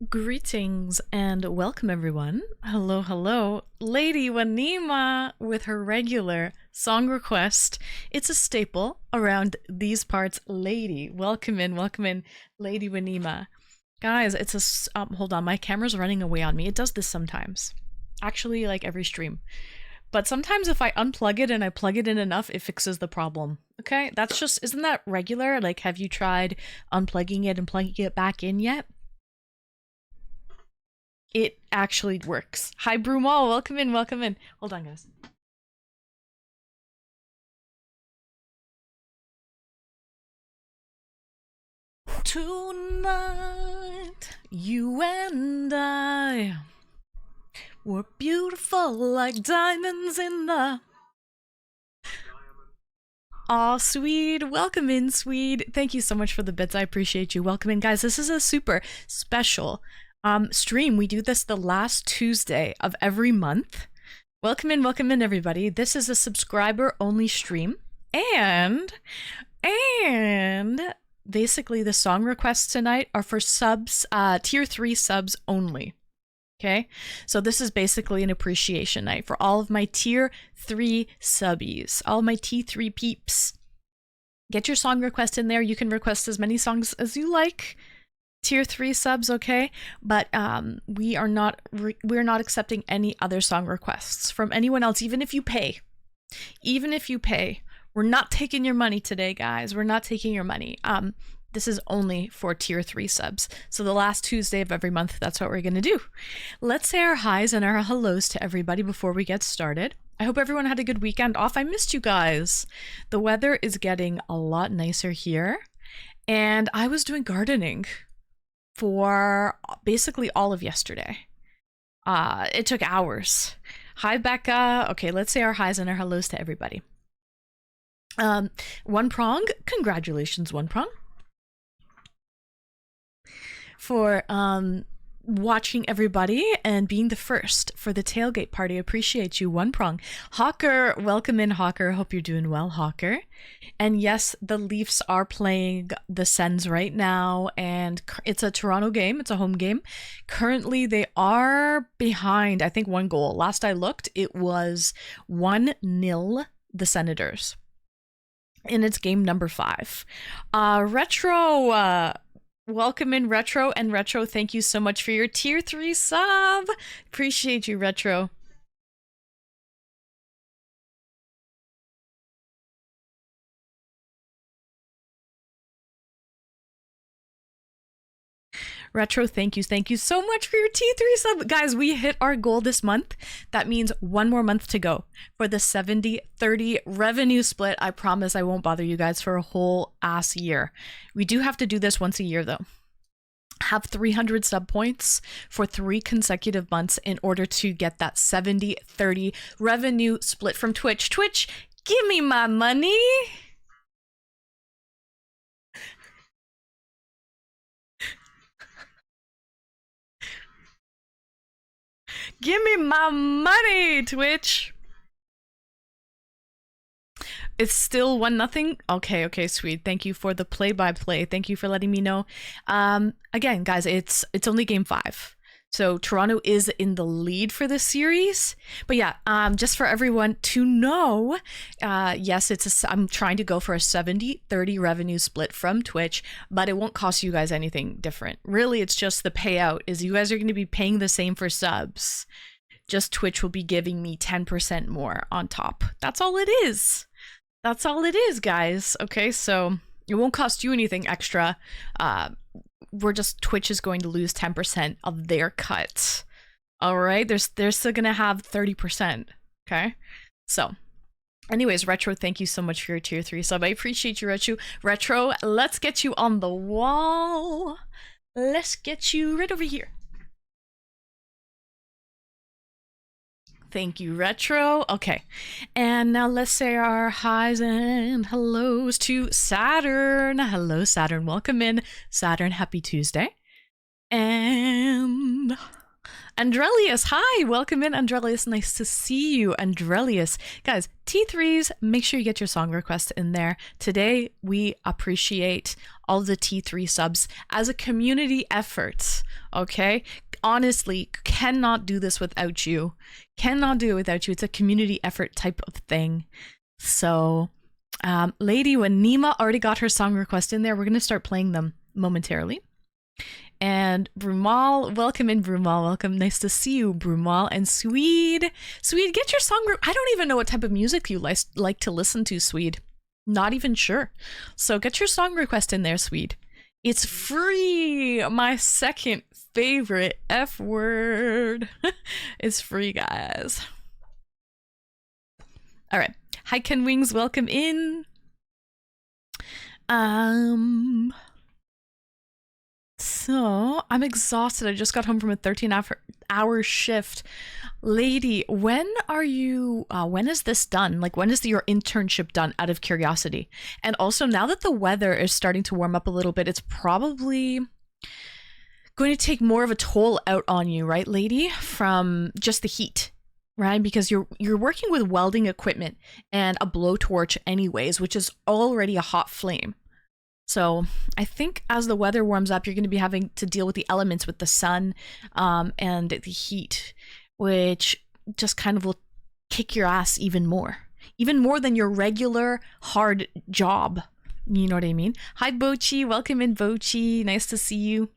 Greetings and welcome, everyone. Hello, hello. Lady Wanima with her regular song request. It's a staple around these parts. Lady, welcome in, Lady Wanima. Guys, hold on, my camera's running away on me. It does this sometimes. Actually, like every stream. But sometimes if I unplug it and I plug it in enough, it fixes the problem. Okay? Isn't that regular? Like, have you tried unplugging it and plugging it back in yet? It actually works. Hi, Brumal. Welcome in. Welcome in. Hold on, guys. Tonight, you and I were beautiful like diamonds in the... Aw, Swede. Welcome in, Swede. Thank you so much for the bits. I appreciate you. Welcome in, guys. This is a super special stream. We do this the last Tuesday of every month. Welcome in, everybody. This is a subscriber-only stream, and basically the song requests tonight are for subs, tier 3 subs only. Okay, so this is basically an appreciation night for all of my tier 3 subbies, all my T3 peeps. Get your song request in there. You can request as many songs as you like. Tier 3 subs, okay? But we're not accepting any other song requests from anyone else, even if you pay. Even if you pay. We're not taking your money today, guys. We're not taking your money. This is only for tier 3 subs. So the last Tuesday of every month, that's what we're gonna do. Let's say our highs and our hellos to everybody before we get started. I hope everyone had a good weekend off. I missed you guys. The weather is getting a lot nicer here. And I was doing gardening for basically all of yesterday. It took hours. Hi, Becca. Okay, let's say our highs and our hellos to everybody. One Prong, congratulations, One Prong, for watching everybody and being the first for the tailgate party. Appreciate you, One Prong. Hawker, welcome in, Hawker. Hope you're doing well, Hawker. And yes, the Leafs are playing the Sens right now, and it's a Toronto game. It's a home game. Currently, they are behind, I think, 1 goal. Last I looked, it was 1-0 the Senators. And it's game number 5. Retro, welcome in, Retro. And Retro, thank you so much for your tier 3 sub. Appreciate you, Retro. Retro, thank you so much for your T3 sub. Guys, we hit our goal this month. That means 1 more month to go for the 70-30 revenue split. I promise I won't bother you guys for a whole ass year. We do have to do this once a year, though. Have 300 sub points for 3 consecutive months in order to get that 70-30 revenue split from Twitch. Twitch, give me my money. Give me my money, Twitch. It's still 1-0. Okay, sweet. Thank you for the play-by-play. Thank you for letting me know. Again, guys, it's only game 5. So Toronto is in the lead for this series. But yeah, just for everyone to know, yes, I'm trying to go for a 70-30 revenue split from Twitch, but it won't cost you guys anything different. Really, it's just the payout is you guys are going to be paying the same for subs. Just Twitch will be giving me 10% more on top. That's all it is. That's all it is, guys. Okay, so it won't cost you anything extra. Twitch is going to lose 10% of their cut. All right, they're still gonna have 30%. Okay, so anyways, Retro, thank you so much for your tier 3 sub. I appreciate you, Retro. Let's get you on the wall. Let's get you right over here. Thank you, Retro. Okay, and now let's say our highs and hellos to Saturn. Hello, Saturn. Welcome in, Saturn. Happy Tuesday. And Andrelius, hi, welcome in, Andrelius. Nice to see you, Andrelius. Guys, T3s, make sure you get your song request in there. Today, we appreciate all the T3 subs as a community effort, okay? Honestly, cannot do this without you. Cannot do it without you. It's a community effort type of thing. So, Lady, when Nima already got her song request in there, we're going to start playing them momentarily. And Brumal, welcome in, Brumal. Welcome. Nice to see you, Brumal. And Swede, get your song. I don't even know what type of music you like to listen to, Swede. Not even sure. So get your song request in there, Swede. It's free. My second favorite F word. It's free, guys. All right. Hi, Ken Wings. Welcome in. So I'm exhausted. I just got home from a 13-hour shift. Lady, when is this done? Like, when is your internship done, out of curiosity? And also, now that the weather is starting to warm up a little bit, it's probably going to take more of a toll out on you, right, lady? From just the heat, right? Because you're working with welding equipment and a blowtorch anyways, which is already a hot flame. So I think as the weather warms up, you're going to be having to deal with the elements, with the sun and the heat, which just kind of will kick your ass even more than your regular hard job. You know what I mean? Hi, Bochi. Welcome in, Bochi. Nice to see you.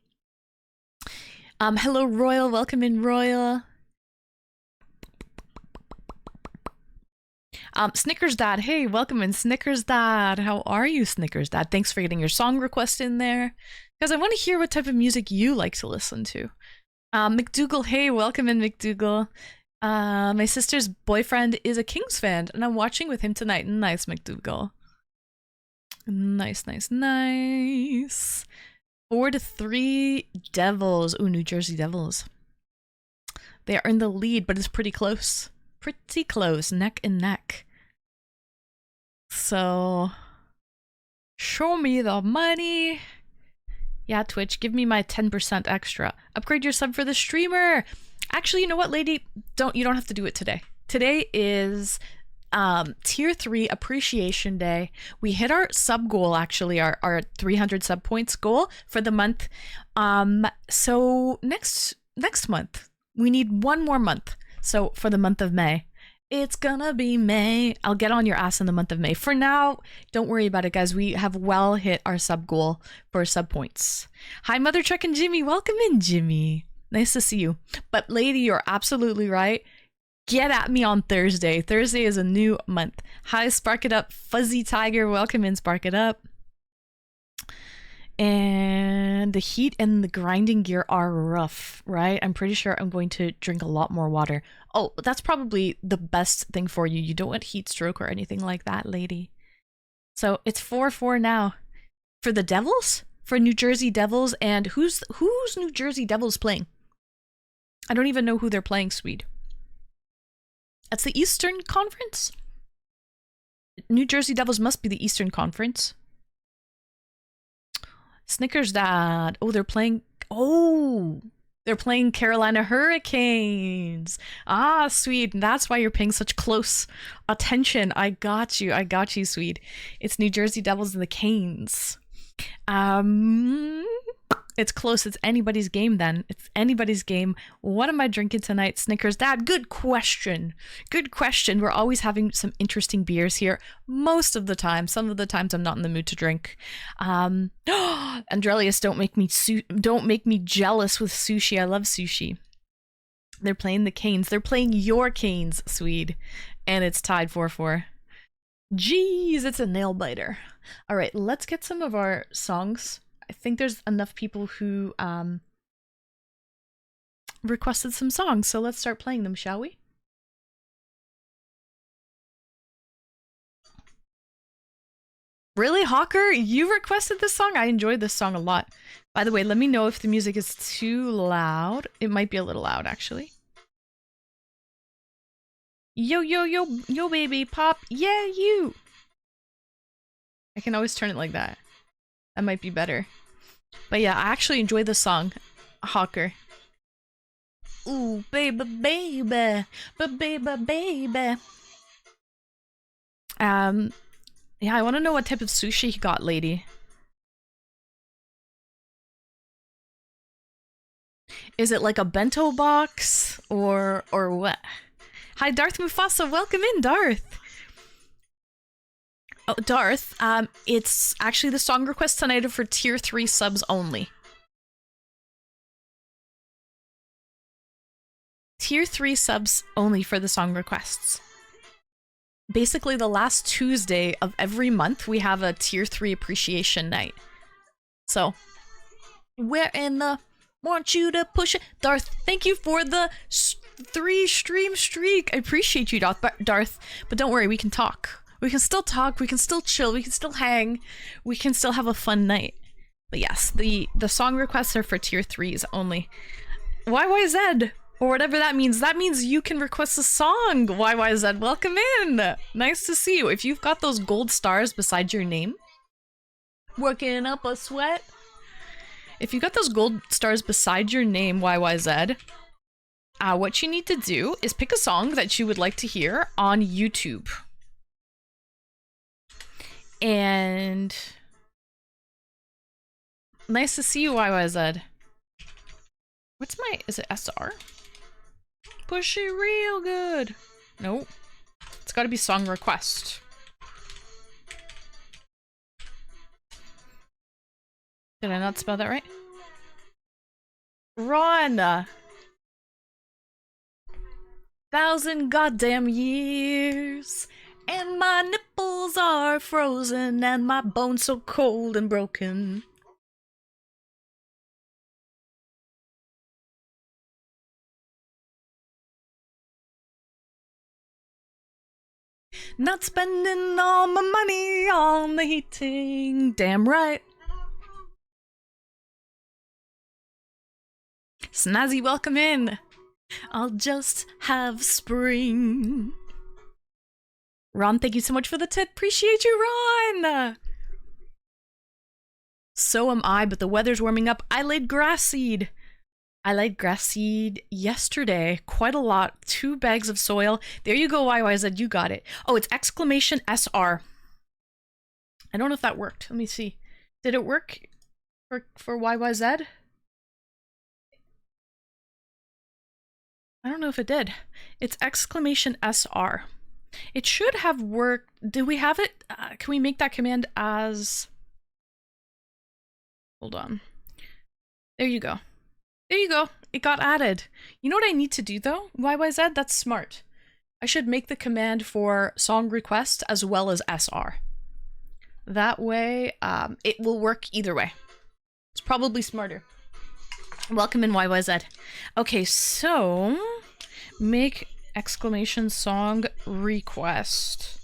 Hello, Royal. Welcome in, Royal. Snickers Dad, hey, welcome in, Snickers Dad. How are you, Snickers Dad? Thanks for getting your song request in there, because I want to hear what type of music you like to listen to. McDougal, hey, welcome in, McDougal. My sister's boyfriend is a Kings fan, and I'm watching with him tonight. Nice, McDougal. Nice. 4-3 Devils. Ooh, New Jersey Devils. They are in the lead, but it's pretty close. Pretty close, neck and neck. So, show me the money. Yeah, Twitch, give me my 10% extra. Upgrade your sub for the streamer. Actually, you know what, lady? You don't have to do it today. Today is tier 3 appreciation day. We hit our sub goal, actually, our 300 sub points goal for the month. So next month, we need one more month. So for the month of May, it's gonna be May. I'll get on your ass in the month of May. For now, don't worry about it, guys. We have well hit our sub goal for sub points. Hi, Mother Truck and Jimmy. Welcome in, Jimmy. Nice to see you. But lady, you're absolutely right. Get at me on Thursday. Thursday is a new month. Hi, Spark It Up. Fuzzy Tiger. Welcome in, Spark It Up. And the heat and the grinding gear are rough, right? I'm pretty sure I'm going to drink a lot more water. Oh, that's probably the best thing for you. You don't want heat stroke or anything like that, lady. So it's 4-4 now. For the Devils? For New Jersey Devils. And who's New Jersey Devils playing? I don't even know who they're playing, Swede. That's the Eastern Conference? New Jersey Devils must be the Eastern Conference. Snickers Dad. Oh, they're playing Carolina Hurricanes. Ah, Swede. That's why you're paying such close attention. I got you, Swede. It's New Jersey Devils and the Canes. It's close. It's anybody's game then. It's anybody's game. What am I drinking tonight, Snickers Dad? Good question. We're always having some interesting beers here. Most of the time. Some of the times I'm not in the mood to drink. Andrelius, don't make me jealous with sushi. I love sushi. They're playing the Canes. They're playing your Canes, Swede. And it's tied 4-4. Jeez, it's a nail biter. All right, let's get some of our songs. I think there's enough people who requested some songs, so let's start playing them, shall we? Really, Hawker? You requested this song? I enjoyed this song a lot. By the way, let me know if the music is too loud. It might be a little loud, actually. Yo, baby, pop. Yeah, you. I can always turn it like that. That might be better. But yeah, I actually enjoy this song, Hawker. Ooh, baby, baby, baby. Yeah, I want to know what type of sushi he got, lady. Is it like a bento box or what? Hi, Darth Mufasa. Welcome in, Darth. Oh, Darth. It's actually the song request tonight are for tier 3 subs only. Tier 3 subs only for the song requests. Basically, the last Tuesday of every month, we have a tier 3 appreciation night. So, where in the... Want you to push it. Darth, thank you for the 3 stream streak. I appreciate you, Darth. But don't worry, we can talk. We can still talk, we can still chill, we can still hang. We can still have a fun night. But yes, the song requests are for tier 3s only. YYZ, or whatever that means. That means you can request a song. YYZ, welcome in. Nice to see you. If you've got those gold stars beside your name, working up a sweat. If you got those gold stars beside your name, YYZ, what you need to do is pick a song that you would like to hear on YouTube. And nice to see you, YYZ. What's my... is it SR? Push it real good. Nope. It's gotta be song request. Did I not spell that right? Run! 1,000 goddamn years, and my nipples are frozen, and my bones so cold and broken. Not spending all my money on the heating. Damn right. Snazzy, welcome in. I'll just have spring. Ron, thank you so much for the tip. Appreciate you, Ron. So am I, but the weather's warming up. I laid grass seed. I laid grass seed yesterday. Quite a lot. 2 bags of soil. There you go, YYZ. You got it. Oh, it's exclamation SR. I don't know if that worked. Let me see. Did it work for YYZ? I don't know if it did. It's exclamation SR. It should have worked. Do we have it? Can we make that command as... Hold on. There you go. There you go. It got added. You know what I need to do though? YYZ? That's smart. I should make the command for song request as well as SR. That way, it will work either way. It's probably smarter. Welcome in, YYZ. Okay, so make exclamation song request.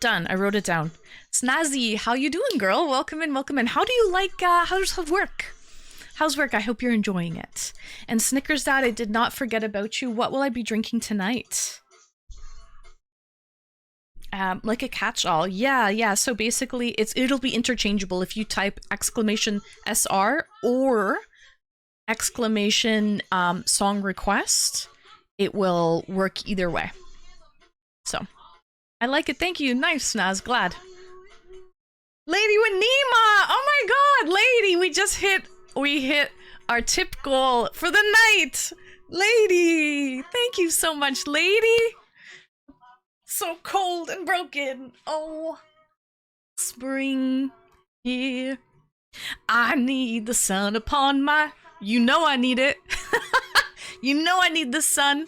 Done. I wrote it down. Snazzy, how you doing, girl? Welcome in, welcome in. How do you like, how's work? How's work? I hope you're enjoying it. And Snickers Dad, I did not forget about you. What will I be drinking tonight? Like a catch-all. Yeah. So basically, it'll be interchangeable if you type exclamation SR or exclamation song request. It will work either way. So, I like it. Thank you. Nice, Snaz. Glad. Lady with Nima! Oh my god, Lady! We hit our tip goal for the night! Lady! Thank you so much, Lady! So cold and broken. Oh, spring here. I need the sun upon my... You know I need it. You know I need the sun.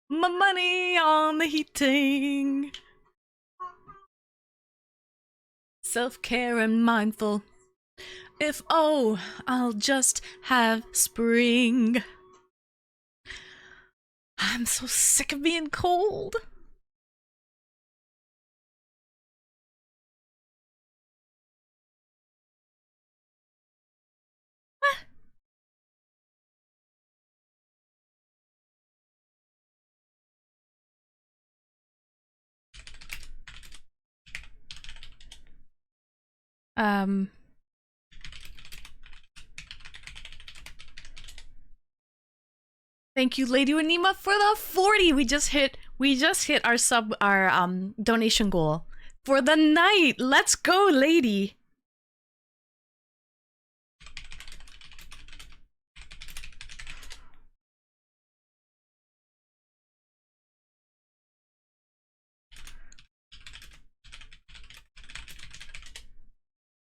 My money on the heating. Self-care and mindful. If, oh, I'll just have spring. I'm so sick of being cold. Thank you, Lady Wanima, for the 40. We just hit our donation goal for the night. Let's go, lady.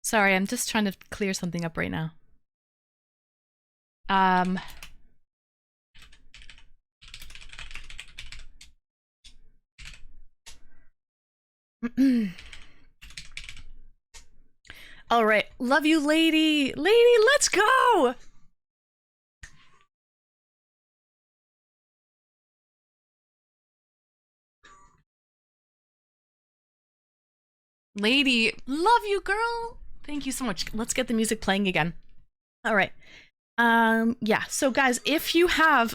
Sorry, I'm just trying to clear something up right now. All right, love you, lady. Lady, let's go. Lady, love you, girl. Thank you so much. Let's get the music playing again. All right. Yeah. So guys, if you have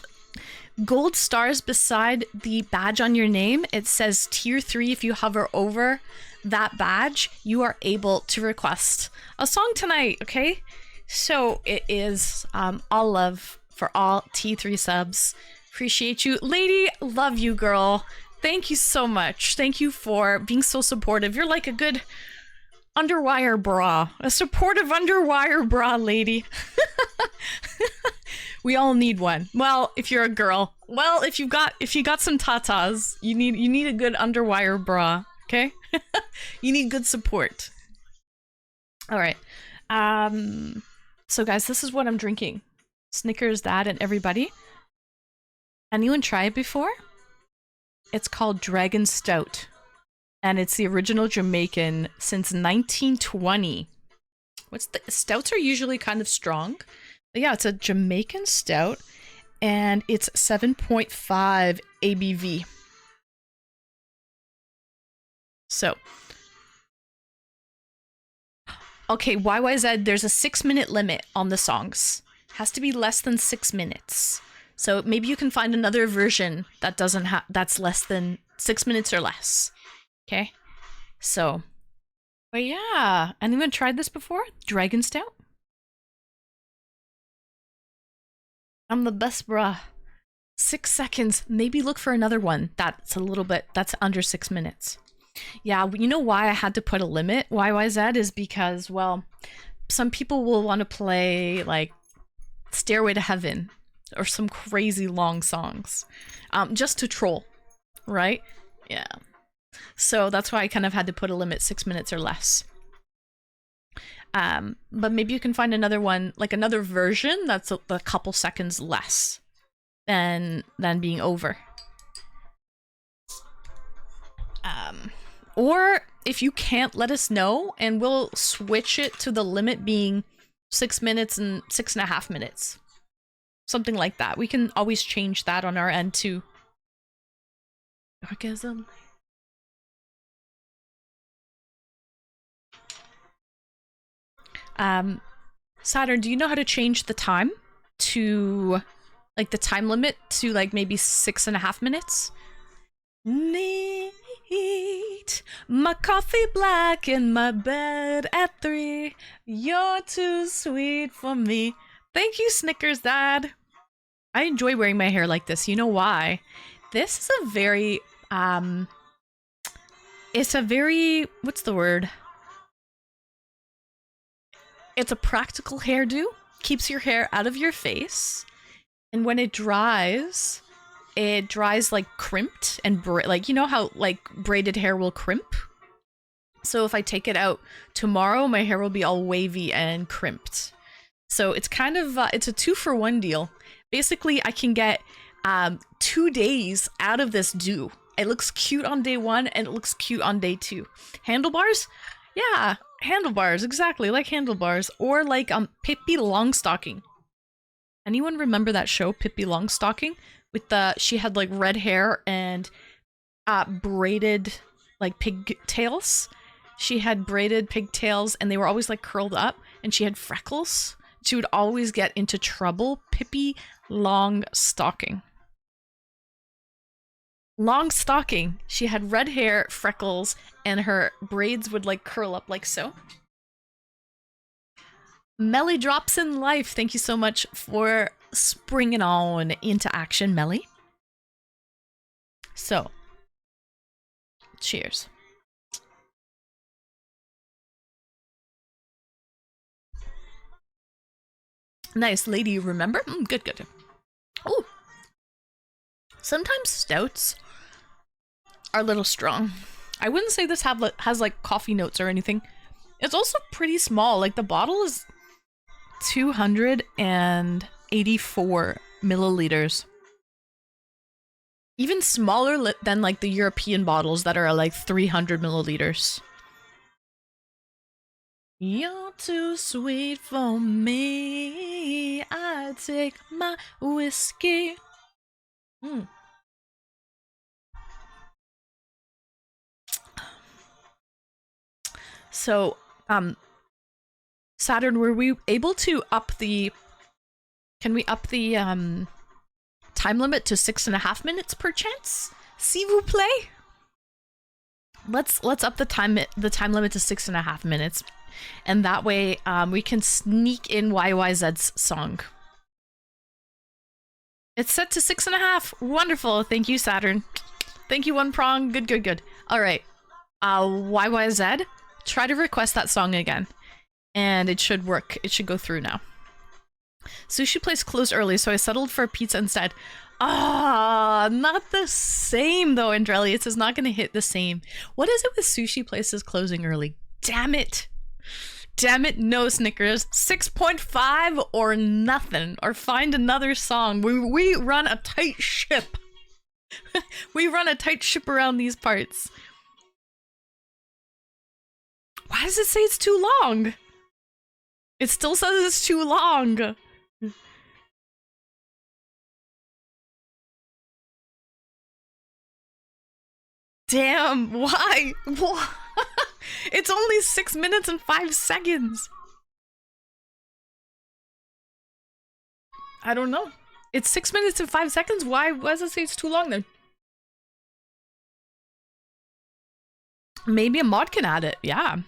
gold stars beside the badge on your name, it says tier 3. If you hover over that badge, you are able to request a song tonight, okay? So it is all love for all T3 subs. Appreciate you. Lady, love you, girl. Thank you so much. Thank you for being so supportive. You're like a good underwire bra. A supportive underwire bra, lady. We all need one. Well, if you're a girl. Well, if you got some tatas, you need a good underwire bra, okay? You need good support. All right. So guys, this is what I'm drinking. Snickers, Dad, and everybody. Anyone try it before? It's called Dragon Stout. And it's the original Jamaican since 1920. Stouts are usually kind of strong. But yeah, it's a Jamaican stout, and it's 7.5 ABV. So, okay, YYZ, there's a 6-minute limit on the songs. Has to be less than 6 minutes. So maybe you can find another version that that's less than 6 minutes or less. Okay? So, but yeah, anyone tried this before? Dragon Stout? I'm the best, bruh. 6 seconds. Maybe look for another one that's under 6 minutes. Yeah, you know why I had to put a limit, YYZ, is because, well, some people will want to play, like, Stairway to Heaven or some crazy long songs, just to troll, right? Yeah. So that's why I kind of had to put a limit, 6 minutes or less. But maybe you can find another one, like another version that's a couple seconds less than being over. Or if you can't, let us know and we'll switch it to the limit being 6 minutes and 6.5 minutes. Something like that. We can always change that on our end too. Orgasm. Saturn, do you know how to change the time to, like, the time limit to, like, maybe 6.5 minutes? Neat. My coffee black in my bed at 3. You're too sweet for me. Thank you, Snickers Dad. I enjoy wearing my hair like this. You know why? This is a very, it's a very, what's the word? It's a practical hairdo. Keeps your hair out of your face. And when it dries like crimped and like, you know how like braided hair will crimp? So if I take it out tomorrow, my hair will be all wavy and crimped. So it's kind of, it's a 2-for-1 deal. Basically, I can get 2 days out of this do. It looks cute on day 1 and it looks cute on day 2. Handlebars? Yeah, handlebars, exactly, like handlebars. Or like Pippi Longstocking. Anyone remember that show, Pippi Longstocking? With she had like red hair and braided like pigtails. She had braided pigtails and they were always like curled up, and she had freckles. She would always get into trouble. Pippi Longstocking. Longstocking. She had red hair, freckles, and her braids would like curl up like so. Melly Drops in Life, thank you so much for spring it on into action, Melly. So, cheers. Nice, lady, remember? Good, good. Oh, sometimes stouts are a little strong. I wouldn't say this has like coffee notes or anything. It's also pretty small. Like the bottle is 284 milliliters. Even smaller than like the European bottles that are like 300 milliliters. You're too sweet for me. I take my whiskey. So, Saturn, were we able to up the... Can we up the, time limit to 6.5 minutes per chance? S'il vous plaît? Let's up the time limit to 6.5 minutes. And that way, we can sneak in YYZ's song. It's set to 6.5. Wonderful. Thank you, Saturn. Thank you, One Prong. Good, good, good. All right. YYZ, try to request that song again. And it should work. It should go through now. Sushi place closed early, so I settled for pizza instead. Ah, not the same though, Andrelli. It's not going to hit the same. What is it with sushi places closing early? Damn it. Damn it, no, Snickers. 6.5 or nothing. Or find another song. We run a tight ship. We run a tight ship around these parts. Why does it say it's too long? It still says it's too long. Damn, why? It's only 6 minutes and 5 seconds. I don't know. It's 6 minutes and 5 seconds? Why does it say it's too long then? Maybe a mod can add it, yeah.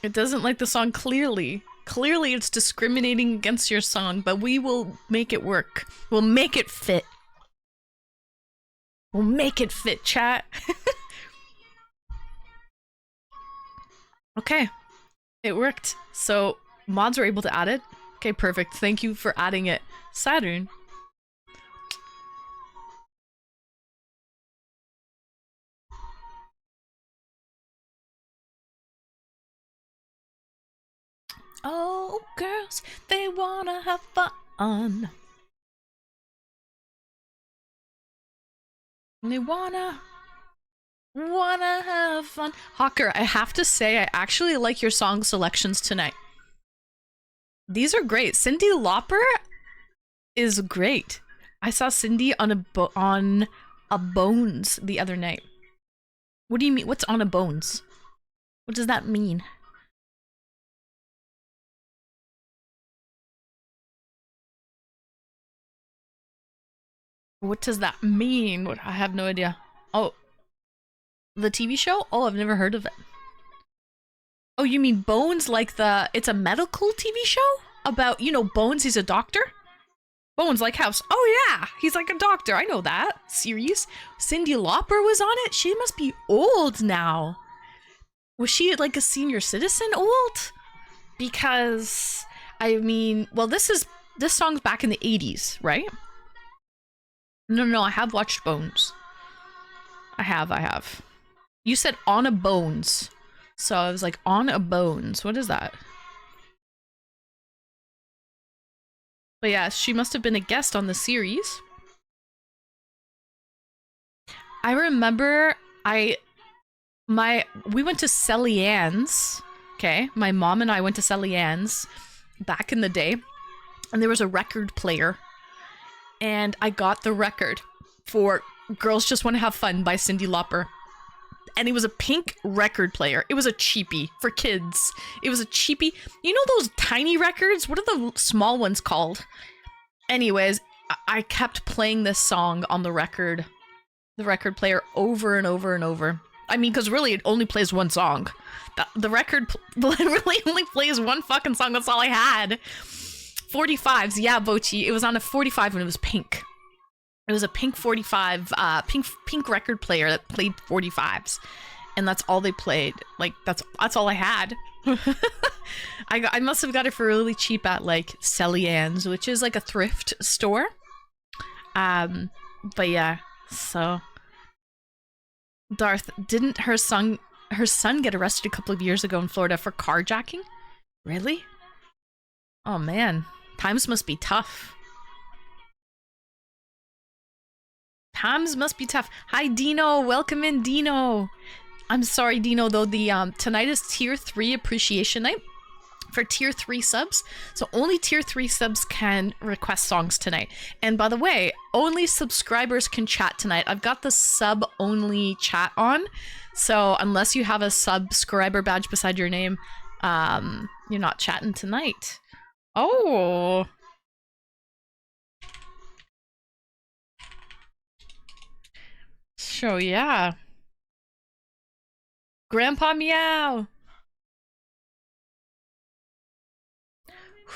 It doesn't like the song clearly. Clearly it's discriminating against your song, but we will make it work. We'll make it fit. We'll make it fit, chat. Okay. It worked. So, mods were able to add it. Okay, perfect. Thank you for adding it. Saturn. Oh, girls, they wanna have fun. They wanna have fun. Hawker, I have to say, I actually like your song selections tonight. These are great. Cyndi Lauper is great. I saw Cyndi on a Bones the other night. What do you mean? What's on a Bones? What does that mean? What does that mean? I have no idea. Oh, the TV show? Oh, I've never heard of it. Oh, you mean Bones, like it's a medical TV show? About, you know, Bones, he's a doctor? Bones, like House. Oh yeah, he's like a doctor, I know that series. Cyndi Lauper was on it? She must be old now. Was she like a senior citizen old? Because, I mean, well, this song's back in the 80s, right? No, I have watched Bones. I have. You said on a Bones. So I was like, on a Bones. What is that? But yeah, she must have been a guest on the series. I remember we went to Sally Ann's. Okay, my mom and I went to Sally Ann's back in the day. And there was a record player. And I got the record for Girls Just Want to Have Fun by Cyndi Lauper. And it was a pink record player. It was a cheapie for kids. It was a cheapie. You know those tiny records? What are the small ones called? Anyways, I kept playing this song on the record player over and over and over. I mean, because really it only plays one song. The record really only plays one fucking song. That's all I had. 45s, yeah, Bochi. It was on a 45 when it was pink. It was a pink 45, pink record player that played 45s, and that's all they played. Like that's all I had. I must have got it for really cheap at like Cellian's, which is like a thrift store. But yeah, so Darth, didn't her son get arrested a couple of years ago in Florida for carjacking? Really? Oh man, times must be tough. Times must be tough. Hi Dino, welcome in Dino. I'm sorry Dino though, the tonight is tier 3 appreciation night for tier 3 subs. So only tier 3 subs can request songs tonight. And by the way, only subscribers can chat tonight. I've got the sub only chat on. So unless you have a subscriber badge beside your name, you're not chatting tonight. Oh. So yeah. Grandpa Meow.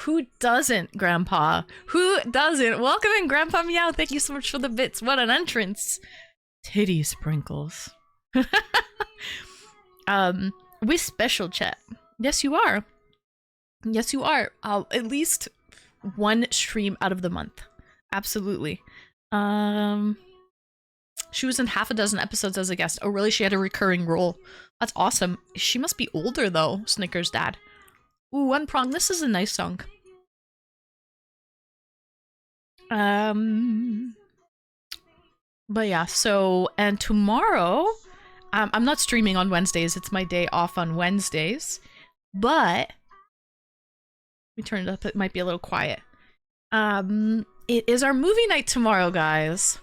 Who doesn't, Grandpa? Who doesn't? Welcome in, Grandpa Meow. Thank you so much for the bits. What an entrance. Titty sprinkles. We special chat. Yes, you are. Yes, you are. At least one stream out of the month. Absolutely. She was in half a dozen episodes as a guest. Oh, really? She had a recurring role. That's awesome. She must be older, though, Snickers' dad. Ooh, One Prong. This is a nice song. But yeah, so, and tomorrow, I'm not streaming on Wednesdays. It's my day off on Wednesdays. But, we turn it up. It might be a little quiet. It is our movie night tomorrow, guys.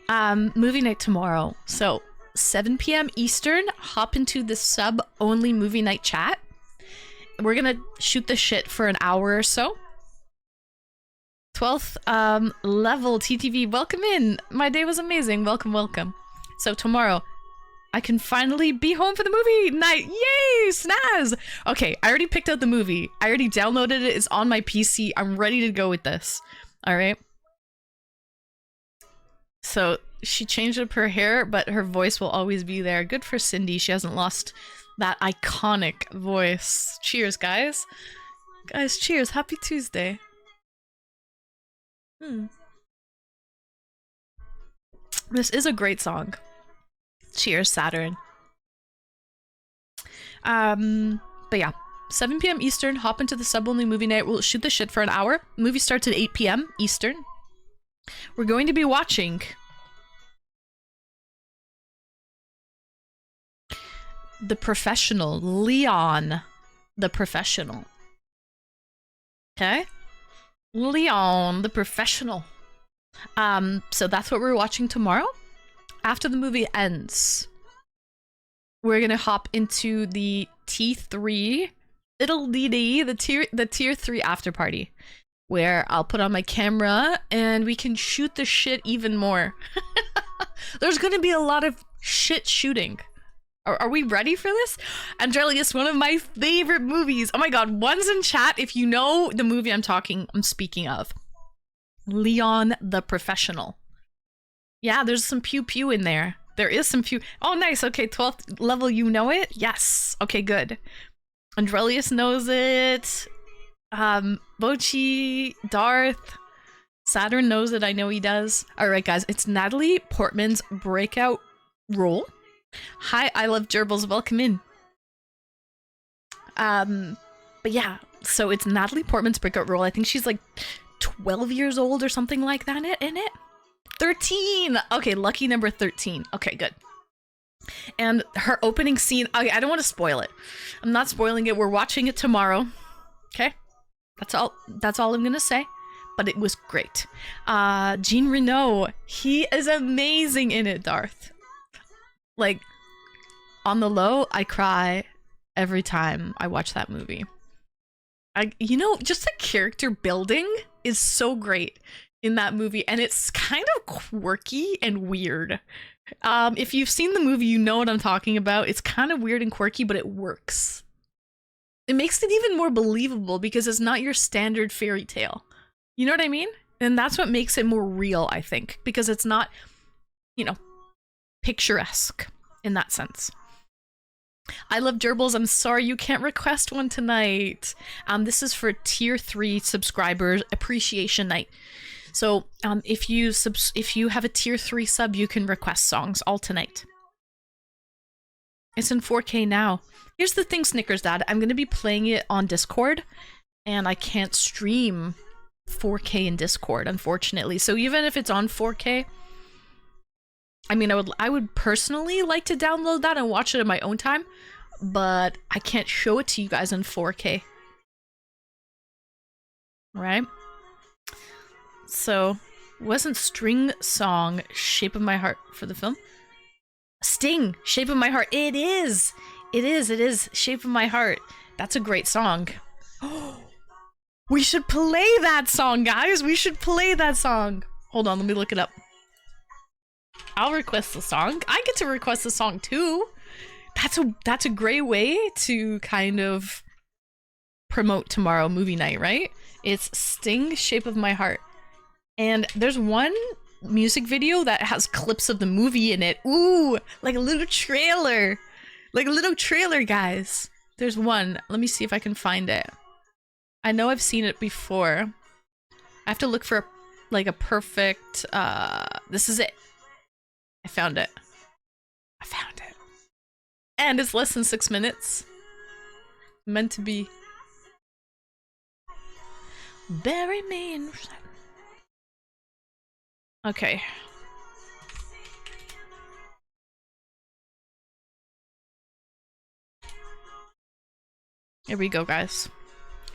Movie night tomorrow. So 7 p.m. Eastern, hop into the sub-only movie night chat. We're gonna shoot the shit for an hour or so. 12th level TTV, welcome in. My day was amazing. Welcome, welcome. So tomorrow, I can finally be home for the movie night. Yay, snaz! Okay, I already picked out the movie. I already downloaded it. It's on my PC. I'm ready to go with this. All right. So she changed up her hair, but her voice will always be there. Good for Cindy. She hasn't lost that iconic voice. Cheers, guys. Guys, cheers. Happy Tuesday. This is a great song. Cheers, Saturn. But yeah. 7 p.m. Eastern, hop into the sub-only movie night. We'll shoot the shit for an hour. Movie starts at 8 p.m. Eastern. We're going to be watching The Professional. Leon the Professional. Okay? Leon the Professional. So that's what we're watching tomorrow. After the movie ends, we're gonna hop into the T3 the tier 3 after party, where I'll put on my camera and we can shoot the shit even more. There's gonna be a lot of shit shooting. Are we ready for this? Andrelius, one of my favorite movies. Oh my god, one's in chat if you know the movie I'm speaking of. Leon the Professional. Yeah, there's some pew pew in there. There is some pew. Oh, nice. Okay, 12th level, you know it? Yes. Okay, good. Andrelius knows it. Bochi, Darth, Saturn knows it. I know he does. All right, guys. It's Natalie Portman's breakout role. Hi, I love gerbils. Welcome in. But yeah, so it's Natalie Portman's breakout role. I think she's like 12 years old or something like that in it. 13. Okay, lucky number 13. Okay, good. And her opening scene, I don't want to spoil it. I'm not spoiling it. We're watching it tomorrow. Okay? That's all I'm going to say. But it was great. Jean Reno, he is amazing in it, Darth. Like, on the low, I cry every time I watch that movie. You know, just the character building is so great in that movie, and it's kind of quirky and weird. If you've seen the movie, you know what I'm talking about. It's kind of weird and quirky, but it works. It makes it even more believable because it's not your standard fairy tale. You know what I mean? And that's what makes it more real, I think, because it's not, you know, picturesque in that sense. I love gerbils. I'm sorry you can't request one tonight. This is for tier 3 subscribers appreciation night. So if you have a tier 3 sub, you can request songs all tonight. It's in 4K now. Here's the thing, Snickers Dad. I'm going to be playing it on Discord, and I can't stream 4K in Discord, unfortunately. So even if it's on 4K, I mean, I would personally like to download that and watch it at my own time, but I can't show it to you guys in 4K. Right? So, wasn't Sting song Shape of My Heart for the film? Sting, Shape of My Heart. It is. It is Shape of My Heart. That's a great song. We should play that song, guys. We should play that song. Hold on, let me look it up. I'll request the song. I get to request the song too. That's a great way to kind of promote tomorrow movie night, right? It's Sting, Shape of My Heart. And there's one music video that has clips of the movie in it. Ooh, like a little trailer. Like a little trailer, guys. There's one. Let me see if I can find it. I know I've seen it before. I have to look for like a perfect, this is it. I found it. I found it. And it's less than 6 minutes. Meant to be. Bury me in... Okay. Here we go, guys.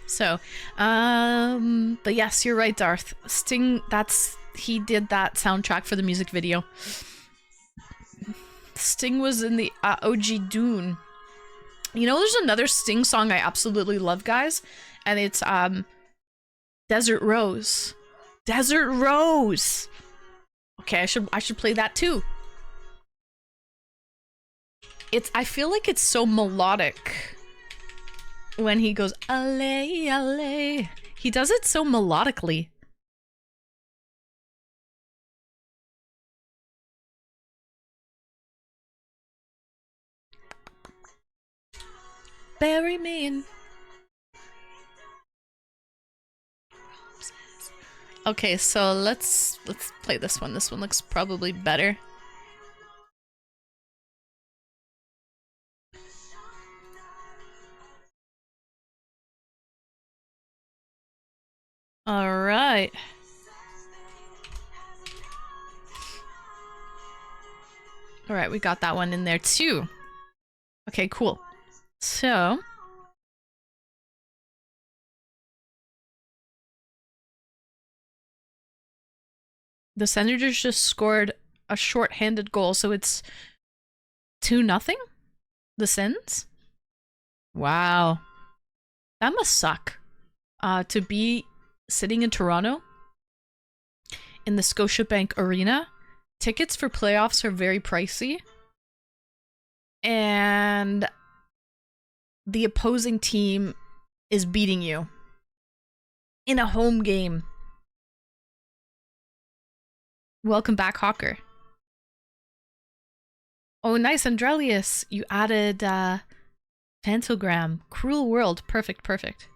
So, but yes, you're right, Darth. Sting, he did that soundtrack for the music video. Sting was in the OG Dune. You know, there's another Sting song I absolutely love, guys, and it's Desert Rose. Desert Rose. Okay, I should play that too. I feel like it's so melodic when he goes alley alley. He does it so melodically. Bury me in... Okay, so let's play this one. This one looks probably better. All right. All right, we got that one in there too. Okay, cool. So, the Senators just scored a short-handed goal, so it's 2-0? The Sens? Wow. That must suck. To be sitting in Toronto in the Scotiabank Arena. Tickets for playoffs are very pricey. And the opposing team is beating you in a home game. Welcome back, Hawker. Oh, nice, Andrelius. You added Phantogram. Cruel World. Perfect, perfect.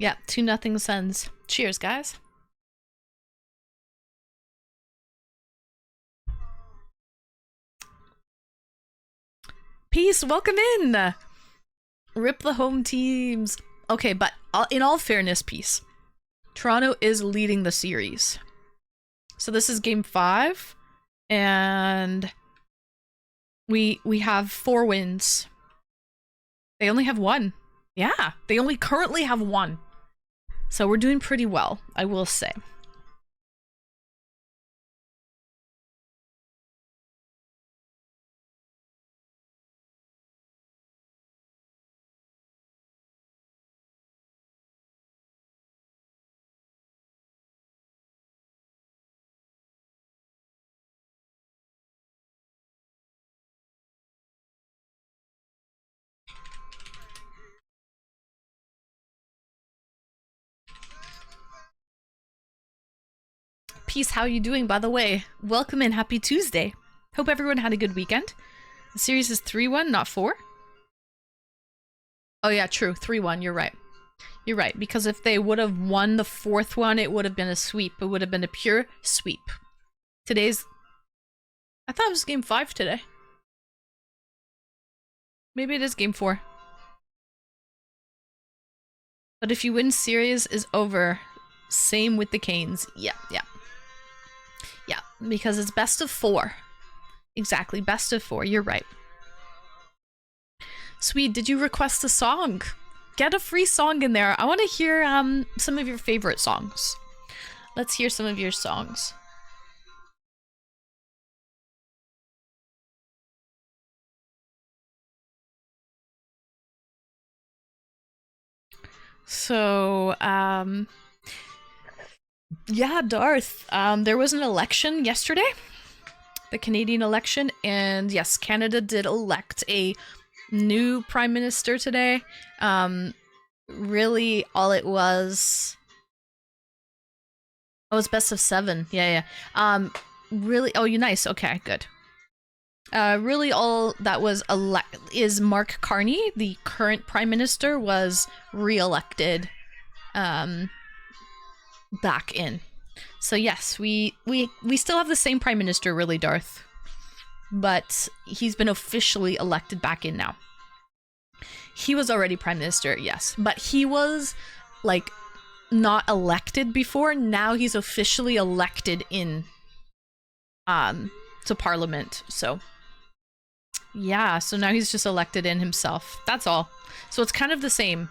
Yeah, 2-0 Sens. Cheers, guys. Peace, welcome in! Rip the home teams. Okay, but in all fairness, Peace, Toronto is leading the series. So this is game 5, and we have 4 wins. They only have 1. Yeah, they only currently have 1. So we're doing pretty well, I will say. Peace, how you doing, by the way? Welcome in, happy Tuesday. Hope everyone had a good weekend. The series is 3-1, not 4. Oh yeah, true, 3-1, you're right. You're right, because if they would have won the 4th one, it would have been a sweep. It would have been a pure sweep. Today's... I thought it was game 5 today. Maybe it is game 4. But if you win, series is over. Same with the Canes. Yeah. Yeah, because it's best of 4. Exactly, best of 4. You're right. Sweet, did you request a song? Get a free song in there. I want to hear some of your favorite songs. Let's hear some of your songs. So, yeah, Darth, there was an election yesterday, the Canadian election, and yes, Canada did elect a new prime minister today. Really, all it was... Oh, it's best of 7. Yeah. Really... Oh, you nice. Okay, good. Really all that was is Mark Carney, the current prime minister, was re-elected back in. So yes, we still have the same prime minister, really, Darth. But he's been officially elected back in now. He was already prime minister, yes, but he was like not elected before. Now he's officially elected in to parliament. So yeah, so now he's just elected in himself. That's all. So it's kind of the same.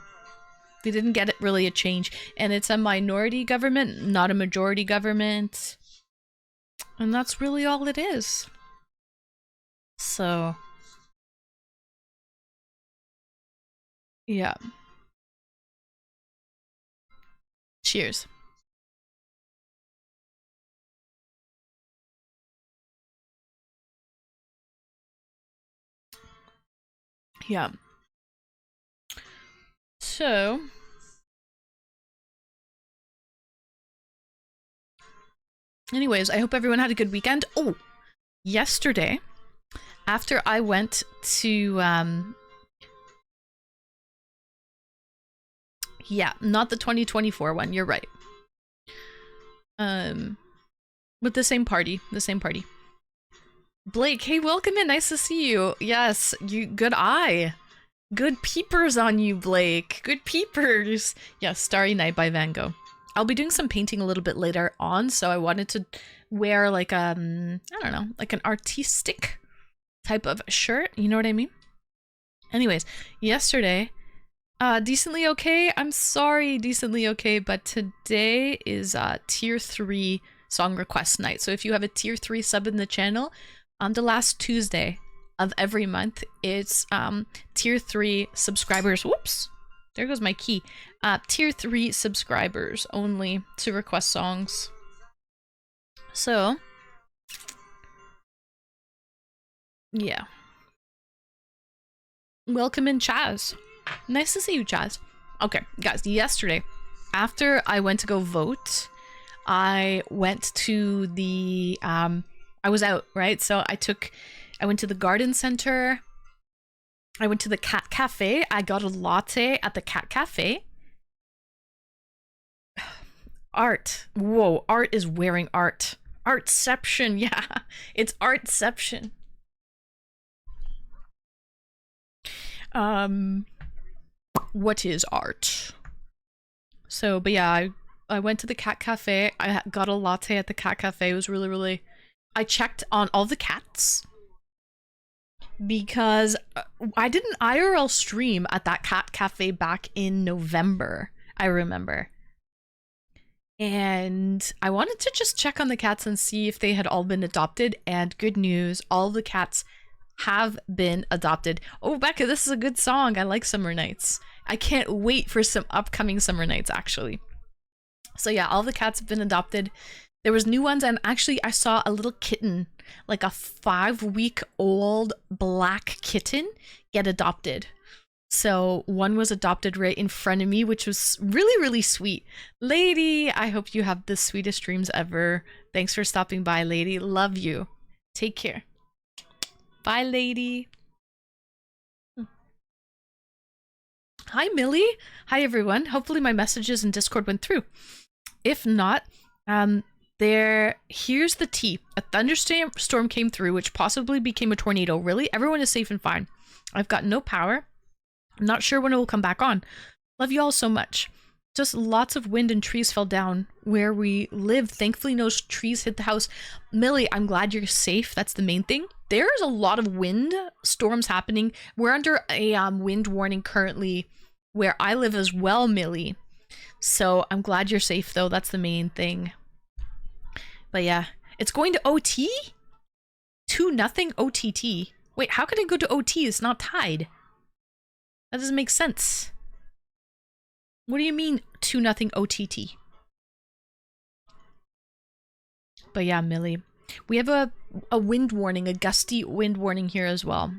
They didn't get it really a change, and it's a minority government, not a majority government. And that's really all it is. So yeah. Cheers. Yeah. So anyways, I hope everyone had a good weekend. Oh, yesterday, after I went to yeah, not the 2024 one, you're right. With the same party. Blake, hey, welcome in, nice to see you. Yes, you good eye. Good peepers on you, Blake. Good peepers. Yeah, Starry Night by Van Gogh. I'll be doing some painting a little bit later on, so I wanted to wear like I don't know, like an artistic type of shirt, you know what I mean? Anyways, yesterday, decently okay. I'm sorry, decently okay, but today is tier 3 song request night. So if you have a tier 3 sub in the channel, on the last Tuesday of every month, it's tier 3 subscribers. Whoops, there goes my key. Tier 3 subscribers only to request songs. So yeah, welcome in, Chaz. Nice to see you, Chaz. Okay, guys, yesterday, after I went to go vote, I went to the I was out, right? So I went to the garden center. I went to the cat cafe. I got a latte at the cat cafe. Art. Whoa, art is wearing art. Artception, yeah. It's artception. What is art? So, but yeah, I went to the cat cafe. I got a latte at the cat cafe. It was really, really... I checked on all the cats because I did an IRL stream at that cat cafe back in November, I remember. And I wanted to just check on the cats and see if they had all been adopted, and good news, all the cats have been adopted. Oh, Becca, this is a good song. I like Summer Nights. I can't wait for some upcoming Summer Nights, actually. So yeah, all the cats have been adopted. There was new ones, and actually I saw a little kitten, like a 5-week-old black kitten, get adopted. So one was adopted right in front of me, which was really, really sweet. Lady, I hope you have the sweetest dreams ever. Thanks for stopping by, lady. Love you. Take care. Bye, lady. Hi, Millie. Hi, everyone. Hopefully my messages in Discord went through. If not, here's the tea. A thunderstorm came through, which possibly became a tornado. Really? Everyone is safe and fine. I've got no power. I'm not sure when it will come back on. Love you all so much. Just lots of wind and trees fell down where we live. Thankfully, no trees hit the house. Millie, I'm glad you're safe. That's the main thing. There's a lot of wind storms happening. We're under a wind warning currently where I live as well, Millie. So I'm glad you're safe, though. That's the main thing. But yeah, it's going to OT? 2-0 OTT. Wait, how could it go to OT? It's not tied. That doesn't make sense. What do you mean 2-0 OTT? But yeah, Millie. We have a wind warning, a gusty wind warning here as well.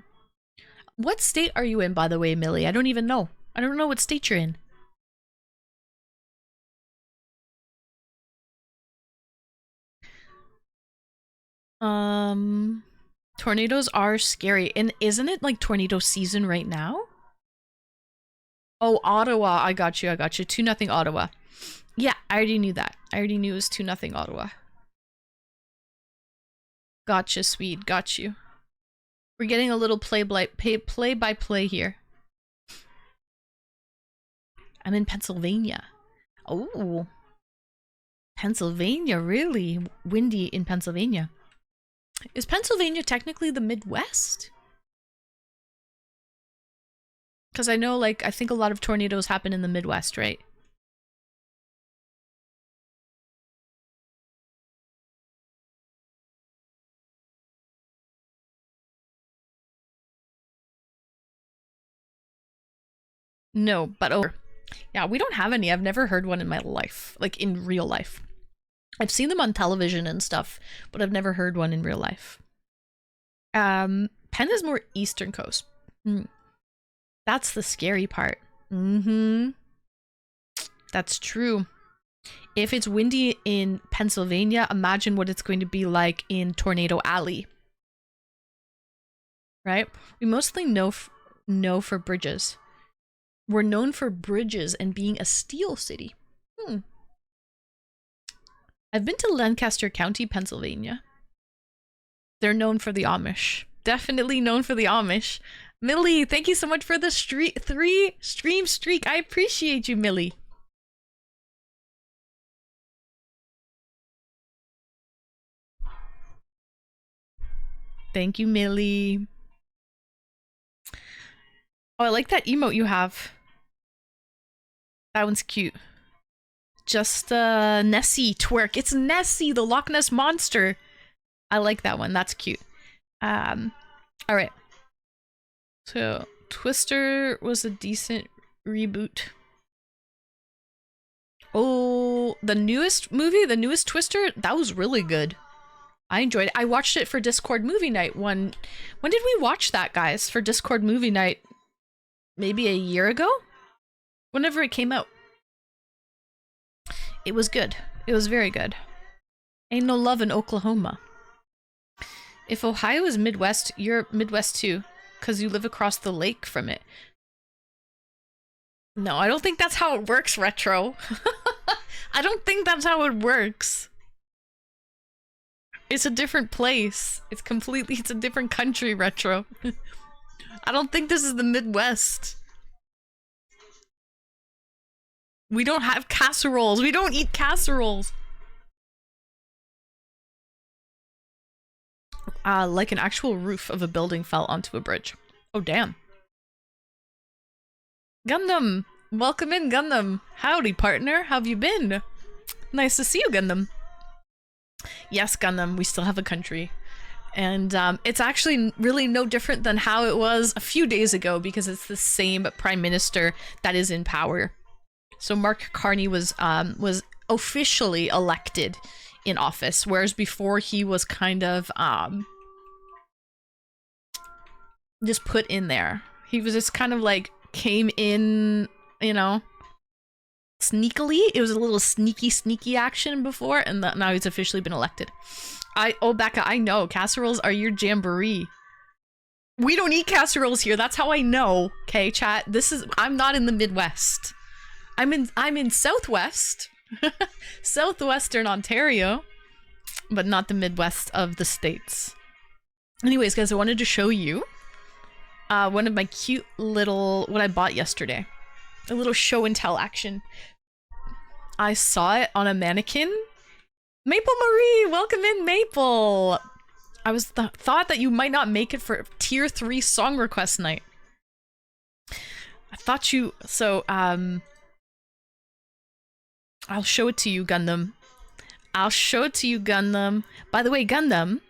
What state are you in, by the way, Millie? I don't even know. I don't know what state you're in. Tornadoes are scary. And isn't it like tornado season right now? Oh, Ottawa. I got you. 2-0 Ottawa. Yeah, I already knew that. I already knew it was 2-0 Ottawa. Gotcha, Swede. Got you. We're getting a little play by play here. I'm in Pennsylvania. Oh. Pennsylvania, really windy in Pennsylvania. Is Pennsylvania technically the Midwest? Because I know, like, I think a lot of tornadoes happen in the Midwest, right? No, but oh, yeah, we don't have any. I've never heard one in my life, like in real life. I've seen them on television and stuff, but I've never heard one in real life. Penn is more Eastern Coast. That's the scary part. That's true. If it's windy in Pennsylvania, imagine what it's going to be like in Tornado Alley. Right? We mostly know for bridges. We're known for bridges and being a steel city. I've been to Lancaster County, Pennsylvania. They're known for the Amish. Definitely known for the Amish. Millie, thank you so much for the 3 stream streak. I appreciate you, Millie. Thank you, Millie. Oh, I like that emote you have. That one's cute. Just Nessie twerk. It's Nessie, the Loch Ness monster. I like that one. That's cute. Alright. So, Twister was a decent reboot. Oh, the newest movie? The newest Twister? That was really good. I enjoyed it. I watched it for Discord movie night when did we watch that, guys? For Discord movie night? Maybe a year ago? Whenever it came out. It was good. It was very good. Ain't no love in Oklahoma. If Ohio is Midwest, you're Midwest too, because you live across the lake from it. No, I don't think that's how it works, Retro. I don't think that's how it works. It's a different place. It's a different country, Retro. I don't think this is the Midwest. We don't have casseroles. We don't eat casseroles. Like an actual roof of a building fell onto a bridge. Oh, damn. Gundam! Welcome in, Gundam. Howdy, partner. How have you been? Nice to see you, Gundam. Yes, Gundam, we still have a country. And it's actually really no different than how it was a few days ago because it's the same prime minister that is in power. So Mark Carney was officially elected in office, whereas before he was kind of just put in there. He was just kind of like came in, you know, sneakily. It was a little sneaky action before, and now he's officially been elected. Oh, Becca, I know. Casseroles are your jamboree. We don't eat casseroles here. That's how I know. Okay, chat. I'm not in the Midwest. I'm in Southwest. Southwestern Ontario, but not the Midwest of the States. Anyways, guys, I wanted to show you one of my cute little, what I bought yesterday. A little show and tell action. I saw it on a mannequin. Maple Marie, welcome in, Maple. I was thought that you might not make it for tier 3 song request night. I thought you, so I'll show it to you, Gundam. I'll show it to you, Gundam. By the way, Gundam,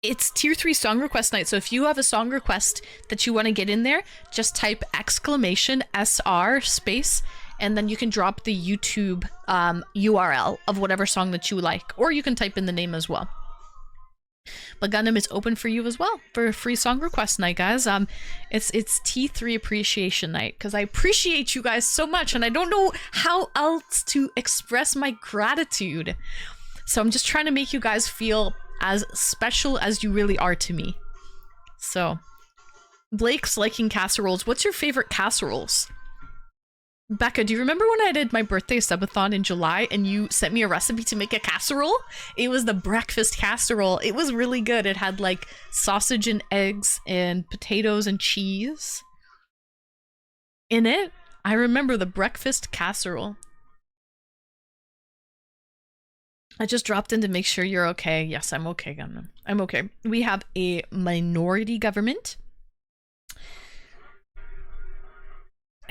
it's tier 3 song request night, so if you have a song request that you want to get in there, just type exclamation SR space, and then you can drop the YouTube URL of whatever song that you like, or you can type in the name as well. But Gundam is open for you as well for a free song request night, guys. It's T3 appreciation night because I appreciate you guys so much, and I don't know how else to express my gratitude. So I'm just trying to make you guys feel as special as you really are to me. So Blake's liking casseroles. What's your favorite casseroles? Becca, do you remember when I did my birthday subathon in July and you sent me a recipe to make a casserole? It was the breakfast casserole. It was really good. It had like sausage and eggs and potatoes and cheese in it. I remember the breakfast casserole. I just dropped in to make sure you're okay. Yes, I'm okay, Gunman. I'm okay. We have a minority government.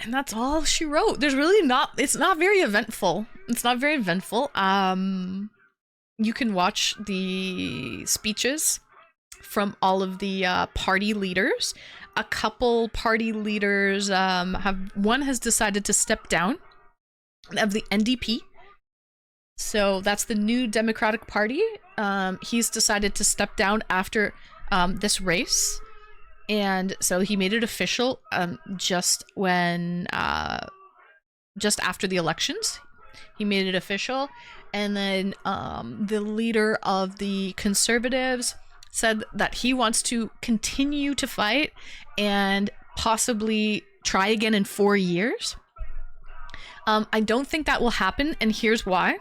And that's all she wrote. There's really not, it's not very eventful. It's not very eventful. You can watch the speeches from all of the party leaders. A couple party leaders one has decided to step down of the NDP. So that's the New Democratic Party. He's decided to step down after this race. And so he made it official just after the elections. He made it official. And then the leader of the Conservatives said that he wants to continue to fight and possibly try again in 4 years. I don't think that will happen, and here's why.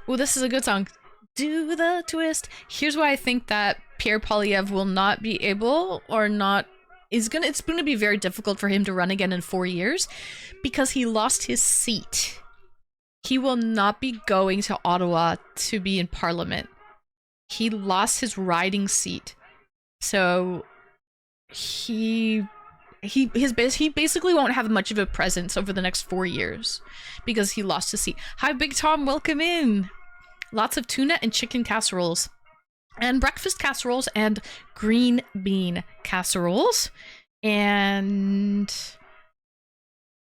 Well, this is a good song. Do the twist. Here's why I think that Pierre Poilievre will not be able, or not, it's gonna be very difficult for him to run again in 4 years because he lost his seat. He will not be going to Ottawa to be in Parliament. He lost his riding seat. So he basically won't have much of a presence over the next 4 years because he lost his seat. Hi, Big Tom, welcome in. Lots of tuna and chicken casseroles, and breakfast casseroles, and green bean casseroles, and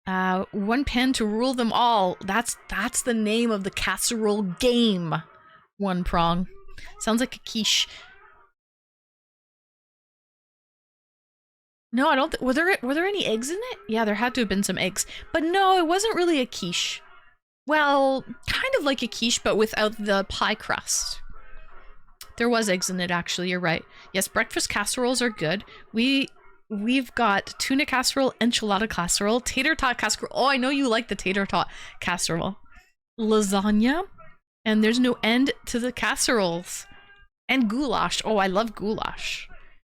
one pan to rule them all. That's the name of the casserole game. One prong. Sounds like a quiche. No, I don't. Were there any eggs in it? Yeah, there had to have been some eggs, but no, it wasn't really a quiche. Well, kind of like a quiche, but without the pie crust. There was eggs in it, actually. You're right. Yes, breakfast casseroles are good. We've got tuna casserole, enchilada casserole, tater tot casserole. Oh, I know you like the tater tot casserole. Lasagna, and there's no end to the casseroles. And goulash. Oh, I love goulash.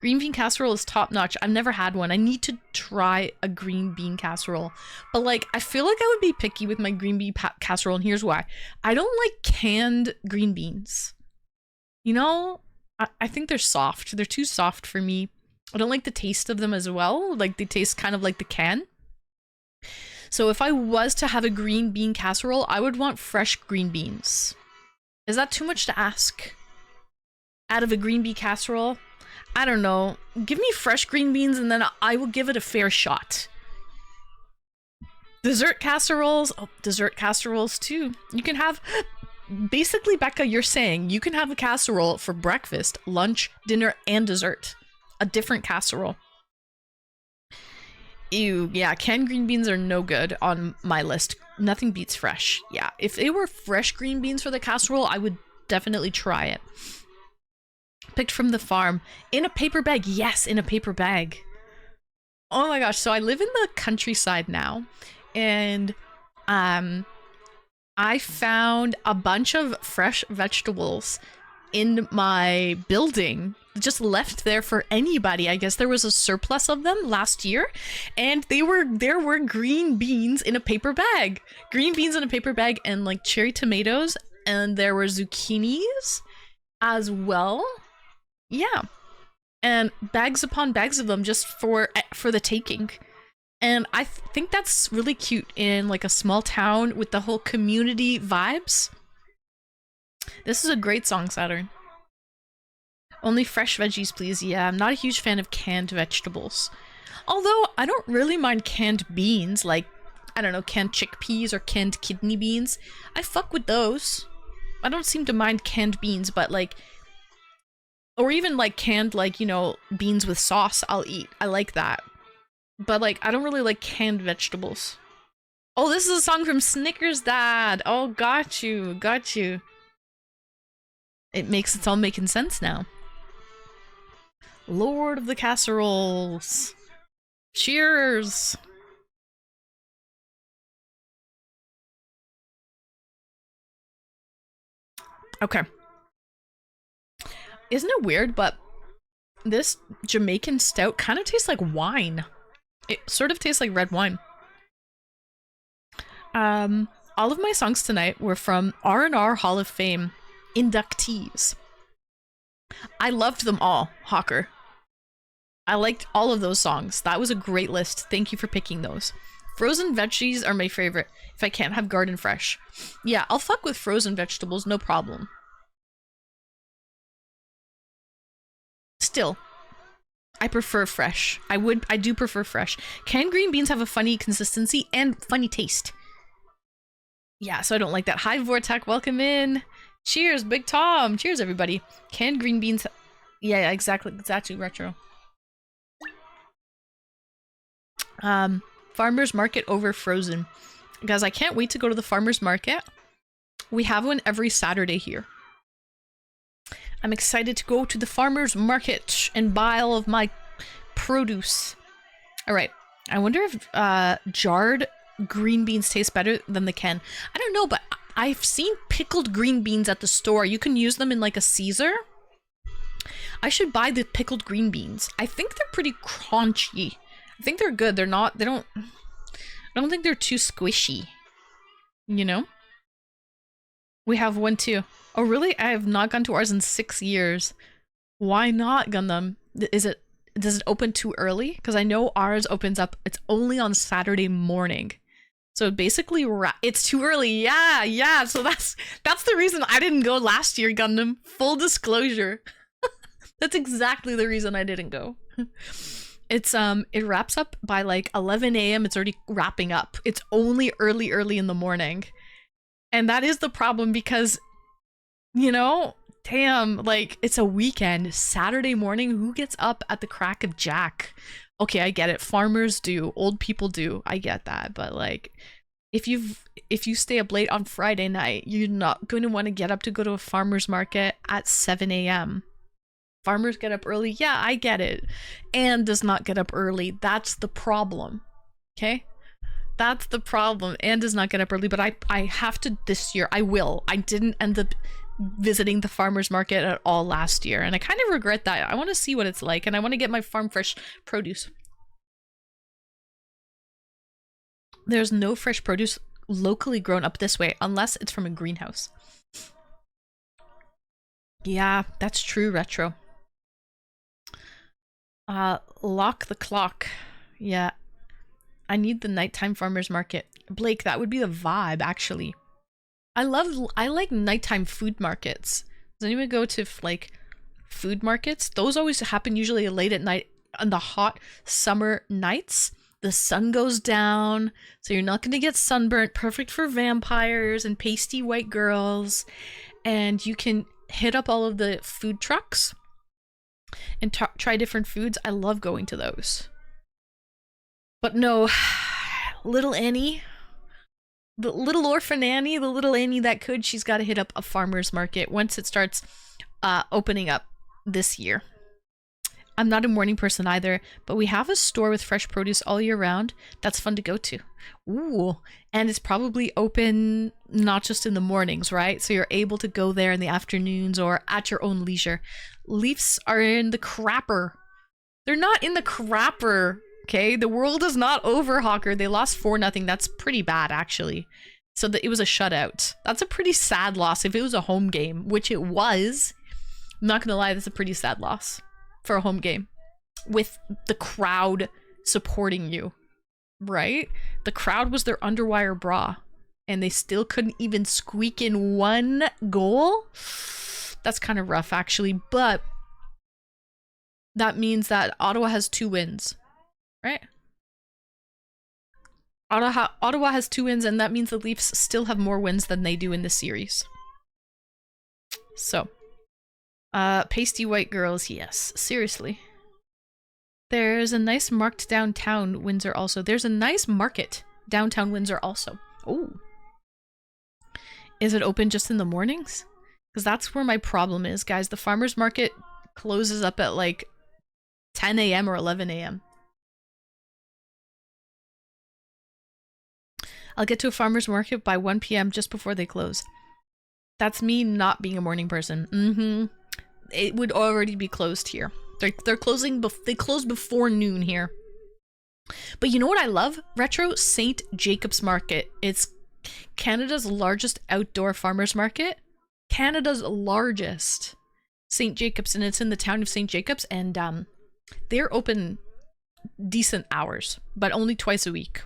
Green bean casserole is top notch. I've never had one. I need to try a green bean casserole. But like, I feel like I would be picky with my green bean casserole, and here's why. I don't like canned green beans. You know, I think they're soft. They're too soft for me. I don't like the taste of them as well. Like, they taste kind of like the can. So if I was to have a green bean casserole, I would want fresh green beans. Is that too much to ask? Out of a green bean casserole? I don't know. Give me fresh green beans and then I will give it a fair shot. Dessert casseroles. Oh, dessert casseroles too. You can have... Basically, Becca, you're saying you can have a casserole for breakfast, lunch, dinner, and dessert. A different casserole. Ew, yeah, canned green beans are no good on my list. Nothing beats fresh. Yeah, if they were fresh green beans for the casserole, I would definitely try it. Picked from the farm. In a paper bag. Yes, in a paper bag. Oh my gosh, so I live in the countryside now, and I found a bunch of fresh vegetables in my building, just left there for anybody. I guess there was a surplus of them last year, and there were green beans in a paper bag. Green beans in a paper bag, and like cherry tomatoes, and there were zucchinis as well. Yeah. And bags upon bags of them just for the taking. And I think that's really cute in like a small town with the whole community vibes. This is a great song, Saturn. Only fresh veggies, please. Yeah, I'm not a huge fan of canned vegetables. Although I don't really mind canned beans, like, I don't know, canned chickpeas or canned kidney beans. I fuck with those. I don't seem to mind canned beans, but like, or even like canned, like, you know, beans with sauce, I'll eat. I like that. But like, I don't really like canned vegetables. Oh, this is a song from Snickers Dad. Oh, got you, got you. It's all making sense now. Lord of the Casseroles. Cheers. Okay. Isn't it weird, but this Jamaican stout kind of tastes like wine. It sort of tastes like red wine. All of my songs tonight were from R&R Hall of Fame inductees. I loved them all, Hawker. I liked all of those songs. That was a great list. Thank you for picking those. Frozen veggies are my favorite if I can't have garden fresh. Yeah, I'll fuck with frozen vegetables, no problem. Still, I prefer fresh. I do prefer fresh. Canned green beans have a funny consistency and funny taste. Yeah, so I don't like that. Hi, Vortec, welcome in. Cheers, Big Tom. Cheers, everybody. Canned green beans. Yeah, exactly. Exactly, retro. Farmer's market over frozen. Guys, I can't wait to go to the farmer's market. We have one every Saturday here. I'm excited to go to the farmer's market and buy all of my produce. All right. I wonder if jarred green beans taste better than the can. I don't know, but I've seen pickled green beans at the store. You can use them in like a Caesar. I should buy the pickled green beans. I think they're pretty crunchy. I think they're good. I don't think they're too squishy. You know? We have one too. Oh, really? I have not gone to ours in 6 years. Why not, Gundam? Does it open too early? Because I know ours opens up, it's only on Saturday morning. So basically, it's too early. Yeah. So that's the reason I didn't go last year, Gundam. Full disclosure. That's exactly the reason I didn't go. It wraps up by like 11 a.m. It's already wrapping up. It's only early in the morning. And that is the problem because, you know, damn, like, it's a weekend. Saturday morning, who gets up at the crack of jack? Okay, I get it. Farmers do. Old people do. I get that. But like, if you stay up late on Friday night, you're not going to want to get up to go to a farmer's market at 7 a.m. Farmers get up early. Yeah, I get it. Anne does not get up early. That's the problem. Okay? That's the problem. Anne does not get up early, but I have to this year. I will. I didn't end up visiting the farmer's market at all last year, and I kind of regret that. I want to see what it's like, and I want to get my farm fresh produce. There's no fresh produce locally grown up this way unless it's from a greenhouse. Yeah, that's true, Retro. Lock the clock. Yeah. I need the nighttime farmer's market. Blake, that would be the vibe, actually. I like nighttime food markets. Does anyone go to like food markets? Those always happen usually late at night on the hot summer nights. The sun goes down, so you're not going to get sunburnt. Perfect for vampires and pasty white girls. And you can hit up all of the food trucks and try different foods. I love going to those. But no, little Annie, the little orphan Annie, the little Annie that could, she's got to hit up a farmer's market once it starts opening up this year. I'm not a morning person either, but we have a store with fresh produce all year round. That's fun to go to. Ooh, and it's probably open not just in the mornings, right? So you're able to go there in the afternoons or at your own leisure. Leafs are in the crapper. They're not in the crapper, okay? The world is not over, Hawker. They lost 4-0. That's pretty bad, actually. So it was a shutout. That's a pretty sad loss if it was a home game, which it was. I'm not gonna lie, that's a pretty sad loss for a home game with the crowd supporting you, right? The crowd was their underwire bra and they still couldn't even squeak in one goal. That's kind of rough, actually, but that means that Ottawa has 2 wins, right? Ottawa has 2 wins, and that means the Leafs still have more wins than they do in the series. So pasty white girls, yes, seriously. There's a nice marked downtown Windsor also. There's a nice market downtown Windsor also. Oh. Is it open just in the mornings? Because that's where my problem is, guys. The farmer's market closes up at like 10 a.m. or 11 a.m. I'll get to a farmer's market by 1 p.m. just before they close. That's me not being a morning person. It would already be closed here. They're closing. They close before noon here. But you know what I love? Retro St. Jacobs Market. It's Canada's largest outdoor farmers market. Canada's largest. St. Jacobs, and it's in the town of St. Jacobs, and they're open decent hours, but only twice a week.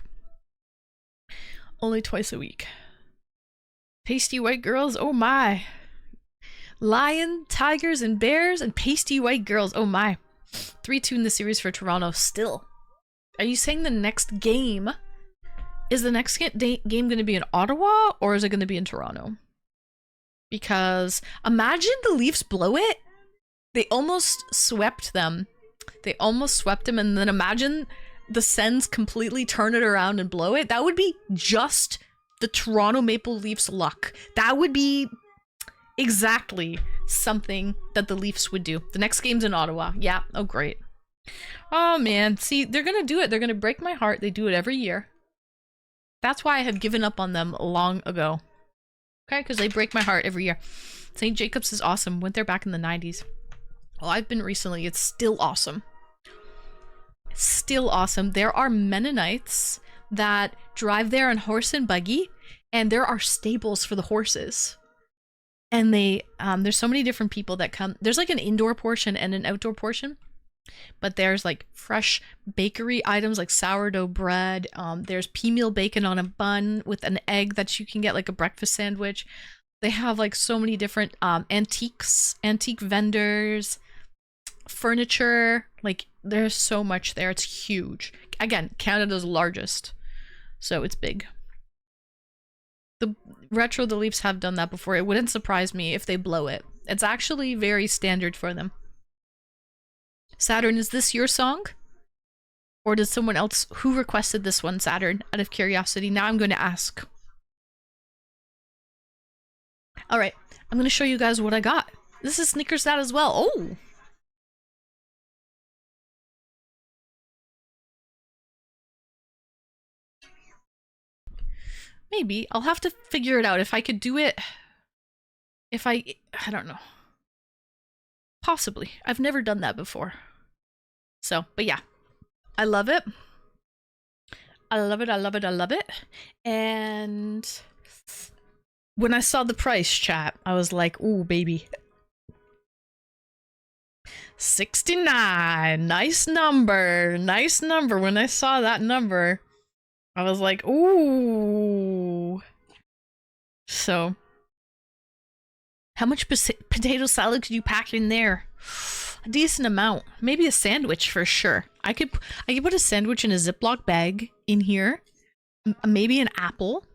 Only twice a week. Pasty white girls, oh my. Lion, tigers, and bears, and pasty white girls, oh my. 3-2 in the series for Toronto still. Are you saying the next game, is the next game going to be in Ottawa, or is it going to be in Toronto? Because imagine the Leafs blow it. They almost swept them. They almost swept them, and then imagine the Sens completely turn it around and blow it. That would be just the Toronto Maple Leafs luck. That would be exactly something that the Leafs would do. The next game's in Ottawa. Yeah. Oh, great. Oh, man. See, they're going to do it. They're going to break my heart. They do it every year. That's why I have given up on them long ago. Okay? Because they break my heart every year. St. Jacobs is awesome. Went there back in the 90s. Well, I've been recently. It's still awesome. It's still awesome. There are Mennonites that drive there on horse and buggy, and there are stables for the horses. And they, there's so many different people that come. There's like an indoor portion and an outdoor portion, but there's like fresh bakery items like sourdough bread. There's pea meal bacon on a bun with an egg that you can get like a breakfast sandwich. They have like so many different antique vendors, furniture. Like there's so much there. It's huge. Again, Canada's largest, so it's big. The Leafs have done that before. It wouldn't surprise me if they blow it. It's actually very standard for them. Saturn, is this your song? Or did someone else, who requested this one, Saturn, out of curiosity? Now I'm going to ask. Alright, I'm going to show you guys what I got. This is Snickers Dad as well. Oh! Maybe. I'll have to figure it out. If I could do it... I don't know. Possibly. I've never done that before. So, but yeah. I love it. I love it, I love it, I love it. And... when I saw the price, chat, I was like, ooh, baby. 69. Nice number. Nice number. When I saw that number... I was like, ooh. So, how much potato salad could you pack in there? A decent amount. Maybe a sandwich for sure. I could put a sandwich in a Ziploc bag in here. Maybe an apple.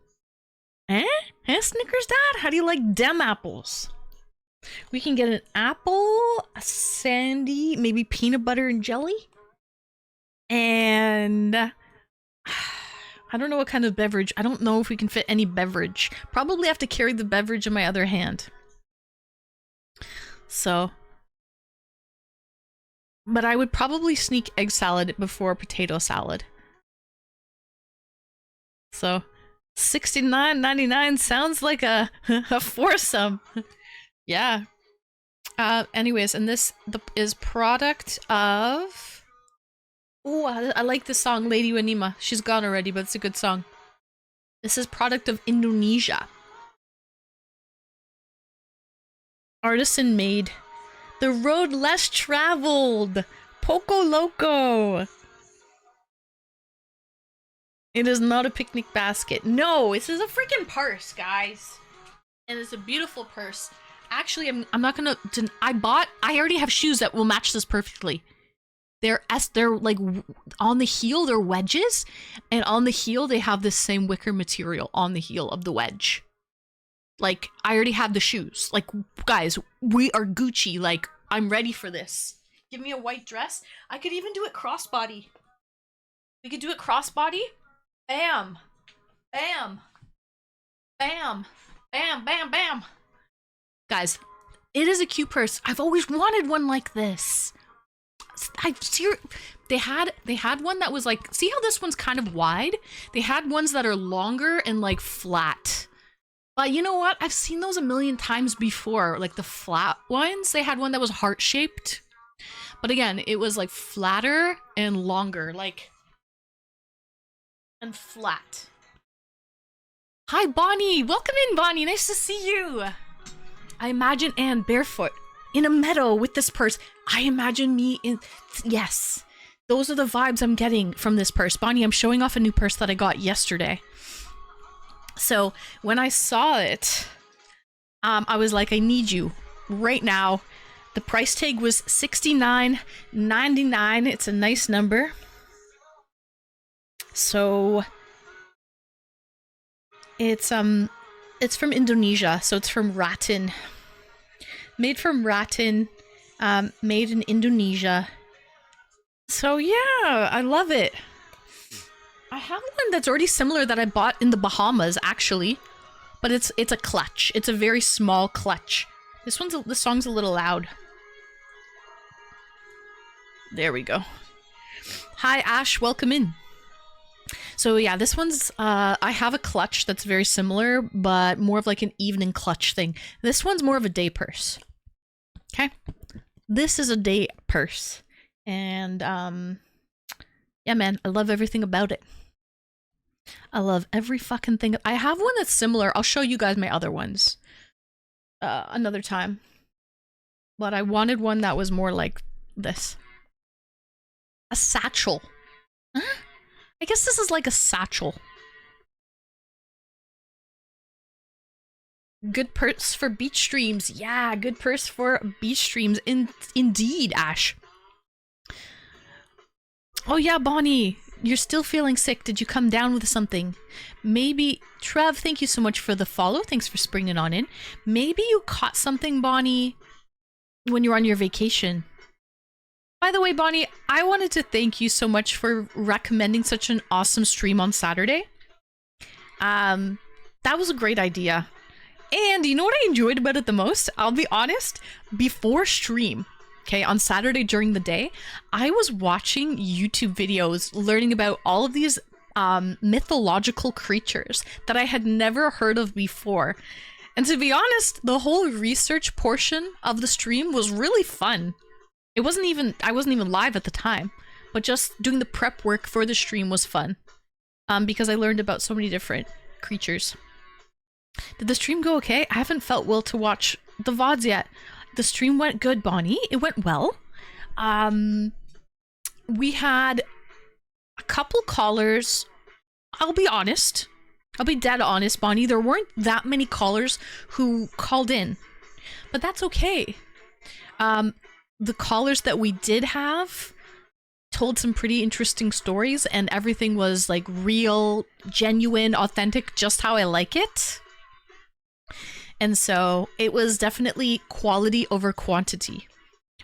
Snickers Dad? How do you like dem apples? We can get an apple, a sandy, maybe peanut butter and jelly. And I don't know what kind of beverage. I don't know if we can fit any beverage. Probably have to carry the beverage in my other hand. So. But I would probably sneak egg salad before potato salad. So, $69.99 sounds like a foursome. Yeah. Anyways, and this is product of... Oh, I like this song, Lady Wanima. She's gone already, but it's a good song. This is product of Indonesia. Artisan made. The road less traveled. Poco Loco. It is not a picnic basket. No, this is a freaking purse, guys. And it's a beautiful purse. Actually, I'm not gonna... I already have shoes that will match this perfectly. They're like on the heel, they're wedges, and on the heel they have this same wicker material on the heel of the wedge. Like, I already have the shoes. Like, guys, we are Gucci. Like, I'm ready for this. Give me a white dress. I could even do it crossbody. We could do it crossbody. Bam. Bam. Bam. Bam, bam, bam. Guys, it is a cute purse. I've always wanted one like this. They had one that was like, see how this one's kind of wide? They had ones that are longer and like flat. But you know what? I've seen those a million times before. Like the flat ones. They had one that was heart-shaped. But again, it was like flatter and longer. Like, and flat. Hi, Bonnie. Welcome in, Bonnie. Nice to see you. I imagine Anne barefoot in a meadow with this purse. I imagine me in... Yes. Those are the vibes I'm getting from this purse. Bonnie, I'm showing off a new purse that I got yesterday. So when I saw it, I was like, I need you right now. The price tag was $69.99. It's a nice number. So it's from Indonesia. So it's from Ratten. Made from Ratten. Made in Indonesia. So yeah, I love it. I have one that's already similar that I bought in the Bahamas, actually. But it's a clutch. It's a very small clutch. This song's a little loud. There we go. Hi, Ash. Welcome in. So yeah, this one's, I have a clutch that's very similar, but more of like an evening clutch thing. This one's more of a day purse. Okay? This is a day purse. And, yeah, man, I love everything about it. I love every fucking thing. I have one that's similar. I'll show you guys my other ones another time. But I wanted one that was more like this. A satchel. Huh? I guess this is like a satchel. Good purse for beach streams. Yeah, good purse for beach streams. Indeed, Ash. Oh yeah, Bonnie. You're still feeling sick. Did you come down with something? Maybe... Trev, thank you so much for the follow. Thanks for springing on in. Maybe you caught something, Bonnie, when you were on your vacation. By the way, Bonnie, I wanted to thank you so much for recommending such an awesome stream on Saturday. That was a great idea. And you know what I enjoyed about it the most? I'll be honest, before stream, okay, on Saturday during the day, I was watching YouTube videos learning about all of these mythological creatures that I had never heard of before. And to be honest, the whole research portion of the stream was really fun. I wasn't even live at the time, but just doing the prep work for the stream was fun. Because I learned about so many different creatures. Did the stream go okay? I haven't felt well to watch the VODs yet. The stream went good, Bonnie. It went well. We had a couple callers. I'll be honest. I'll be dead honest, Bonnie. There weren't that many callers who called in. But that's okay. The callers that we did have told some pretty interesting stories, and everything was like real, genuine, authentic, just how I like it. And so it was definitely quality over quantity.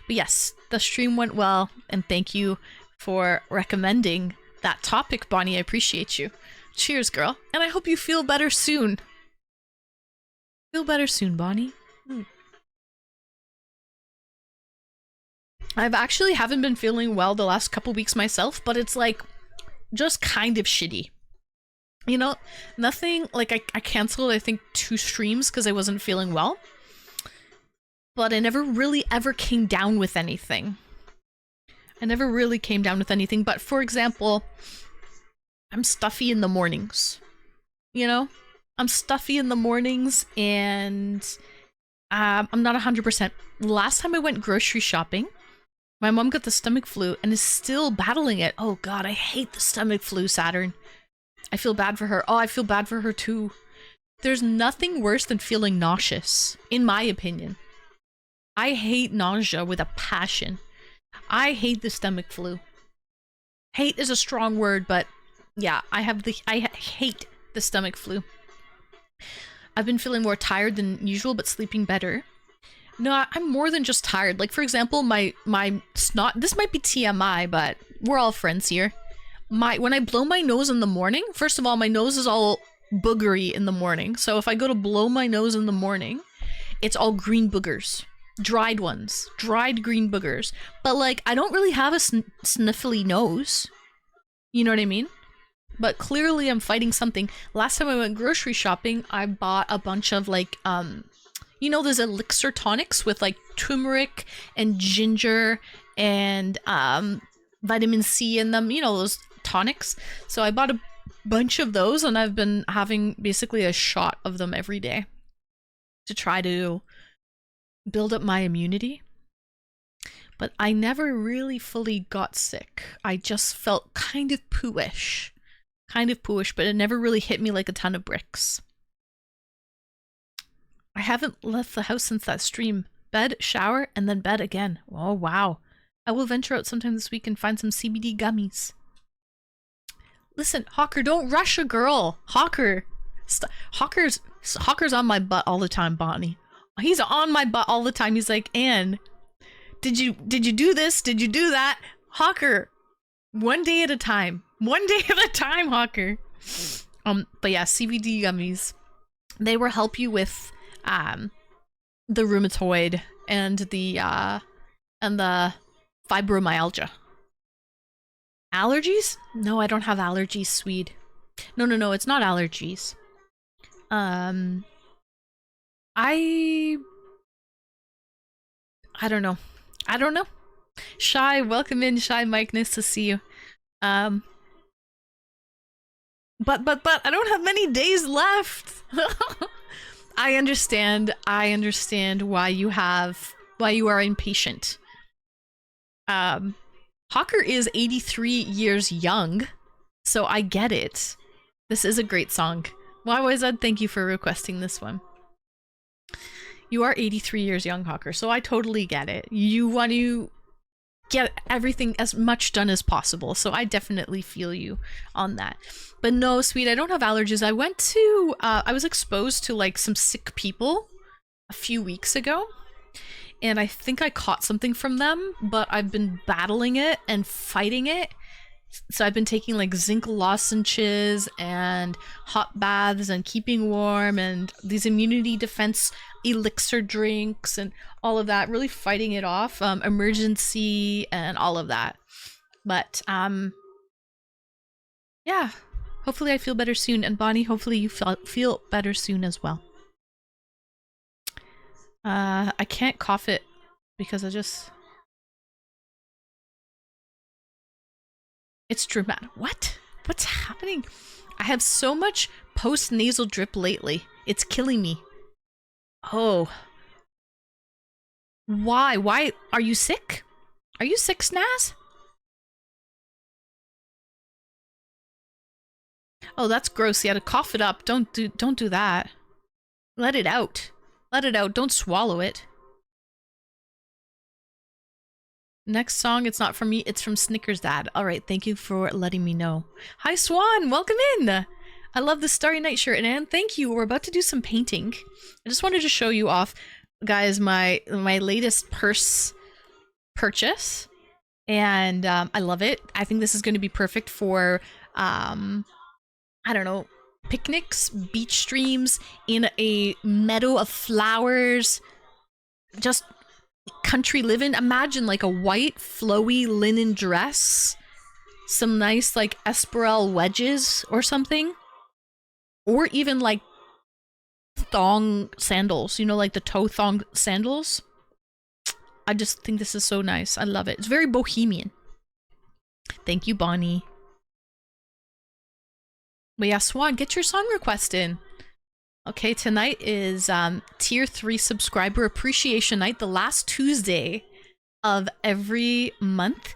But yes, the stream went well, and thank you for recommending that topic, Bonnie. I appreciate you. Cheers, girl. And I hope you feel better soon. Feel better soon, Bonnie. I've actually haven't been feeling well the last couple weeks myself, but it's like just kind of shitty. You know, nothing like I canceled, I think, 2 streams because I wasn't feeling well. But I never really ever came down with anything. But for example, I'm stuffy in the mornings. You know? I'm stuffy in the mornings and I'm not 100%. Last time I went grocery shopping, my mom got the stomach flu and is still battling it. Oh god, I hate the stomach flu, Saturn. I feel bad for her. Oh, I feel bad for her too. There's nothing worse than feeling nauseous, in my opinion. I hate nausea with a passion. I hate the stomach flu. Hate is a strong word, but yeah, I hate the stomach flu. I've been feeling more tired than usual, but sleeping better. No, I'm more than just tired. Like, for example, my snot, this might be TMI, but we're all friends here. When I blow my nose in the morning, first of all, my nose is all boogery in the morning. So if I go to blow my nose in the morning, it's all green boogers. Dried ones. Dried green boogers. But, like, I don't really have a sniffly nose. You know what I mean? But clearly I'm fighting something. Last time I went grocery shopping, I bought a bunch of, like, you know, those elixir tonics with like turmeric and ginger and vitamin C in them, you know, those tonics. So I bought a bunch of those and I've been having basically a shot of them every day to try to build up my immunity. But I never really fully got sick. I just felt kind of pooish, but it never really hit me like a ton of bricks. I haven't left the house since that stream. Bed, shower, and then bed again. Oh, wow. I will venture out sometime this week and find some CBD gummies. Listen, Hawker, don't rush a girl. Hawker. Hawker's on my butt all the time, Bonnie. He's on my butt all the time. He's like, Anne, did you do this? Did you do that? Hawker, one day at a time. One day at a time, Hawker. But yeah, CBD gummies. They will help you with the rheumatoid and the fibromyalgia. Allergies? No, I don't have allergies, Swede. No, it's not allergies. I don't know. Shy, welcome in, Shy Mike, nice to see you. But I don't have many days left. I understand why you are impatient. Hawker is 83 years young, so I get it. This is a great song. YYZ, thank you for requesting this one. You are 83 years young, Hawker, so I totally get it. You want to get everything as much done as possible, so I definitely feel you on that. But no, sweet, I don't have allergies. I went to, I was exposed to like some sick people a few weeks ago, and I think I caught something from them, but I've been battling it and fighting it. So I've been taking like zinc lozenges and hot baths and keeping warm and these immunity defense elixir drinks and all of that, really fighting it off, emergency and all of that. But yeah, hopefully I feel better soon. And Bonnie, hopefully you feel better soon as well. I can't cough it because it's dramatic. What? What's happening? I have so much post-nasal drip lately. It's killing me. Oh. Why? Why? Are you sick? Are you sick, Snaz? Oh, that's gross. You had to cough it up. Don't do that. Let it out. Let it out. Don't swallow it. Next song, it's not from me, it's from Snickers Dad. Alright, thank you for letting me know. Hi Swan, welcome in! I love the Starry Night shirt, and thank you. We're about to do some painting. I just wanted to show you off, guys, my latest purse purchase. And I love it. I think this is going to be perfect for, I don't know, picnics, beach streams, in a meadow of flowers, just country living. Imagine like a white, flowy linen dress, some nice like Espadrille wedges or something, or even like thong sandals, you know, like the toe thong sandals. I just think this is so nice. I love it. It's very bohemian. Thank you, Bonnie. But yeah, Swan, get your song request in. Okay, tonight is tier 3 subscriber appreciation night. The last Tuesday of every month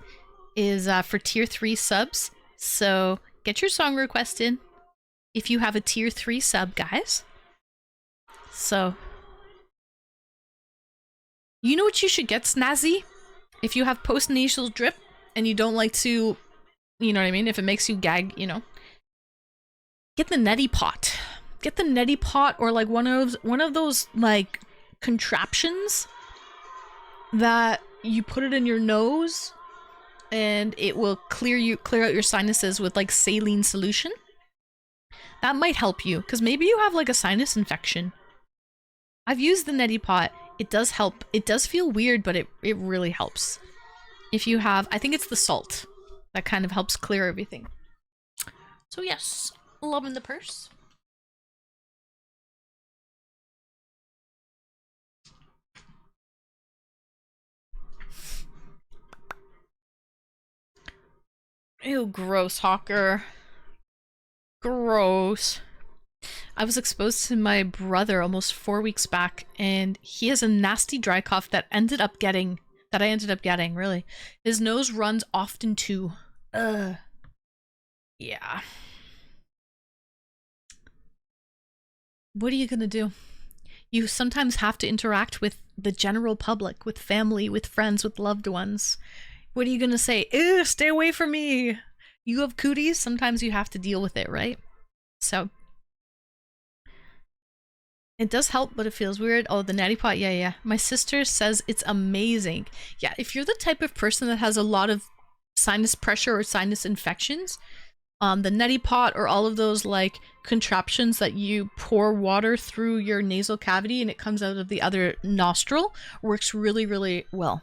is for tier 3 subs. So get your song request in if you have a tier 3 sub, guys. So you know what you should get, Snazzy? If you have post-nasal drip and you don't like to, you know what I mean? If it makes you gag, you know. Get the neti pot. Get the neti pot, or like one of those like contraptions that you put it in your nose and it will clear out your sinuses with like saline solution. That might help you, because maybe you have like a sinus infection. I've used the neti pot. It does help. It does feel weird, but it really helps. If you have, I think it's the salt that kind of helps clear everything. So yes, loving the purse. Ew, gross, Hawker. Gross. I was exposed to my brother almost 4 weeks back, and he has a nasty dry cough that I ended up getting, really. His nose runs often too. Ugh. Yeah. What are you gonna do? You sometimes have to interact with the general public, with family, with friends, with loved ones. What are you gonna say? Ew, stay away from me! You have cooties? Sometimes you have to deal with it, right? So it does help, but it feels weird. Oh, the neti pot, yeah. My sister says it's amazing. Yeah, if you're the type of person that has a lot of sinus pressure or sinus infections, the neti pot or all of those like contraptions that you pour water through your nasal cavity and it comes out of the other nostril works really, really well.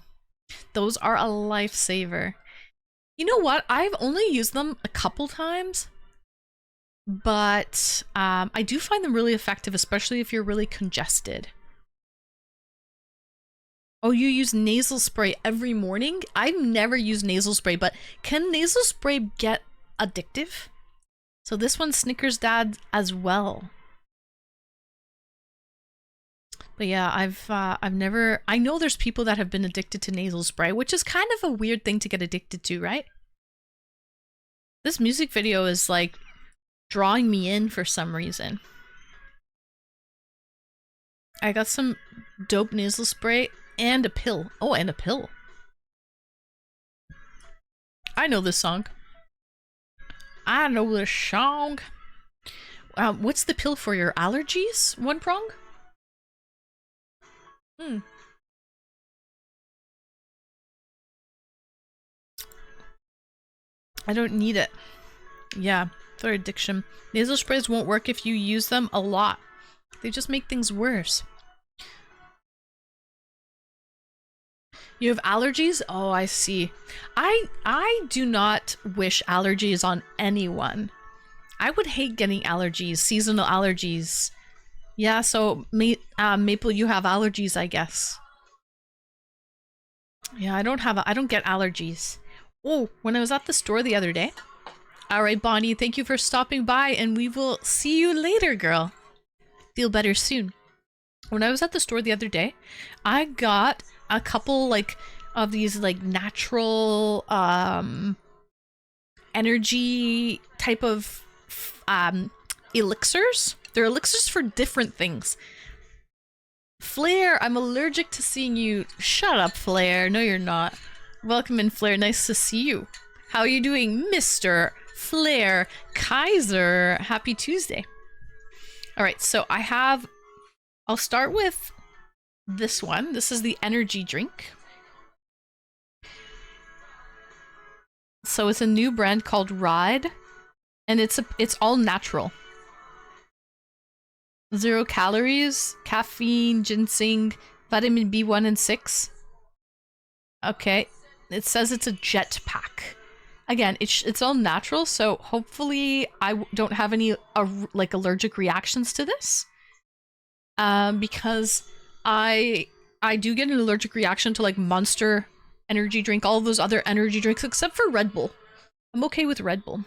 Those are a lifesaver. You know what? I've only used them a couple times, but I do find them really effective, especially if you're really congested. Oh, you use nasal spray every morning? I've never used nasal spray, but can nasal spray get addictive? So this one's Snickers Dad as well. But yeah, I've never, I know there's people that have been addicted to nasal spray, which is kind of a weird thing to get addicted to, right? This music video is like drawing me in for some reason. I got some dope nasal spray and a pill. Oh, and a pill. I know this song. I know this song. What's the pill for your allergies? One prong? I don't need it. Yeah, for addiction. Nasal sprays won't work if you use them a lot. They just make things worse. You have allergies? Oh, I see. I do not wish allergies on anyone. I would hate getting allergies, seasonal allergies. Yeah, so Maple, you have allergies, I guess. Yeah, I don't get allergies. Oh, when I was at the store the other day. All right, Bonnie, thank you for stopping by, and we will see you later, girl. Feel better soon. When I was at the store the other day, I got a couple like of these like natural energy type of elixirs. They're elixirs for different things. Flair, I'm allergic to seeing you. Shut up, Flair. No, you're not. Welcome in, Flair. Nice to see you. How are you doing, Mr. Flair Kaiser? Happy Tuesday. All right, so I'll start with this one. This is the energy drink. So it's a new brand called Ride, and it's all natural. 0 calories, caffeine, ginseng, vitamin B1 and 6. Okay, it says it's a jet pack. Again, it's all natural, so hopefully I don't have any like allergic reactions to this. Because I do get an allergic reaction to like Monster energy drink, all of those other energy drinks except for Red Bull. I'm okay with Red Bull.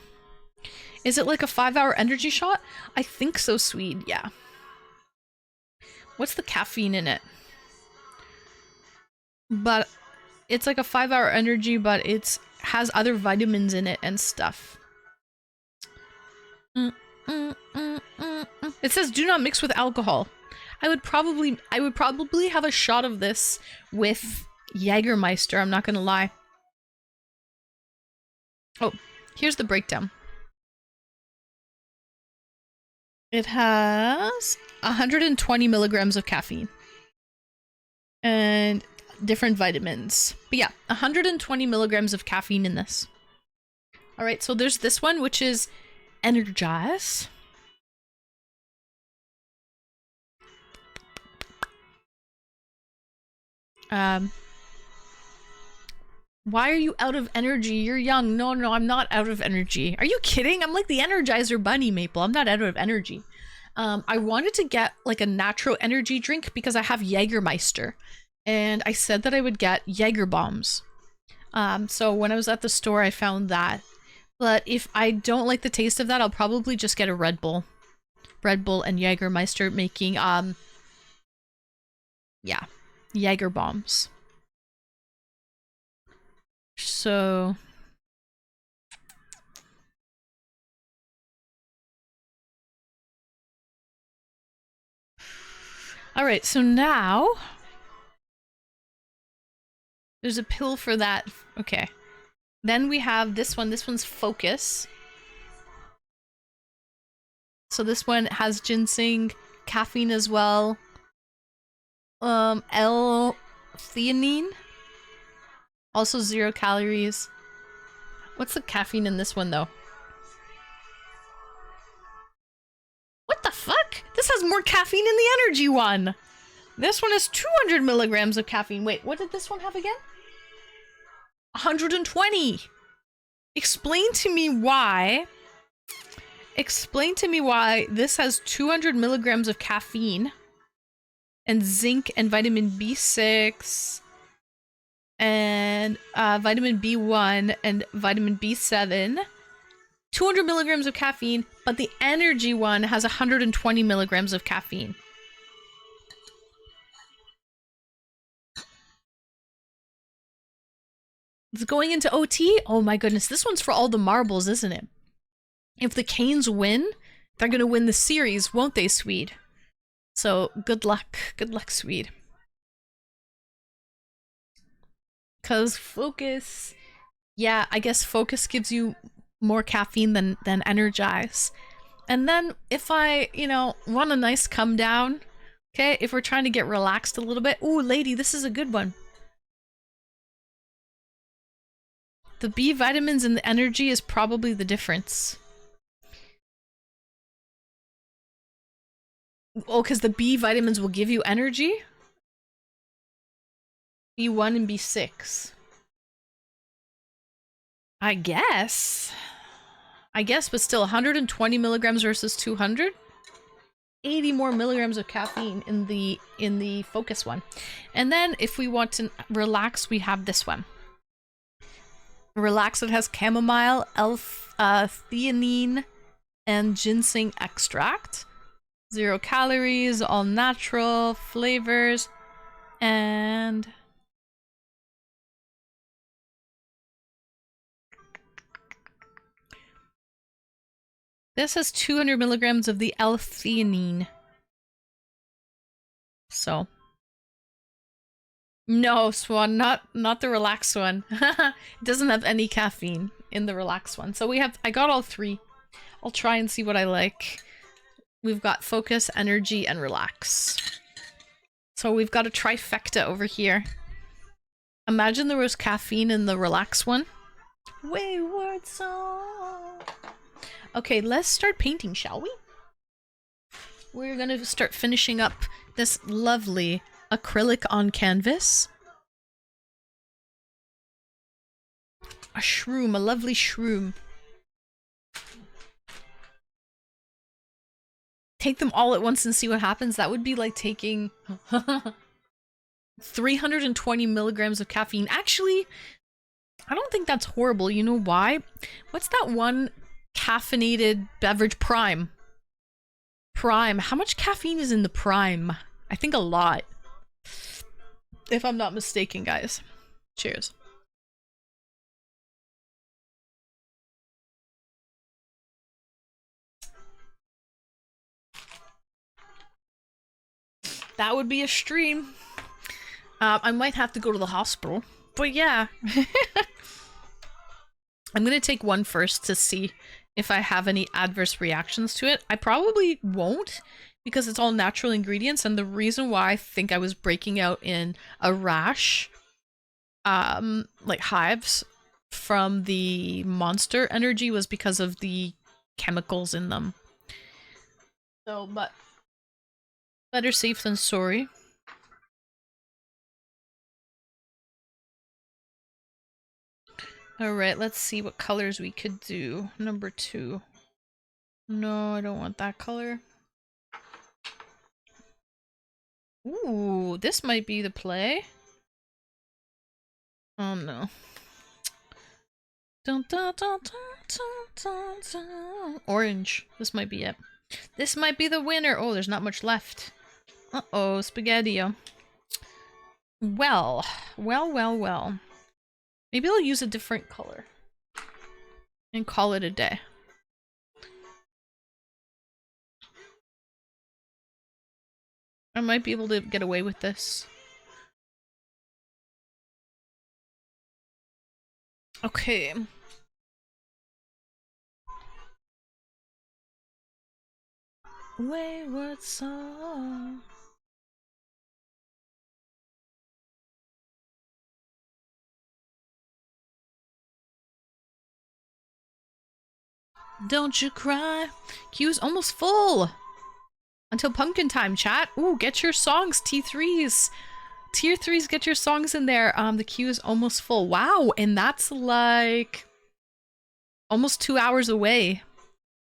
Is it like a 5-hour energy shot? I think so, Swede, yeah. What's the caffeine in it? But it's like a 5-hour energy, but it has other vitamins in it and stuff. It says do not mix with alcohol. I would probably have a shot of this with Jägermeister, I'm not gonna lie. Oh, here's the breakdown. It has 120 milligrams of caffeine and different vitamins. But yeah, 120 milligrams of caffeine in this. All right, so there's this one, which is Energize. Why are you out of energy? You're young. No, I'm not out of energy. Are you kidding? I'm like the Energizer Bunny, Maple. I'm not out of energy. I wanted to get like a natural energy drink because I have Jägermeister. And I said that I would get Jaeger bombs. So when I was at the store, I found that. But if I don't like the taste of that, I'll probably just get a Red Bull. Red Bull and Jägermeister making, yeah, Jaeger bombs. So... Alright, so now... There's a pill for that. Okay. Then we have this one. This one's Focus. So this one has ginseng, caffeine as well. L-theanine. Also 0 calories. What's the caffeine in this one, though? What the fuck? This has more caffeine in the energy one. This one has 200 milligrams of caffeine. Wait, what did this one have again? 120. Explain to me why this has 200 milligrams of caffeine and zinc and vitamin B6 and vitamin B1 and vitamin B7. 200 milligrams of caffeine, but the energy one has 120 milligrams of caffeine. It's going into OT? Oh my goodness, this one's for all the marbles, isn't it? If the Canes win, they're gonna win the series, won't they, Swede? So, good luck. Good luck, Swede. Because Focus... Yeah, I guess Focus gives you more caffeine than Energize. And then, if I, you know, want a nice come down, okay, if we're trying to get relaxed a little bit... Ooh, lady, this is a good one. The B vitamins and the energy is probably the difference. Oh, because the B vitamins will give you energy? B1 and B6. I guess, but still 120 milligrams versus 200? 80 more milligrams of caffeine in the Focus one. And then if we want to relax, we have this one. Relax, it has chamomile, L-theanine, and ginseng extract. 0 calories, all natural flavors, and... This has 200 milligrams of the L-theanine. So... No, Swan, not the relaxed one. It doesn't have any caffeine in the relaxed one. So I got all 3. I'll try and see what I like. We've got Focus, Energy, and Relax. So we've got a trifecta over here. Imagine there was caffeine in the Relax one. Wayward song. Okay, let's start painting, shall we? We're gonna start finishing up this lovely acrylic on canvas. A shroom, a lovely shroom. Take them all at once and see what happens. That would be like taking 320 milligrams of caffeine. Actually, I don't think that's horrible. You know why? What's that one caffeinated beverage? Prime. Prime. How much caffeine is in the Prime? I think a lot. If I'm not mistaken, guys. Cheers. That would be a stream. I might have to go to the hospital. But yeah. I'm gonna take one first to see if I have any adverse reactions to it. I probably won't, because it's all natural ingredients, and the reason why I think I was breaking out in a rash, like hives, from the Monster Energy was because of the chemicals in them. So, but better safe than sorry. Alright, let's see what colors we could do. Number 2. No, I don't want that color. Ooh, this might be the play. Oh no. Dun, dun, dun, dun. Orange. This might be it. This might be the winner. Oh, there's not much left. Uh-oh, Spaghetti-O. Well. Maybe I'll use a different color. And call it a day. I might be able to get away with this. Okay. Wayward song. Don't you cry. Queue's almost full. Until pumpkin time, chat. Ooh, get your songs, T3s. Tier 3s, get your songs in there. The queue is almost full. Wow, and that's like almost 2 hours away.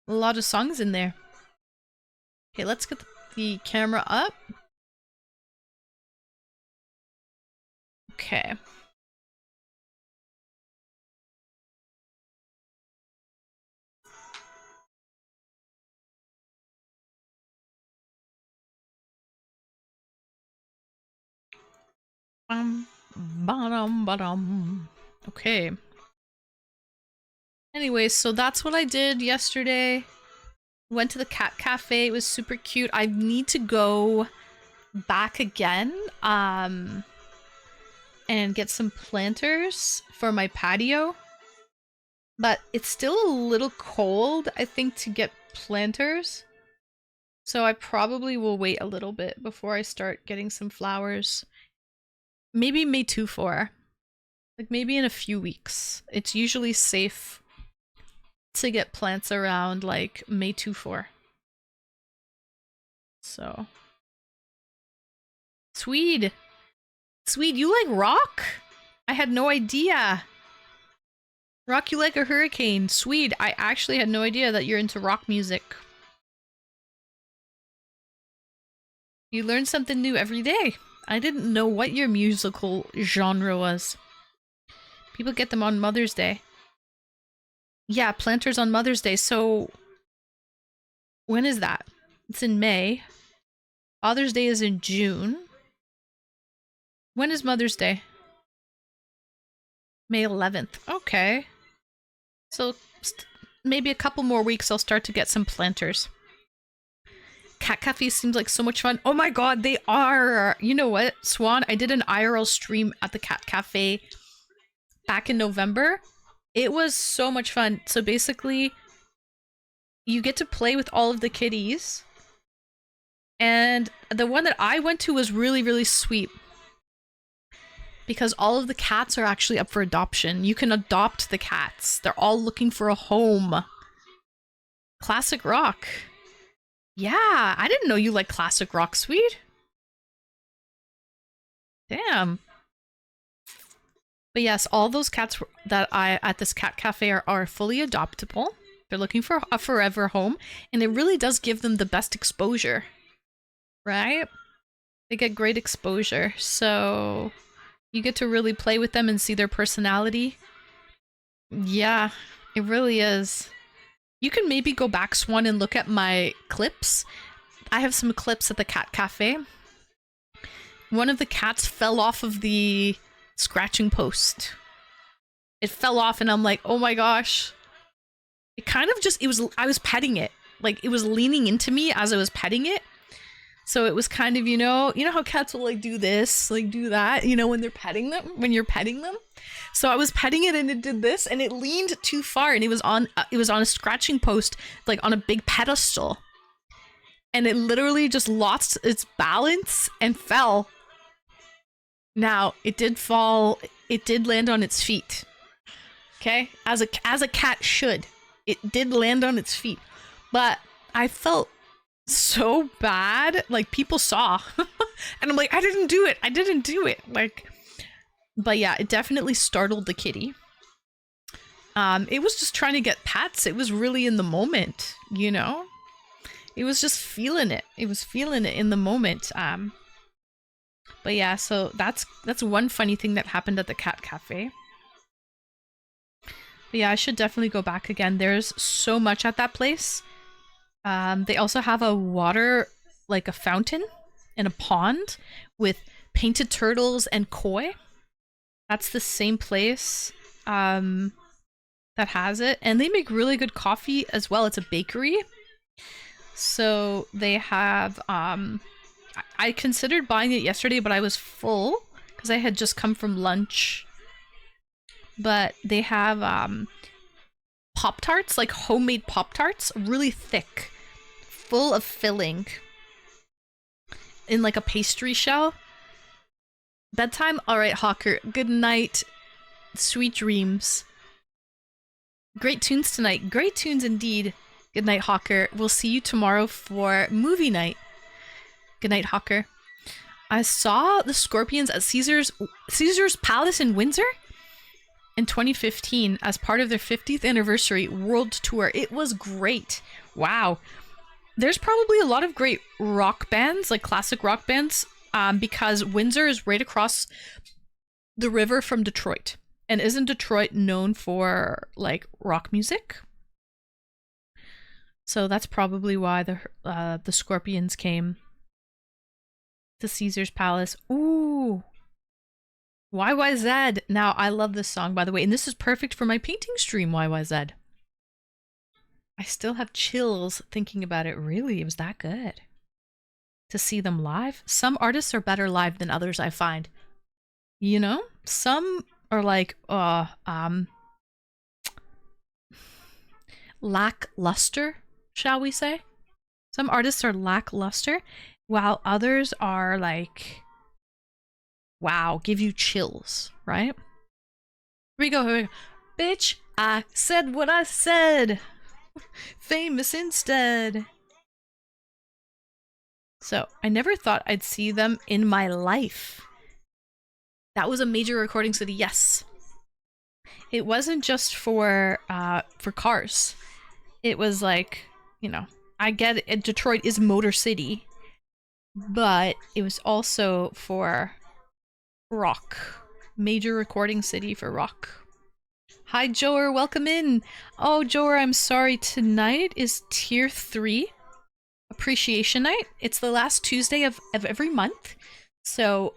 A lot of songs in there. Okay, let's get the camera up. Okay. Okay. Anyway, so that's what I did yesterday. Went to the cat cafe. It was super cute. I need to go back again and get some planters for my patio. But it's still a little cold, I think, to get planters. So I probably will wait a little bit before I start getting some flowers. Maybe May 2-4. Like maybe in a few weeks. It's usually safe to get plants around like May 2-4. So. Swede, you like rock? I had no idea. Rock, you like a hurricane. Swede, I actually had no idea that you're into rock music. You learn something new every day. I didn't know what your musical genre was. People get them on Mother's Day. Yeah, planters on Mother's Day. So, when is that? It's in May. Father's Day is in June. When is Mother's Day? May 11th. Okay. So, maybe a couple more weeks I'll start to get some planters. Cat Cafe seems like so much fun. Oh my god, they are! You know what, Swan? I did an IRL stream at the Cat Cafe back in November. It was so much fun. So basically, you get to play with all of the kitties. And the one that I went to was really, really sweet. because all of the cats are actually up for adoption. You can adopt the cats. They're all looking for a home. Classic rock. Yeah, I didn't know you like classic rock, sweet. Damn. But yes, all those cats that I at this cat cafe are fully adoptable. They're looking for a forever home, and it really does give them the best exposure, right? They get great exposure, so you get to really play with them and see their personality. Yeah, it really is. You can maybe go back, Swan, and look at my clips. I have some clips at the cat cafe. One of the cats fell off of the scratching post. It fell off and I'm like, oh my gosh. It kind of just, I was petting it. Like, it was leaning into me as I was petting it. So it was kind of, you know how cats will like do this, like do that, when they're petting them, when you're petting them. So I was petting it and it did this and it leaned too far and it was on a scratching post, like on a big pedestal. And it literally just lost its balance and fell. Now, it did fall, it did land on its feet. Okay? As a cat should. It did land on its feet. But I felt so bad. Like, people saw. And I'm like, I didn't do it. Like, but yeah, it definitely startled the kitty. It was just trying to get pats. It was really in the moment, It was just feeling it. It was feeling it in the moment. But yeah, so that's one funny thing that happened at the cat cafe. But yeah, I should definitely go back again. There's so much at that place. They also have a water, like a fountain and a pond with painted turtles and koi. That's the same place that has it. And they make really good coffee as well. It's a bakery. So they have I considered buying it yesterday, but I was full because I had just come from lunch. But they have Pop-Tarts, like homemade Pop-Tarts, really thick, full of filling, in like a pastry shell. Bedtime? Alright, Hawker. Good night. Sweet dreams. Great tunes tonight. Great tunes indeed. Good night, Hawker. We'll see you tomorrow for movie night. Good night, Hawker. I saw the Scorpions at Caesar's Palace in Windsor in 2015 as part of their 50th anniversary world tour. It was great. Wow. There's probably a lot of great rock bands, like classic rock bands, because Windsor is right across the river from Detroit. And isn't Detroit known for, like, rock music? So that's probably why the Scorpions came to Caesar's Palace. Ooh. YYZ. Now, I love this song, by the way, and this is perfect for my painting stream, YYZ. I still have chills thinking about it. Really, it was that good. To see them live. Some artists are better live than others, I find. Some are like, lackluster, shall we say? Some artists are lackluster, while others are like, wow, give you chills, right? Here we go. Bitch, I said what I said. Famous instead. So, I never thought I'd see them in my life. That was a major recording city, yes. It wasn't just for cars. It was like, I get it, Detroit is Motor City, but it was also for rock. Major recording city for rock. Hi, Joer, welcome in. Oh, Joer, I'm sorry. Tonight is Tier 3 Appreciation Night. It's the last Tuesday of every month. So,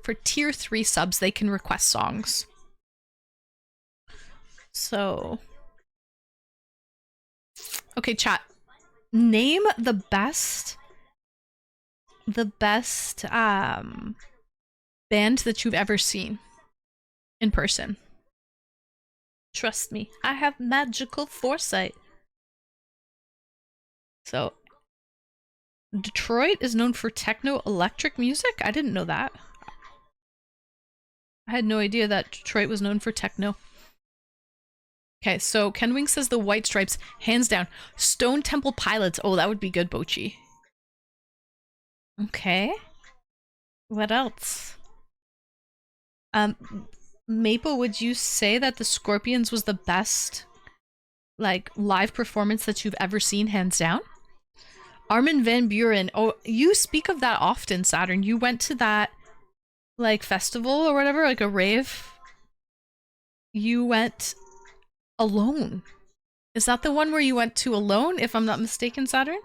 for Tier 3 subs, they can request songs. So... Okay, chat. Name the best band that you've ever seen in person. Trust me, I have magical foresight. So, Detroit is known for techno electric music? I didn't know that. I had no idea that Detroit was known for techno. Okay, so Ken Wing says the White Stripes, hands down. Stone Temple Pilots. Oh, that would be good, Bochi. Okay. What else? Maple, would you say that the Scorpions was the best, like, live performance that you've ever seen, hands down? Armin van Buren. Oh, you speak of that often, Saturn. You went to that, like, festival or whatever, like a rave. You went alone. Is that the one where you went to alone, if I'm not mistaken, Saturn?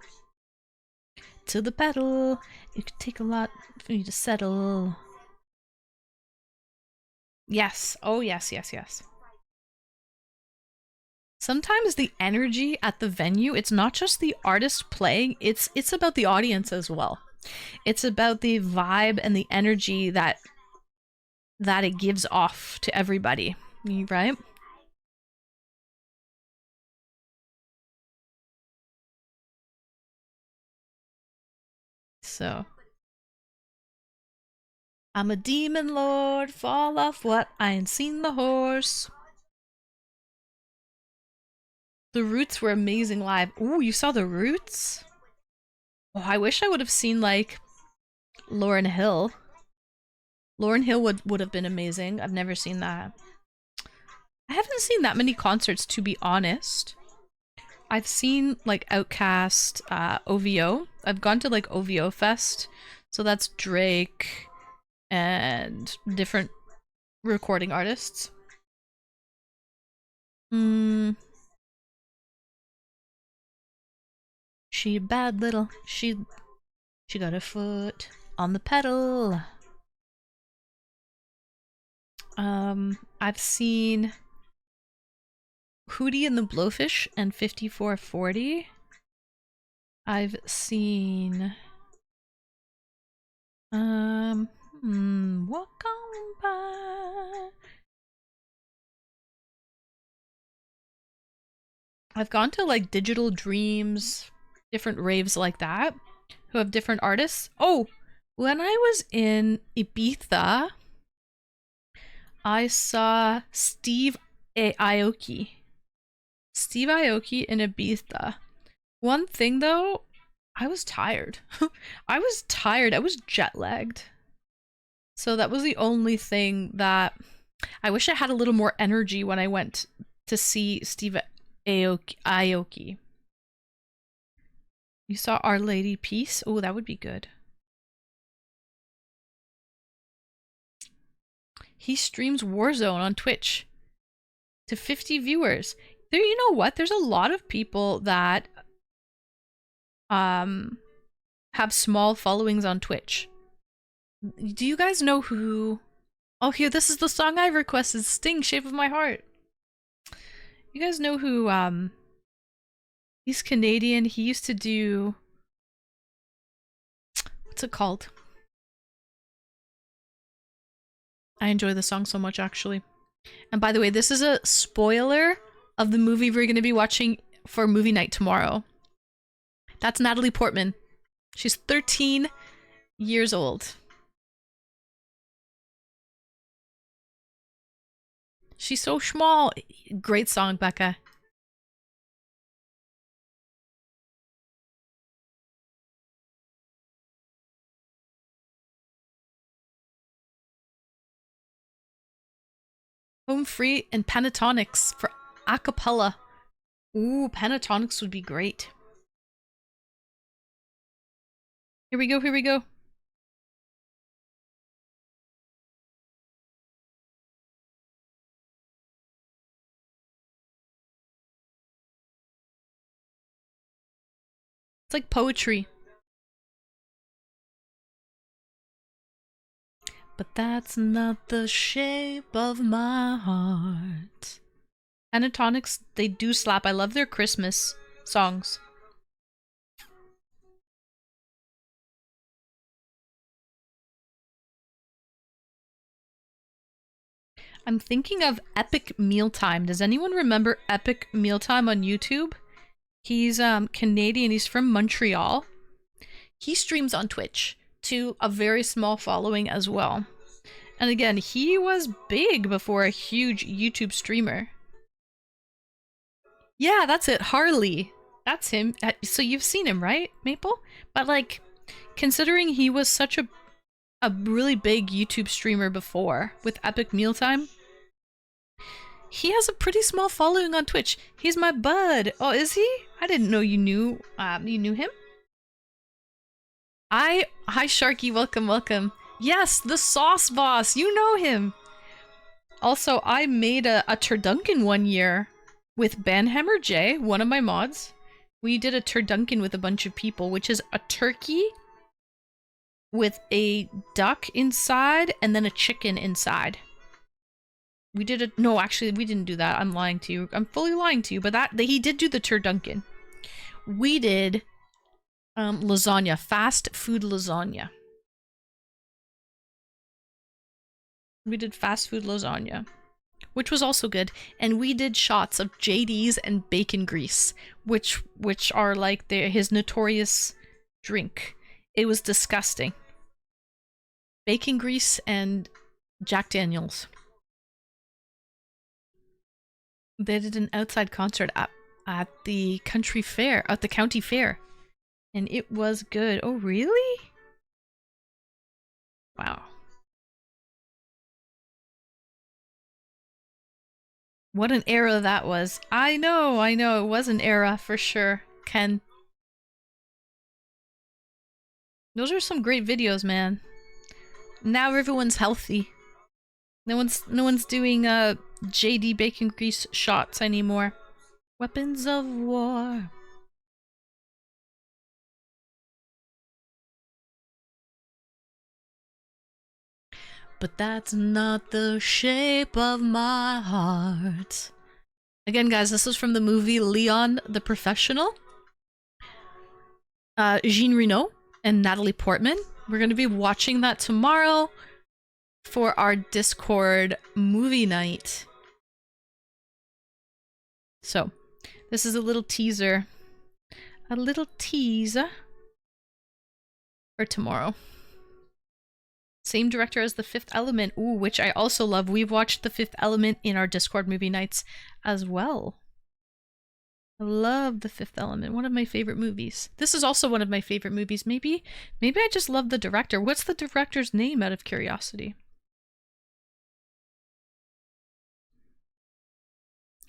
To the pedal. It could take a lot for you to settle. Yes. Oh, yes, yes, yes. Sometimes the energy at the venue, it's not just the artist playing, it's about the audience as well. It's about the vibe and the energy that it gives off to everybody, right? So I'm a demon lord, fall off what? I ain't seen the horse. The Roots were amazing live. Ooh, you saw the Roots? Oh, I wish I would have seen, like, Lauryn Hill. Lauryn Hill would have been amazing. I've never seen that. I haven't seen that many concerts, to be honest. I've seen, like, Outkast, OVO. I've gone to, like, OVO Fest. So that's Drake and different recording artists. She a bad little. She got her foot on the pedal. I've seen Hootie and the Blowfish and 5440. I've seen Walk On By. I've gone to, like, Digital Dreams, different raves like that, who have different artists. Oh, when I was in Ibiza, I saw Steve Aoki. Steve Aoki in Ibiza. One thing though, I was tired. I was tired. I was jet lagged. So that was the only thing that I wish I had a little more energy when I went to see Steve Aoki. You saw Our Lady Peace? Oh, that would be good. He streams Warzone on Twitch to 50 viewers. There, you know what? There's a lot of people that have small followings on Twitch. Do you guys know who? Oh, here, this is the song I requested, Sting, Shape of My Heart. You guys know who, he's Canadian. He used to do, what's it called? I enjoy the song so much, actually. And by the way, this is a spoiler of the movie we're going to be watching for movie night tomorrow. That's Natalie Portman. She's 13 years old. She's so small. Great song, Becca. Home Free and Pentatonics for acapella. Ooh, Pentatonics would be great. Here we go, here we go. It's like poetry. But that's not the shape of my heart. Pentatonics, they do slap. I love their Christmas songs. I'm thinking of Epic Mealtime. Does anyone remember Epic Mealtime on YouTube? He's Canadian. He's from Montreal. He streams on Twitch to a very small following as well. And again, he was big before a huge YouTube streamer. Yeah, that's it. Harley. That's him. So you've seen him, right, Maple? But like, considering he was such a really big YouTube streamer before with Epic Mealtime, he has a pretty small following on Twitch. He's my bud. Oh, is he? I didn't know you knew him. Hi Sharky, welcome, welcome. Yes, the Sauce Boss, you know him. Also, I made a Turduncan one year with Banhammer J, one of my mods. We did a Turduncan with a bunch of people, which is a turkey with a duck inside and then a chicken inside. We did it. No, actually, we didn't do that. I'm lying to you. I'm fully lying to you. But he did do the Turduncan. We did lasagna, fast food lasagna. We did fast food lasagna, which was also good. And we did shots of JD's and bacon grease, which are like his notorious drink. It was disgusting. Bacon grease and Jack Daniels. They did an outside concert at the county fair, and it was good. Oh, really? Wow. What an era that was. I know, it was an era for sure, Ken. Those are some great videos, man. Now everyone's healthy. No one's doing JD bacon grease shots anymore. Weapons of war. But that's not the shape of my heart. Again, guys, this is from the movie Leon the Professional. Jean Reno and Natalie Portman. We're going to be watching that tomorrow for our Discord movie night. So, this is a little teaser. A little teaser for tomorrow. Same director as The Fifth Element, ooh, which I also love. We've watched The Fifth Element in our Discord movie nights as well. I love The Fifth Element, one of my favorite movies. This is also one of my favorite movies. Maybe I just love the director. What's the director's name, out of curiosity?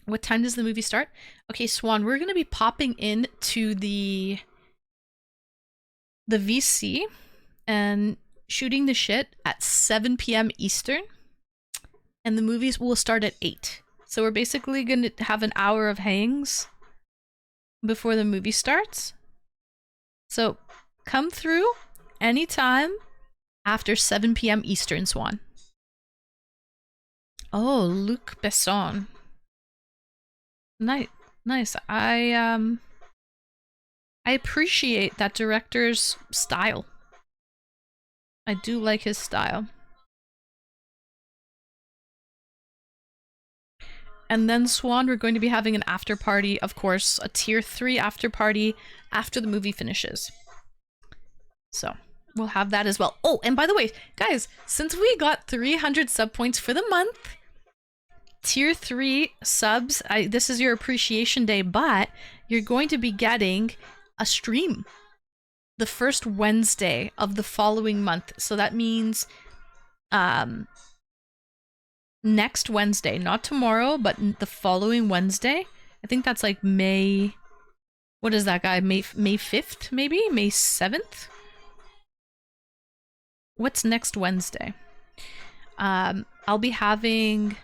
What time does the movie start? Okay, Swan, we're going to be popping in to the VC and shooting the shit at 7 p.m. Eastern, and the movies will start at 8. So we're basically going to have an hour of hangs before the movie starts. So come through anytime after 7 p.m. Eastern, Swan. Oh, Luc Besson. Nice. I appreciate that director's style. I do like his style. And then, Swan, we're going to be having an after party, of course, a tier 3 after party after the movie finishes. So, we'll have that as well. Oh, and by the way, guys, since we got 300 sub points for the month, tier 3 subs, this is your appreciation day, but you're going to be getting a stream the first Wednesday of the following month. So that means next Wednesday, not tomorrow, but the following Wednesday. I think that's like May, what is that, guy? May 5th, maybe? May 7th? What's next Wednesday? I'll be having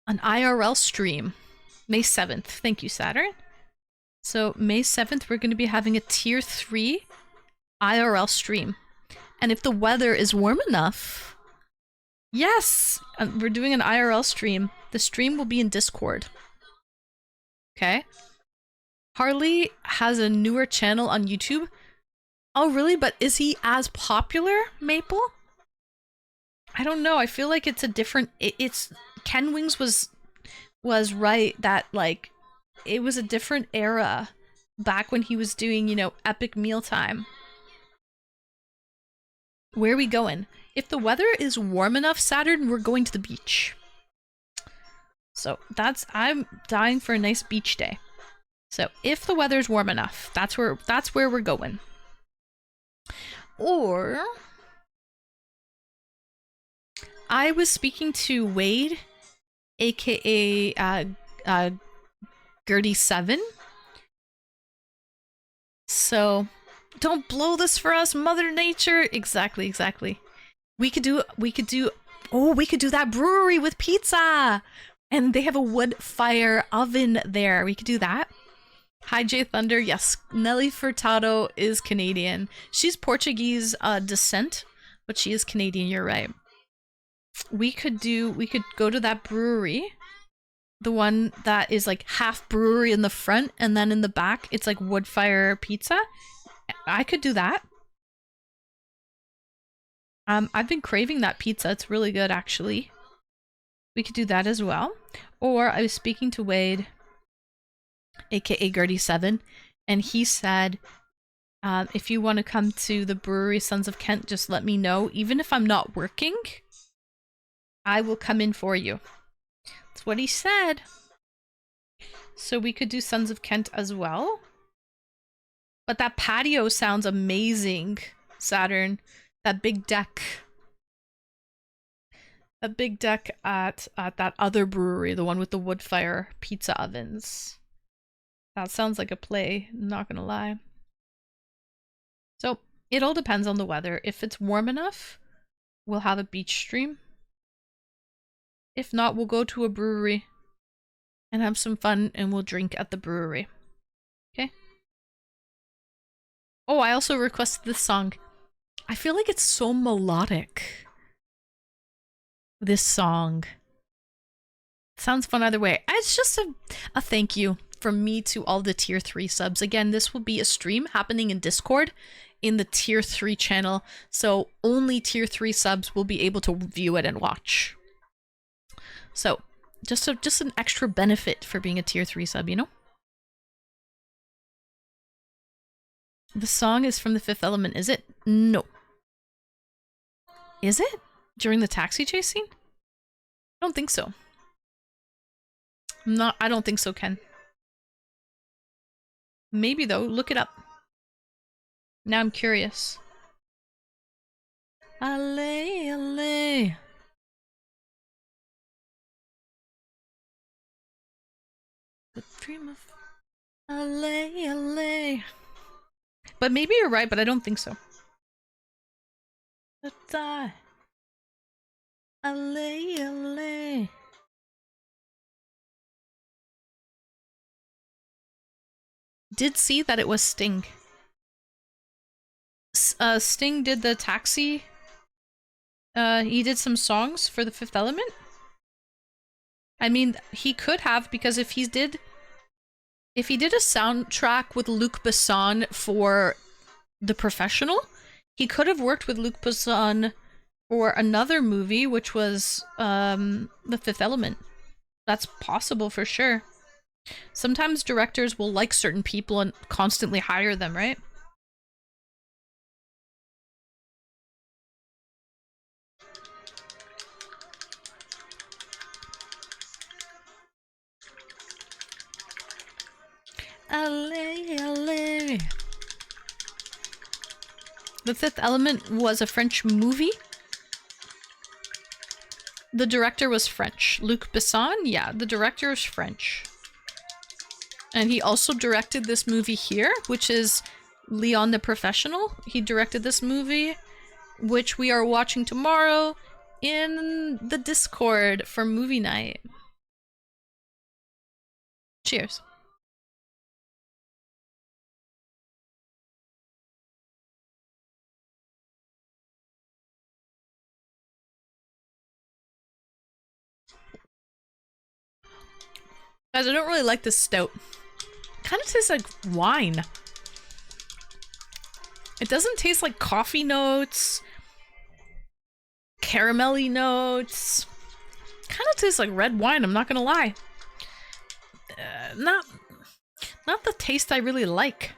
an IRL stream. May 7th. Thank you, Saturn. So May 7th, we're going to be having a tier 3 IRL stream. And if the weather is warm enough, yes, we're doing an IRL stream. The stream will be in Discord. Okay? Harley has a newer channel on YouTube. Oh, really? But is he as popular, Maple? I don't know. I feel like it's a different... It's... Ken Wings was right that, like, it was a different era back when he was doing, you know, Epic Mealtime. Where are we going? If the weather is warm enough, Saturn, we're going to the beach. So I'm dying for a nice beach day. So if the weather's warm enough, that's where we're going. Or I was speaking to Wade, aka Gertie7. So don't blow this for us, Mother Nature. Exactly. We could do that brewery with pizza. And they have a wood fire oven there. We could do that. Hi, J Thunder. Yes, Nelly Furtado is Canadian. She's Portuguese descent, but she is Canadian. You're right. We could go to that brewery, the one that is like half brewery in the front, and then in the back it's like wood fire pizza. I could do that. I've been craving that pizza. It's really good, actually. We could do that as well. Or I was speaking to Wade, aka Gertie7, and he said, if you want to come to the brewery Sons of Kent, just let me know. Even if I'm not working, I will come in for you. That's what he said. So we could do Sons of Kent as well. But that patio sounds amazing, Saturn. That big deck. A big deck at that other brewery, the one with the wood fire pizza ovens. That sounds like a play, not gonna lie. So it all depends on the weather. If it's warm enough, we'll have a beach stream. If not, we'll go to a brewery and have some fun, and we'll drink at the brewery. Okay? Oh, I also requested this song. I feel like it's so melodic. This song. Sounds fun either way. It's just a thank you from me to all the tier 3 subs. Again, this will be a stream happening in Discord in the tier 3 channel, so only tier 3 subs will be able to view it and watch. So just an extra benefit for being a tier 3 sub, you know? The song is from The Fifth Element, is it? No. Is it? During the taxi chase scene? I don't think so. I don't think so, Ken. Maybe though, look it up. Now I'm curious. Allez, allez. The dream of allez, allez. But maybe you're right, but I don't think so. Allez, allez. Did see that it was Sting. Sting did the taxi. He did some songs for The Fifth Element. I mean, he could have, because if he did a soundtrack with Luc Besson for The Professional, he could have worked with Luc Besson for another movie, which was The Fifth Element. That's possible for sure. Sometimes directors will like certain people and constantly hire them, right? Allez, allez. The Fifth Element was a French movie. The director was French. Luc Besson? Yeah, the director is French. And he also directed this movie here, which is Leon the Professional. He directed this movie, which we are watching tomorrow in the Discord for movie night. Cheers. Guys, I don't really like this stout. Kind of tastes like wine. It doesn't taste like coffee notes, caramelly notes. Kind of tastes like red wine, I'm not gonna lie. Not the taste I really like.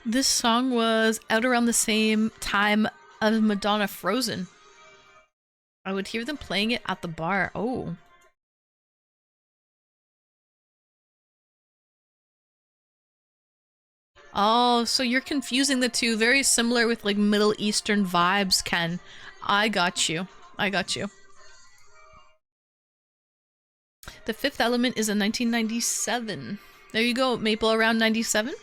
This song was out around the same time as Madonna Frozen. I would hear them playing it at the bar. Oh. Oh, so you're confusing the two. Very similar with like Middle Eastern vibes, Ken. I got you. I got you. The Fifth Element is a 1997. There you go, Maple, around 97.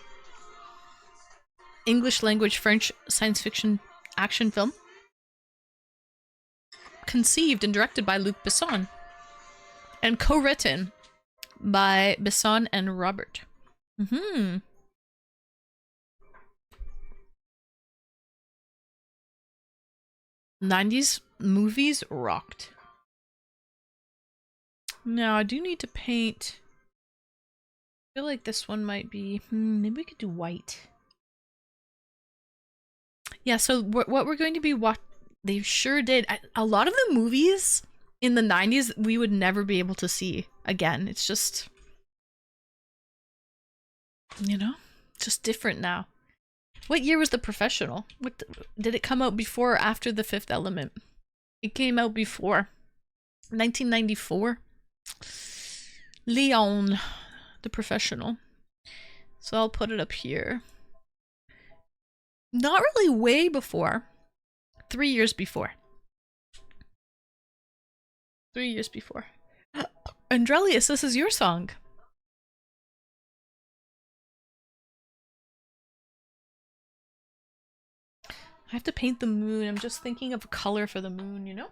English language French science fiction action film. Conceived and directed by Luc Besson. And co-written by Besson and Robert. Mm-hmm. '90s movies rocked. Now I do need to paint. I feel like this one might be. Maybe we could do white. Yeah. So what we're going to be they sure did. A lot of the movies in the '90s we would never be able to see again. It's just, you know, just different now. What year was The Professional? Did it come out before or after The Fifth Element? It came out before. 1994. Leon, The Professional. So I'll put it up here. Not really way before. 3 years before. 3 years before. Andrelius, this is your song. I have to paint the moon. I'm just thinking of a color for the moon, you know?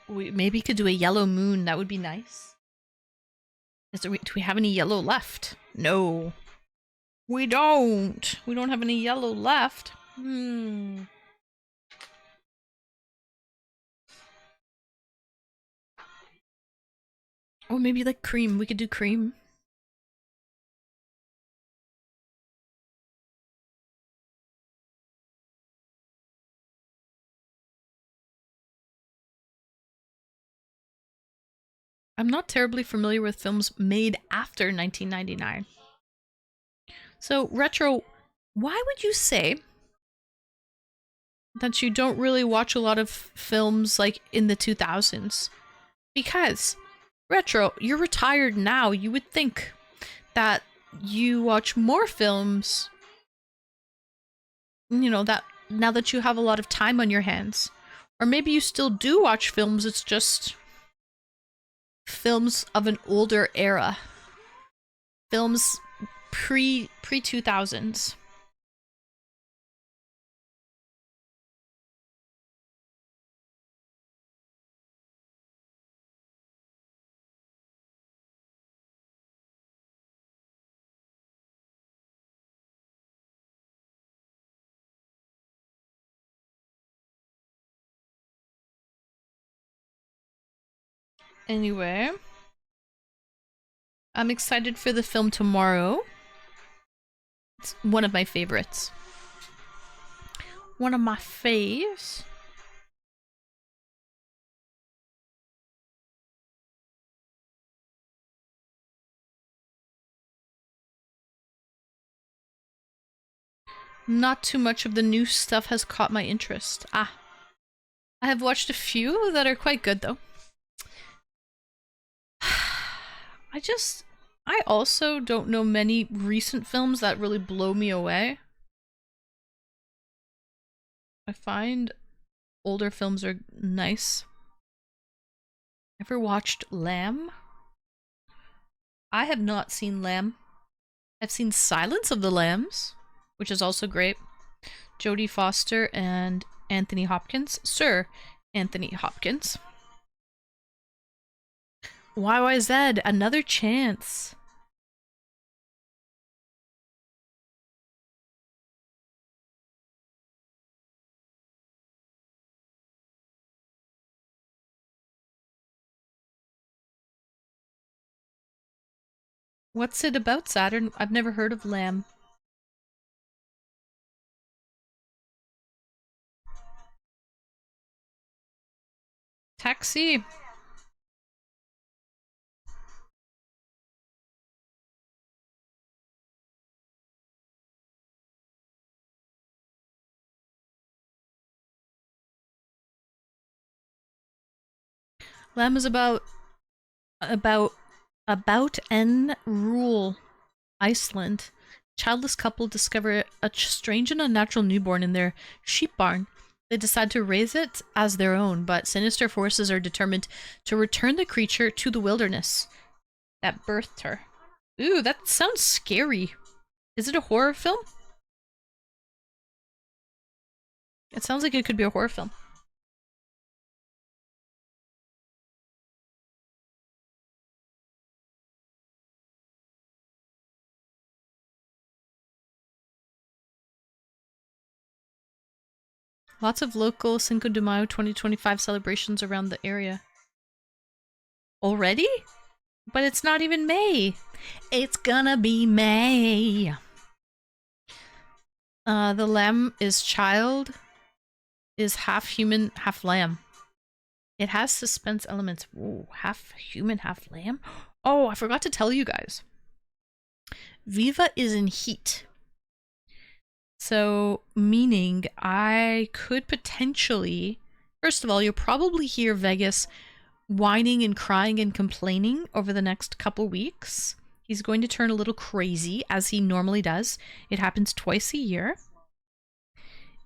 We maybe could do a yellow moon. That would be nice. Do we have any yellow left? No. We don't. We don't have any yellow left. Oh, maybe like cream. We could do cream. I'm not terribly familiar with films made after 1999. So, Retro, why would you say that you don't really watch a lot of films like in the 2000s? Because, Retro, you're retired now. You would think that you watch more films, you know, that now that you have a lot of time on your hands. Or maybe you still do watch films, it's just films of an older era. Films pre 2000s. Anyway, I'm excited for the film tomorrow. It's one of my favorites. One of my faves. Not too much of the new stuff has caught my interest. I have watched a few that are quite good though. I also don't know many recent films that really blow me away. I find older films are nice. Ever watched Lamb? I have not seen Lamb. I've seen Silence of the Lambs, which is also great. Jodie Foster and Anthony Hopkins. Sir Anthony Hopkins. YYZ, Another Chance. What's it about, Saturn? I've never heard of lamb. Taxi. Lamb is about N rule Iceland. Childless couple discover a strange and unnatural newborn in their sheep barn. They decide to raise it as their own, but sinister forces are determined to return the creature to the wilderness that birthed her. Ooh, that sounds scary. Is it a horror film? It sounds like it could be a horror film. Lots of local Cinco de Mayo 2025 celebrations around the area. Already? But it's not even May. It's gonna be May. The lamb is half human, half lamb. It has suspense elements. Ooh, half human, half lamb? Oh, I forgot to tell you guys. Viva is in heat. So, meaning I could potentially... First of all, you'll probably hear Vegas whining and crying and complaining over the next couple weeks. He's going to turn a little crazy, as he normally does. It happens twice a year.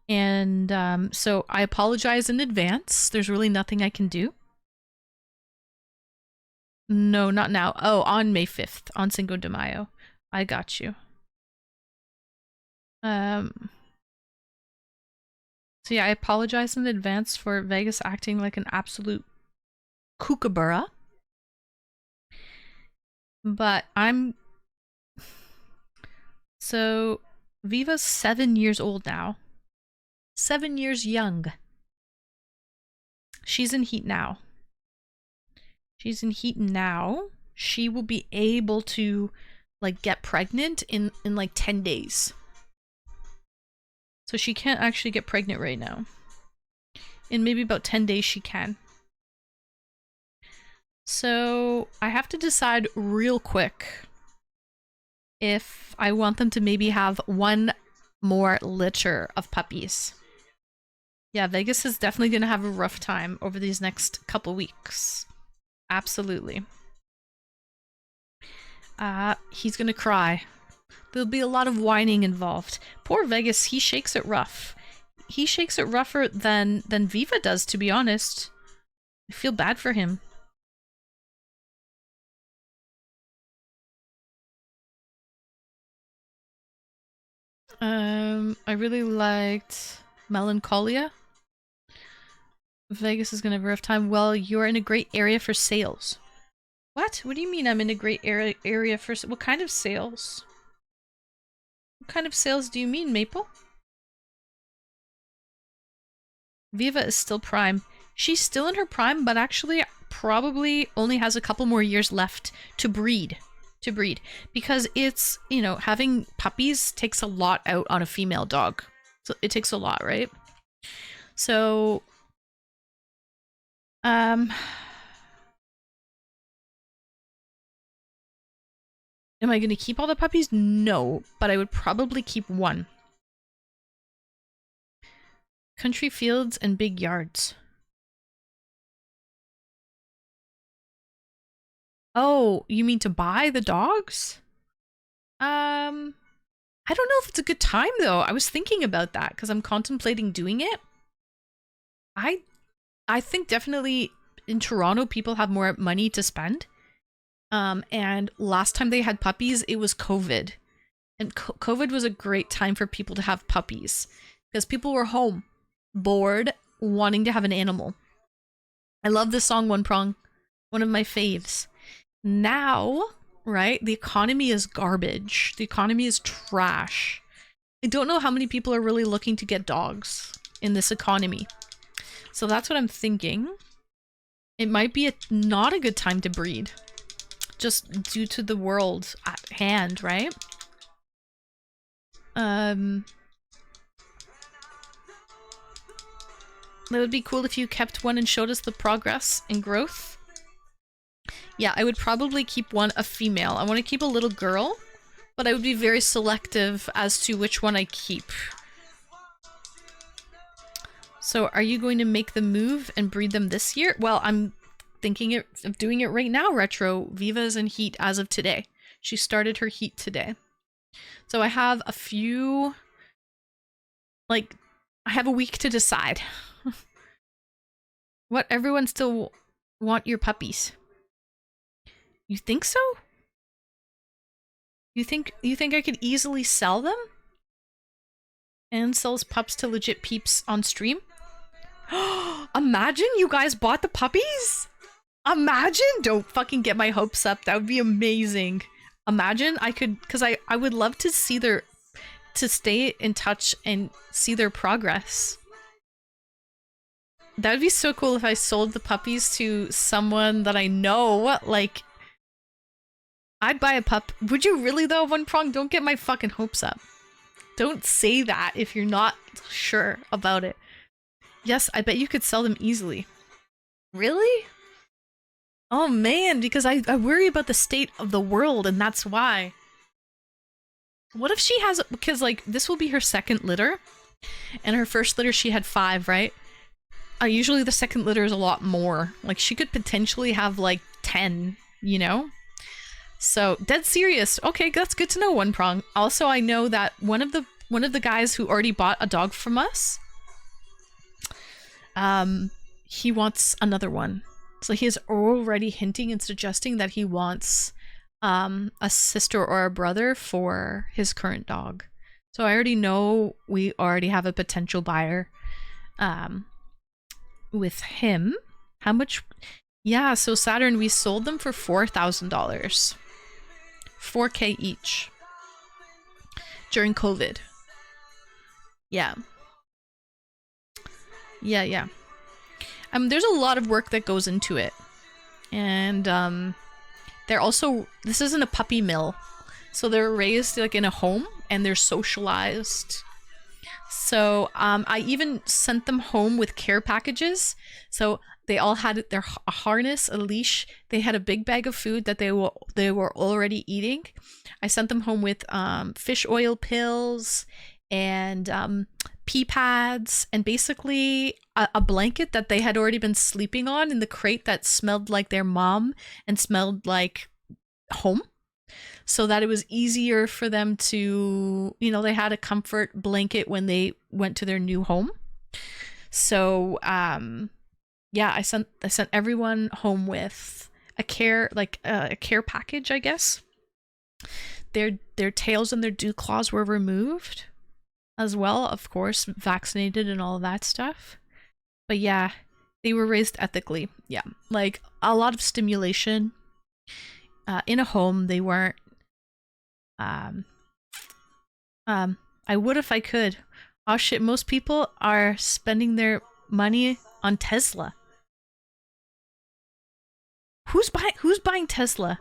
And so I apologize in advance. There's really nothing I can do. No, not now. Oh, on May 5th, on Cinco de Mayo. I got you. So yeah, I apologize in advance for Vegas acting like an absolute kookaburra. But so Viva's 7 years old now. 7 years young. She's in heat now. She's in heat now. She will be able to like get pregnant in like 10 days. So she can't actually get pregnant right now. In maybe about 10 days she can. So I have to decide real quick if I want them to maybe have one more litter of puppies. Yeah, Vegas is definitely going to have a rough time over these next couple weeks. Absolutely. He's going to cry. There'll be a lot of whining involved. Poor Vegas, he shakes it rough. He shakes it rougher than Viva does, to be honest. I feel bad for him. I really liked Melancholia. Vegas is gonna have a rough time. Well, you're in a great area for sales. What? What do you mean I'm in a great area for... What kind of sales? What kind of sales do you mean, Maple? Viva is still prime. She's still in her prime, but actually probably only has a couple more years left to breed. Because it's, you know, having puppies takes a lot out on a female dog. So it takes a lot, right? So am I going to keep all the puppies? No, but I would probably keep one. Country fields and big yards. Oh, you mean to buy the dogs? I don't know if it's a good time though. I was thinking about that because I'm contemplating doing it. I think definitely in Toronto people have more money to spend. And last time they had puppies, it was COVID. And COVID was a great time for people to have puppies because people were home, bored, wanting to have an animal. I love this song, One Prong, one of my faves. Now, right, the economy is garbage. The economy is trash. I don't know how many people are really looking to get dogs in this economy. So that's what I'm thinking. It might be not a good time to breed. Just due to the world hand, right? That would be cool if you kept one and showed us the progress and growth. Yeah, I would probably keep one a female. I want to keep a little girl, but I would be very selective as to which one I keep. So are you going to make the move and breed them this year? Well, I'm thinking of doing it right now, Retro. Viva is in heat as of today. She started her heat today. So I have a few... Like, I have a week to decide. What? Everyone still want your puppies? You think so? You think I could easily sell them? And sells pups to legit peeps on stream? Imagine you guys bought the puppies? Imagine! Don't fucking get my hopes up. That would be amazing. Imagine I could, because I would love to see to stay in touch and see their progress. That would be so cool if I sold the puppies to someone that I know, like... I'd buy a pup. Would you really though, One Prong? Don't get my fucking hopes up. Don't say that if you're not sure about it. Yes, I bet you could sell them easily. Really? Oh man, because I worry about the state of the world and that's why. What if she has, because like this will be her second litter and her first litter she had 5, right? Usually the second litter is a lot more. Like she could potentially have like 10, you know? So dead serious. Okay, that's good to know, One Prong. Also, I know that one of the guys who already bought a dog from us, he wants another one. So he is already hinting and suggesting that he wants a sister or a brother for his current dog. So I already know we already have a potential buyer with him. How much? Yeah, so Saturn, we sold them for $4,000. 4K each. During COVID. Yeah. Yeah. There's a lot of work that goes into it. And, they're also... This isn't a puppy mill. So they're raised, like, in a home, and they're socialized. So, I even sent them home with care packages. So... They all had a harness, a leash. They had a big bag of food that they were already eating. I sent them home with fish oil pills and pee pads and basically a blanket that they had already been sleeping on in the crate that smelled like their mom and smelled like home. So that it was easier for them to, you know, they had a comfort blanket when they went to their new home. So, yeah, I sent everyone home with a care package, I guess. Their tails and their dew claws were removed as well, of course, vaccinated and all of that stuff. But yeah, they were raised ethically. Yeah, like a lot of stimulation in a home. They weren't. I would if I could. Oh shit! Most people are spending their money on Tesla. Who's buying Tesla?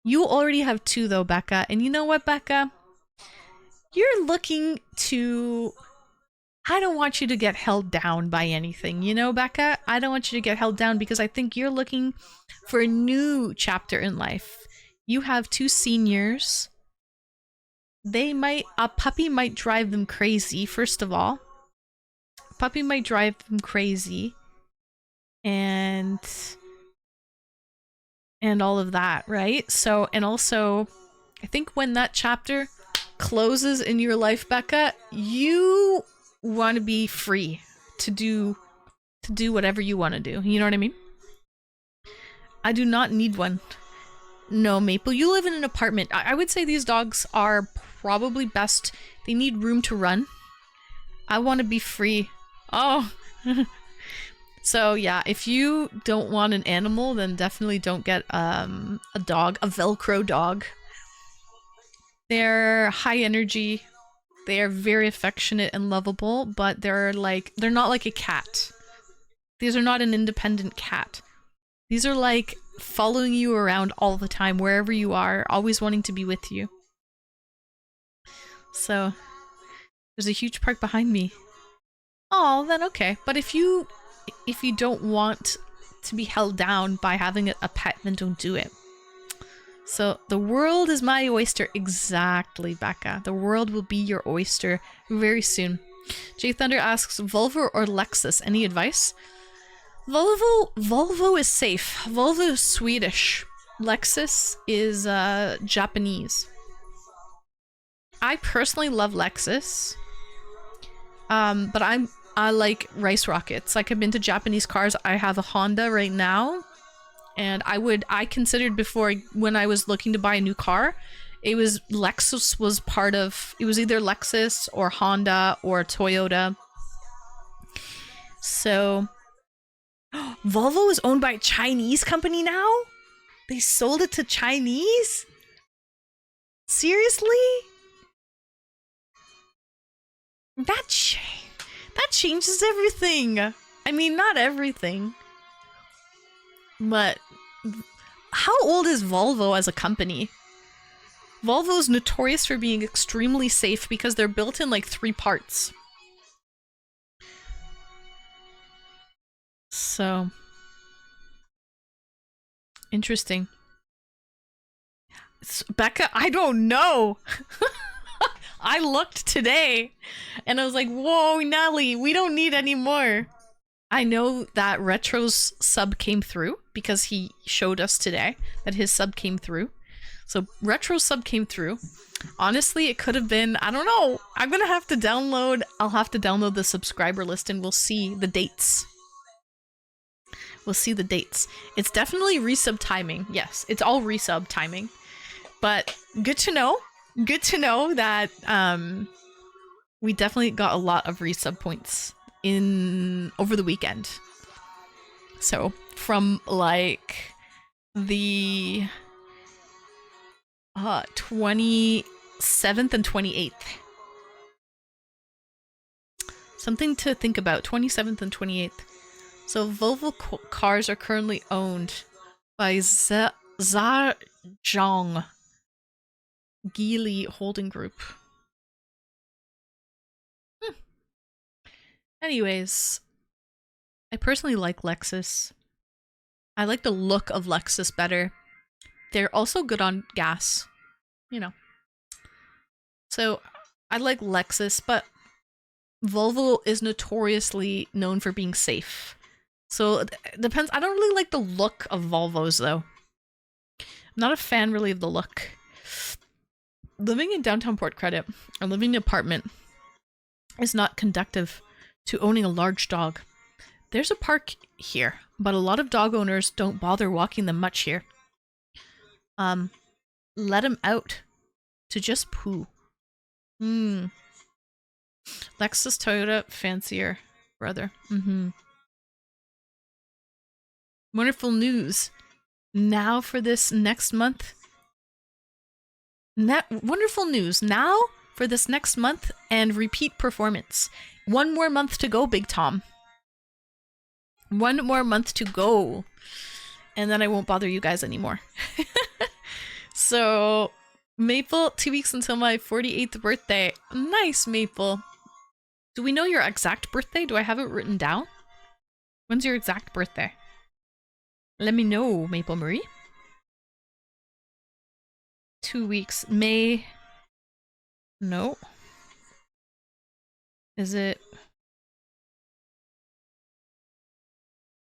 You already have 2 though, Becca. And you know what, Becca? You're looking to... I don't want you to get held down by anything, you know, Becca? I don't want you to get held down because I think you're looking for a new chapter in life. You have 2 seniors. A puppy might drive them crazy, first of all. Puppy might drive them crazy. And all of that, right? So, and also, I think when that chapter closes in your life, Becca, you want to be free to do whatever you want to do. You know what I mean? I do not need one. No, Maple, you live in an apartment. I would say these dogs are probably best. They need room to run. I want to be free. Oh. So yeah, if you don't want an animal, then definitely don't get a dog, a Velcro dog. They're high energy. They are very affectionate and lovable, but they're not like a cat. These are not an independent cat. These are like following you around all the time, wherever you are, always wanting to be with you. So, there's a huge park behind me. Oh, then okay. But if you don't want to be held down by having a pet, then don't do it. So, the world is my oyster. Exactly, Becca. The world will be your oyster very soon. Jay Thunder asks, Volvo or Lexus? Any advice? Volvo is safe. Volvo is Swedish. Lexus is Japanese. I personally love Lexus. But I like rice rockets. Like, I've been to Japanese cars. I have a Honda right now. And I considered before, when I was looking to buy a new car, Lexus was part of, it was either Lexus or Honda or Toyota. So, Volvo is owned by a Chinese company now? They sold it to Chinese? Seriously? That changes everything. I mean, not everything. But how old is Volvo as a company? Volvo is notorious for being extremely safe because they're built in like 3 parts. So, interesting. Becca, I don't know. I looked today and I was like, whoa, Nelly, we don't need any more. I know that Retro's sub came through because he showed us today that his sub came through. So Retro's sub came through. Honestly, it could have been, I don't know. I'll have to download the subscriber list and we'll see the dates. We'll see the dates. It's definitely resub timing. Yes, it's all resub timing. But good to know. Good to know that we definitely got a lot of resub points over the weekend. So from like the 27th and 28th. Something to think about. 27th and 28th. So Volvo cars are currently owned by Zhejiang Geely Holding Group. Anyways, I personally like Lexus. I like the look of Lexus better. They're also good on gas, you know. So I like Lexus, but Volvo is notoriously known for being safe. So it depends. I don't really like the look of Volvos though. I'm not a fan really of the look. Living in downtown Port Credit or living in an apartment is not conducive to owning a large dog. There's a park here, but a lot of dog owners don't bother walking them much here. Let them out to just poo. Lexus, Toyota, fancier, brother. Wonderful news. Now for this next month. Wonderful news. Now for this next month and repeat performance. 1 more month to go, Big Tom. 1 more month to go. And then I won't bother you guys anymore. So, Maple, 2 weeks until my 48th birthday. Nice, Maple. Do we know your exact birthday? Do I have it written down? When's your exact birthday? Let me know, Maple Marie. 2 weeks. May. No. Is it?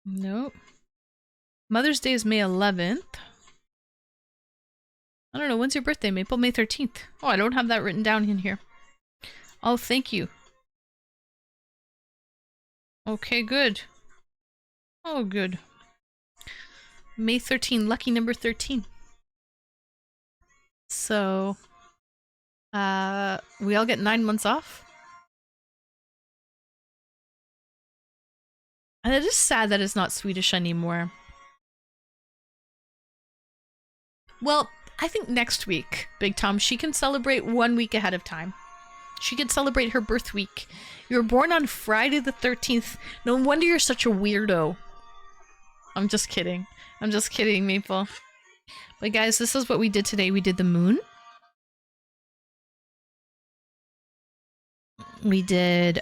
No. Mother's Day is May 11th. I don't know. When's your birthday, Maple? May 13th. Oh, I don't have that written down in here. Oh, thank you. Okay, good. Oh, good. May 13, lucky number 13. So, we all get 9 months off. And it is sad that it's not Swedish anymore. Well, I think next week, Big Tom, she can celebrate 1 week ahead of time. She can celebrate her birth week. You were born on Friday the 13th. No wonder you're such a weirdo. I'm just kidding. I'm just kidding, Maple. But guys, this is what we did today. We did the moon. We did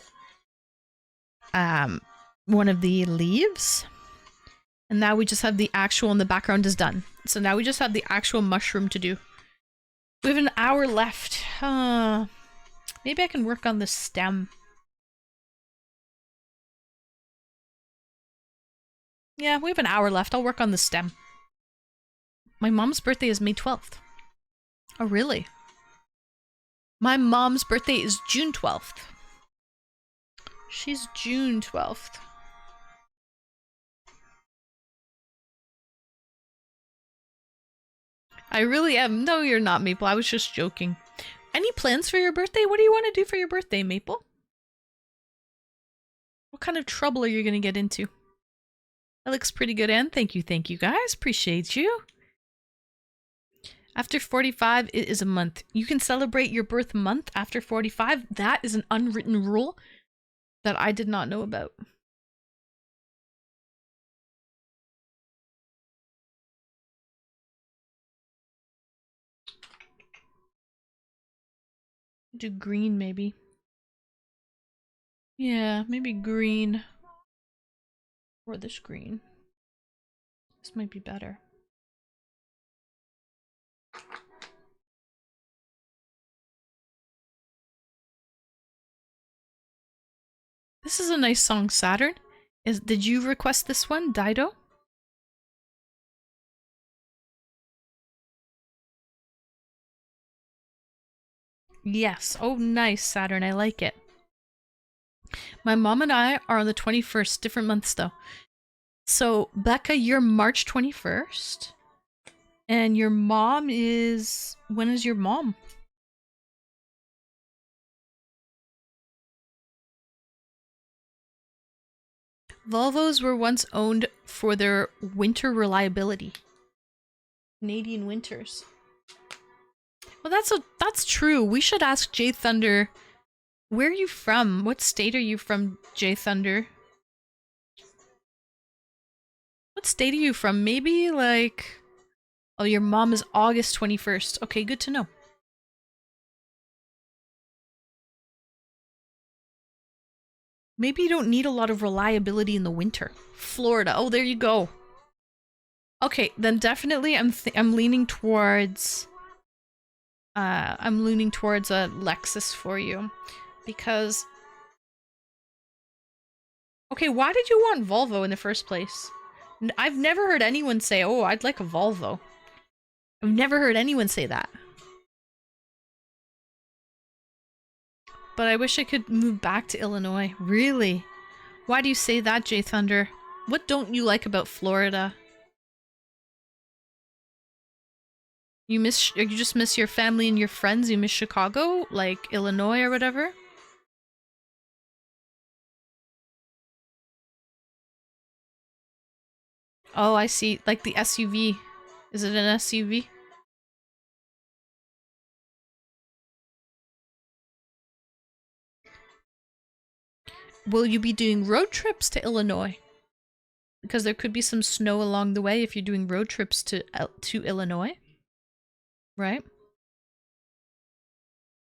one of the leaves. And now we just have the actual, and the background is done. So now we just have the actual mushroom to do. We have an hour left. Maybe I can work on the stem. Yeah, we have an hour left. I'll work on the stem. My mom's birthday is May 12th. Oh, really? My mom's birthday is June 12th. She's June 12th. I really am. No, you're not, Maple. I was just joking. Any plans for your birthday? What do you want to do for your birthday, Maple? What kind of trouble are you going to get into? That looks pretty good, Anne. Thank you, guys. Appreciate you. After 45, it is a month. You can celebrate your birth month after 45. That is an unwritten rule that I did not know about. Do green, maybe. Yeah, maybe green. Or this green. This might be better. This is a nice song, Saturn. Did you request this one, Dido? Yes. Oh, nice, Saturn. I like it. My mom and I are on the 21st, different months though. So, Becca, you're March 21st. And your mom is... When is your mom? Volvos were once owned for their winter reliability. Canadian winters. Well, that's true. We should ask Jay Thunder. Where are you from? What state are you from, Jay Thunder? What state are you from? Maybe like... Oh, your mom is August 21st. Okay, good to know. Maybe you don't need a lot of reliability in the winter. Florida. Oh, there you go. Okay, then definitely I'm leaning towards a Lexus for you because okay, why did you want Volvo in the first place? I've never heard anyone say, "Oh, I'd like a Volvo." I've never heard anyone say that. But I wish I could move back to Illinois. Really? Why do you say that, Jay Thunder? What don't you like about Florida? You just miss your family and your friends? You miss Chicago? Like Illinois or whatever? Oh, I see. Like the SUV. Is it an SUV? Will you be doing road trips to Illinois? Because there could be some snow along the way if you're doing road trips to Illinois. Right?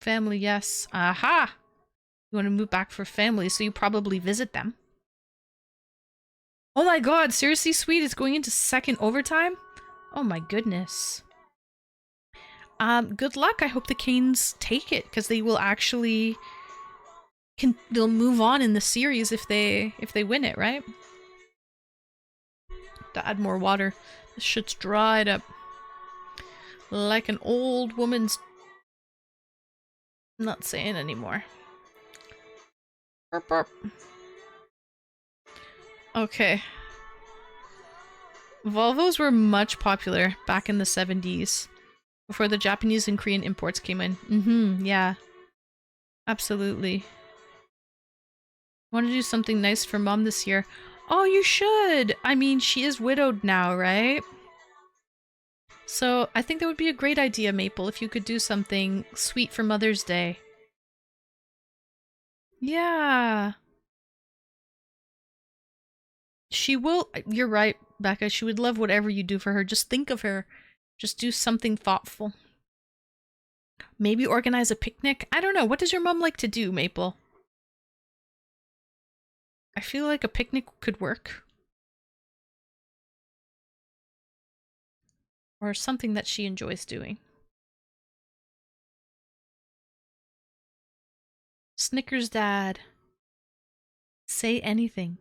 Family, yes. Aha! You want to move back for family, so you probably visit them. Oh my god, seriously, Sweet? It's going into second overtime? Oh my goodness. Good luck. I hope the Canes take it, because they will actually... they'll move on in the series if they win it, right? To add more water. This shit's dried up. Like an old woman's... I'm not saying anymore. Burp, burp. Okay. Volvos were much popular back in the 70s. Before the Japanese and Korean imports came in. Yeah. Absolutely. Want to do something nice for Mom this year? Oh, you should! I mean, she is widowed now, right? So, I think that would be a great idea, Maple, if you could do something sweet for Mother's Day. Yeah! She will. You're right, Becca. She would love whatever you do for her. Just think of her. Just do something thoughtful. Maybe organize a picnic. I don't know. What does your mom like to do, Maple? I feel like a picnic could work. Or something that she enjoys doing. Snickers, Dad. Say anything.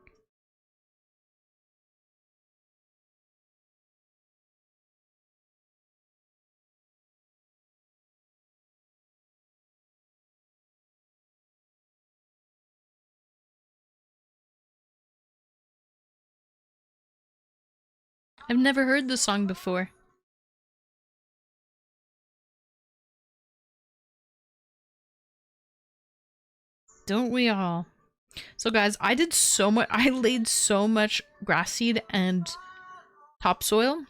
I've never heard the song before. Don't we all? So guys, I did so much. I laid so much grass seed and topsoil.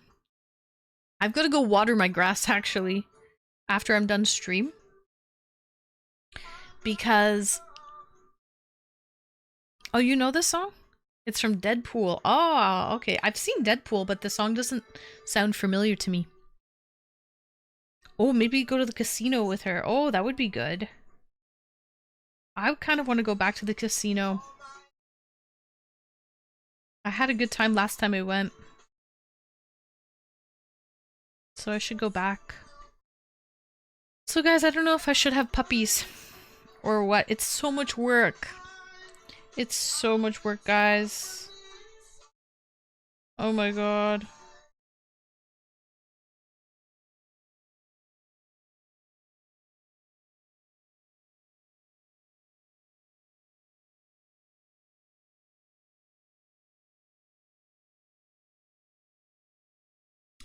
I've got to go water my grass actually after I'm done stream. Because... Oh, you know this song? It's from Deadpool. Oh, okay. I've seen Deadpool, but the song doesn't sound familiar to me. Oh, maybe go to the casino with her. Oh, that would be good. I kind of want to go back to the casino. I had a good time last time I went. So I should go back. So guys, I don't know if I should have puppies. Or what. It's so much work. It's so much work, guys. Oh my god.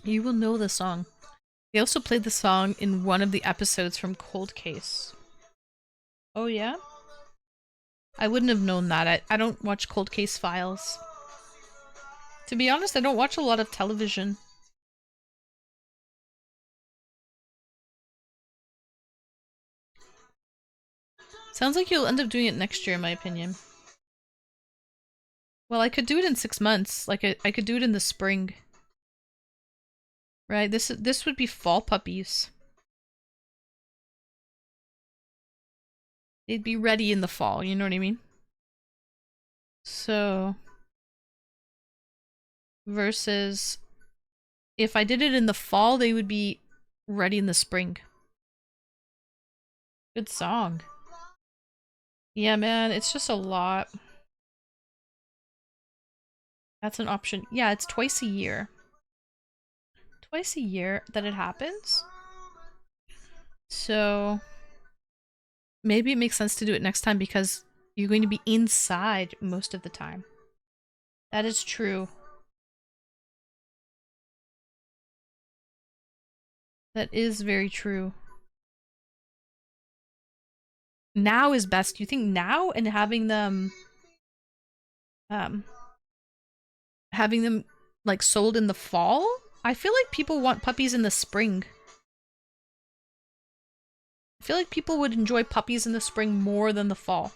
You will know the song. They also played the song in one of the episodes from Cold Case. Oh yeah? I wouldn't have known that. I don't watch Cold Case Files. To be honest, I don't watch a lot of television. Sounds like you'll end up doing it next year, in my opinion. Well, I could do it in 6 months. Like, I could do it in the spring. Right? This would be fall puppies. They'd be ready in the fall, you know what I mean? So... Versus... If I did it in the fall, they would be ready in the spring. Good song. Yeah, man, it's just a lot. That's an option. Yeah, it's twice a year. Twice a year that it happens. So maybe it makes sense to do it next time because you're going to be inside most of the time. That is true. That is very true. Now is best. You think now and having them like sold in the fall? I feel like people want puppies in the spring. I feel like people would enjoy puppies in the spring more than the fall.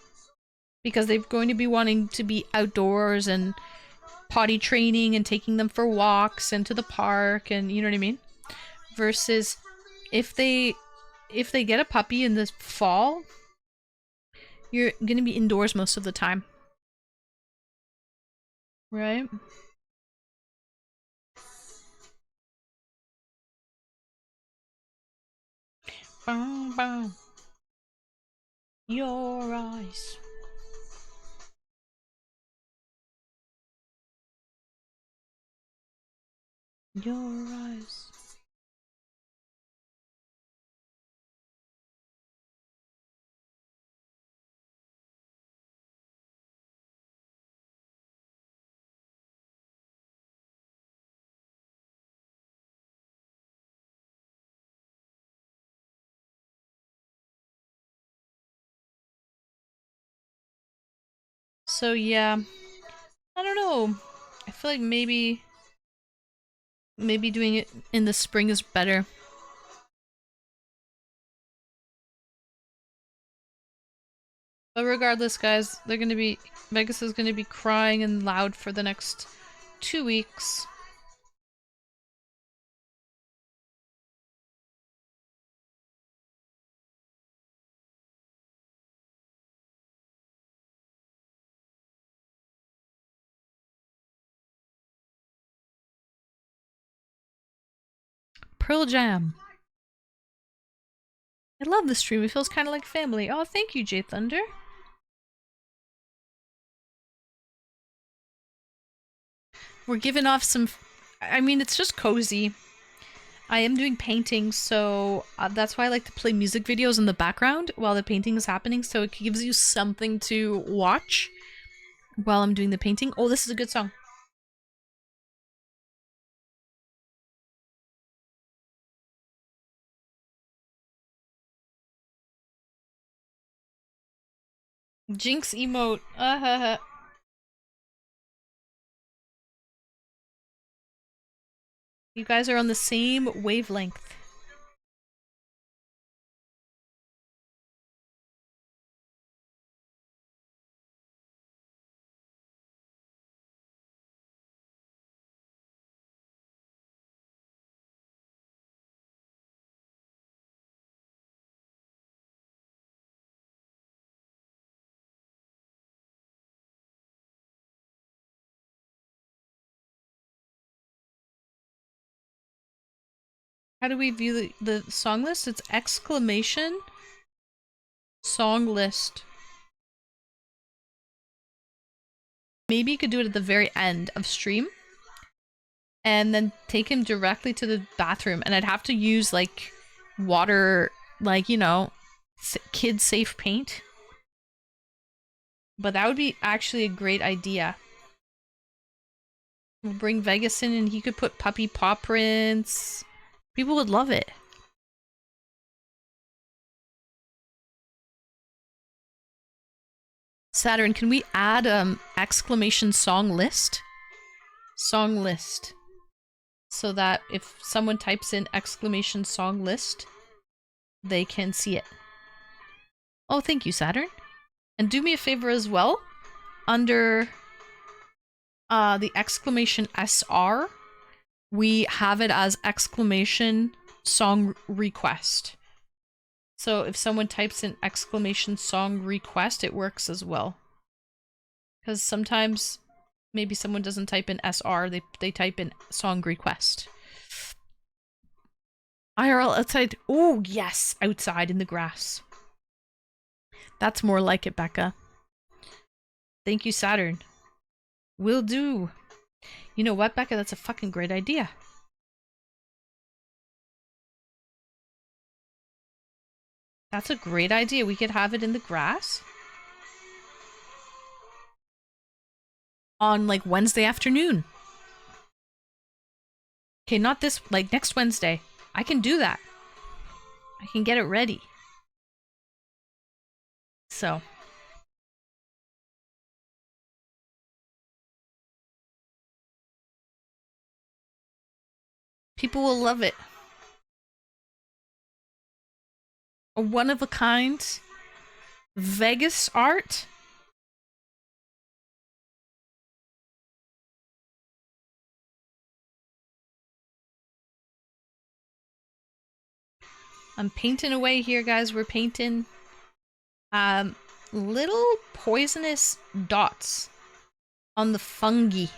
Because they're going to be wanting to be outdoors and potty training and taking them for walks and to the park and you know what I mean? Versus if they get a puppy in the fall, you're gonna be indoors most of the time. Right? Bum, bum. Your eyes. Your eyes. So yeah, I don't know. I feel like maybe doing it in the spring is better. But regardless, guys, they're gonna be Vegas is gonna be crying and loud for the next 2 weeks. Pearl Jam. I love the stream. It feels kind of like family. Oh, thank you, J Thunder. We're giving off some. I mean, it's just cozy. I am doing painting, so that's why I like to play music videos in the background while the painting is happening, so it gives you something to watch while I'm doing the painting. Oh, this is a good song. Jinx emote. You guys are on the same wavelength. How do we view the song list? It's exclamation song list. Maybe you could do it at the very end of stream and then take him directly to the bathroom, and I'd have to use like water, like, you know, kid safe paint. But that would be actually a great idea. We'll bring Vegas in and he could put puppy paw prints. People would love it. Saturn, can we add exclamation song list? Song list. So that if someone types in exclamation song list, they can see it. Oh, thank you, Saturn. And do me a favor as well. Under the exclamation SR, we have it as exclamation song request. So if someone types in exclamation song request, it works as well. Because sometimes maybe someone doesn't type in SR, they type in song request. IRL outside. Oh, yes, outside in the grass. That's more like it, Becca. Thank you, Saturn. Will do. You know what, Becca? That's a fucking great idea. That's a great idea. We could have it in the grass. On, like, Wednesday afternoon. Okay, not this, like, next Wednesday. I can do that. I can get it ready. So. People will love it. A one-of-a-kind Vegas art. I'm painting away here, guys. We're painting little poisonous dots on the fungi.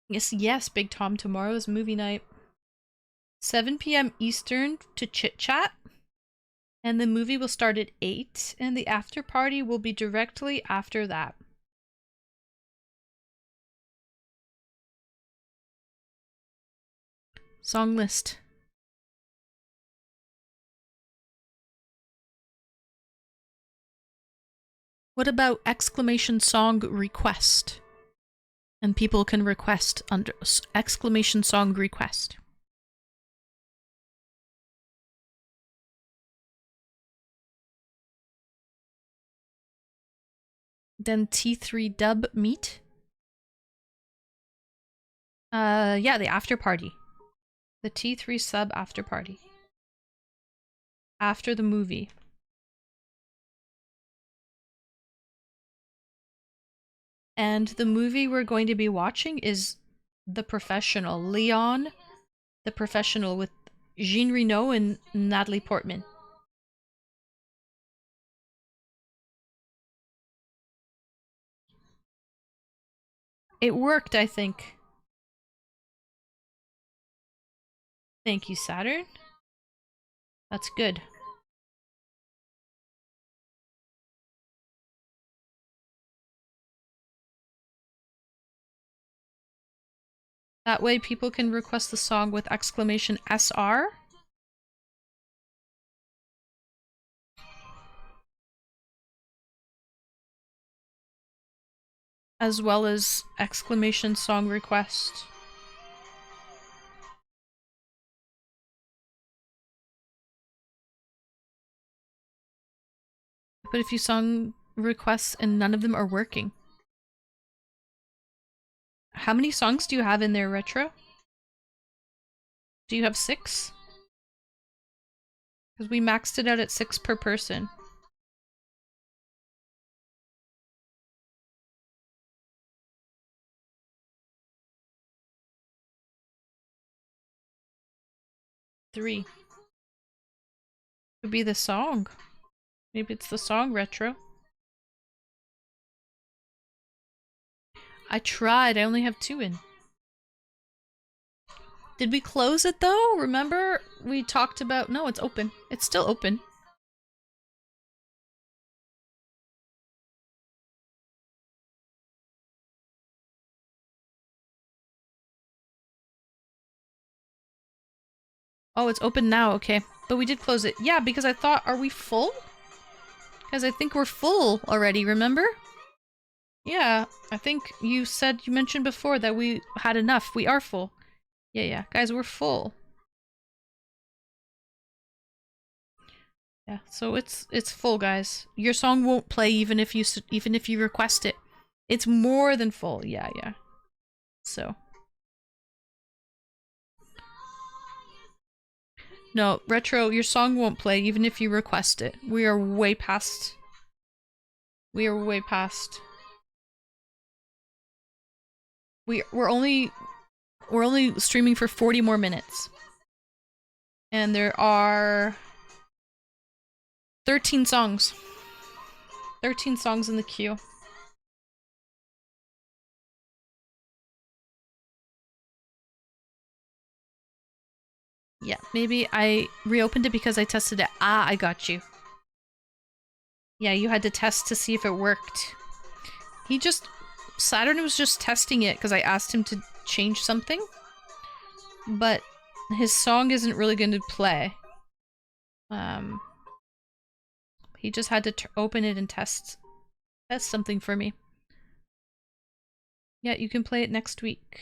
Yes, yes, Big Tom. Tomorrow is movie night. 7 p.m. Eastern to chit chat. And the movie will start at 8, and the after party will be directly after that. Song list. What about exclamation song request? And people can request under exclamation song request. then T3 Dub Meet. Yeah, the after party. The T3 sub after party. After the movie. And the movie we're going to be watching is The Professional. Leon, The Professional, with Jean Reno and Natalie Portman. It worked, I think. Thank you, Saturn. That's good. That way people can request the song with exclamation SR. As well as exclamation song request. But if you song requests and none of them are working. How many songs do you have in there, Retro? Do you have 6? Because we maxed it out at 6 per person. Three. Could be the song. Maybe it's the song, Retro. I tried, I only have 2 in. Did we close it though? Remember we talked about— no, it's open. It's still open. Oh, it's open now, okay. But we did close it. Yeah, because I thought, are we full? Because I think we're full already, remember? Yeah, I think you mentioned before that we had enough. We are full. Yeah, guys, we're full. Yeah, so it's full, guys. Your song won't play even if you request it. It's more than full. Yeah. So. No, Retro, your song won't play even if you request it. We are way past. We're only streaming for 40 more minutes. And there are 13 songs. 13 songs in the queue. Yeah, maybe I reopened it because I tested it. Ah, I got you. Yeah, you had to test to see if it worked. Saturn was just testing it because I asked him to change something. But his song isn't really going to play. He just had to open it and test something for me. Yeah, you can play it next week.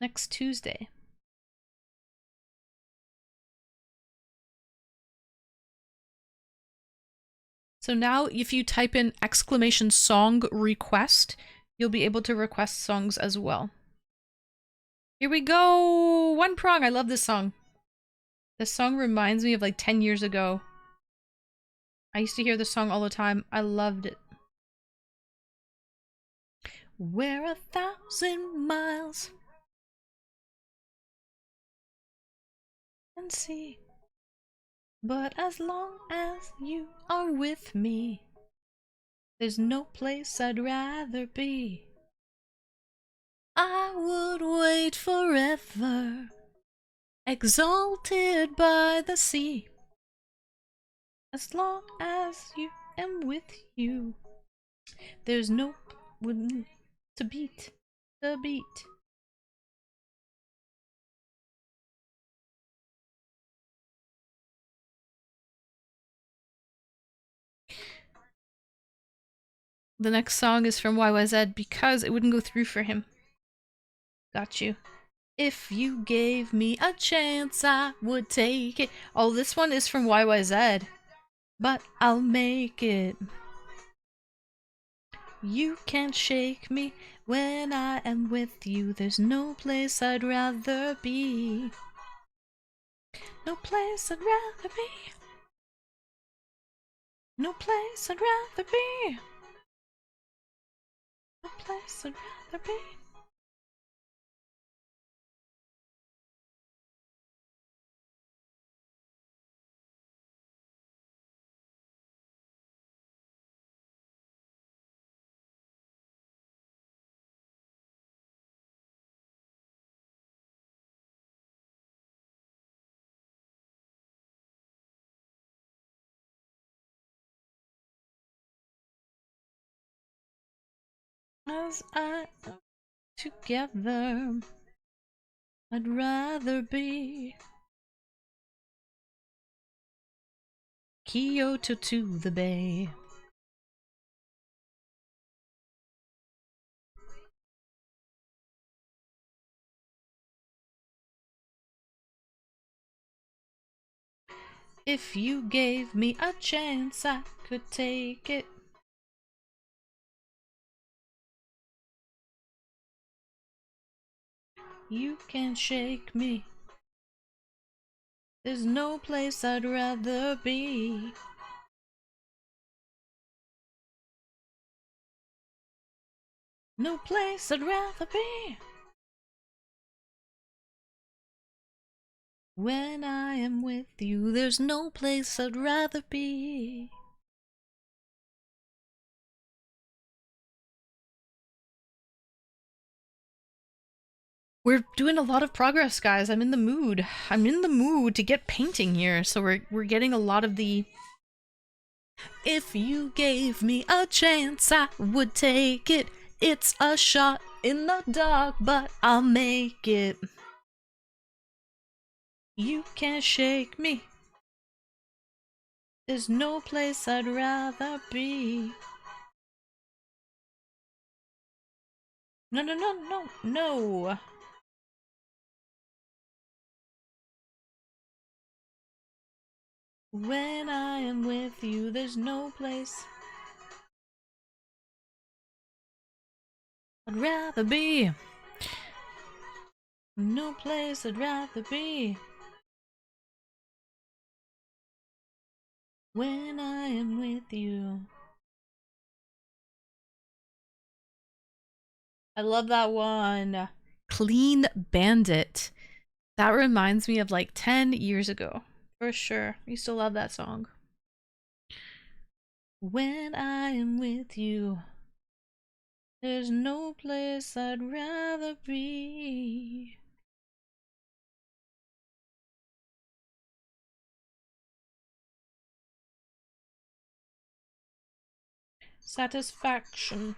Next Tuesday. So now if you type in exclamation song request, you'll be able to request songs as well. Here we go! One Prong, I love this song. This song reminds me of like 10 years ago. I used to hear this song all the time. I loved it. We're 1,000 miles and see. But as long as you are with me, there's no place I'd rather be. I would wait forever, exalted by the sea. As long as you am with you, there's no to beat the beat. The next song is from YYZ because it wouldn't go through for him. Got you. If you gave me a chance, I would take it. Oh, this one is from YYZ. But I'll make it. You can't shake me when I am with you. There's no place I'd rather be. No place I'd rather be. No place I'd rather be. No place I'd rather be. As I am together, I'd rather be Kyoto to the bay. If you gave me a chance, I could take it. You can't shake me. There's no place I'd rather be. No place I'd rather be. When I am with you, there's no place I'd rather be. We're doing a lot of progress, guys. I'm in the mood. I'm in the mood to get painting here. So we're getting a lot of the... If you gave me a chance, I would take it. It's a shot in the dark, but I'll make it. You can't shake me. There's no place I'd rather be. No, no, no, no, no. When I am with you, there's no place I'd rather be. No place I'd rather be. When I am with you. I love that one. Clean Bandit. That reminds me of like 10 years ago. For sure. I used to love that song. When I am with you, there's no place I'd rather be. Satisfaction.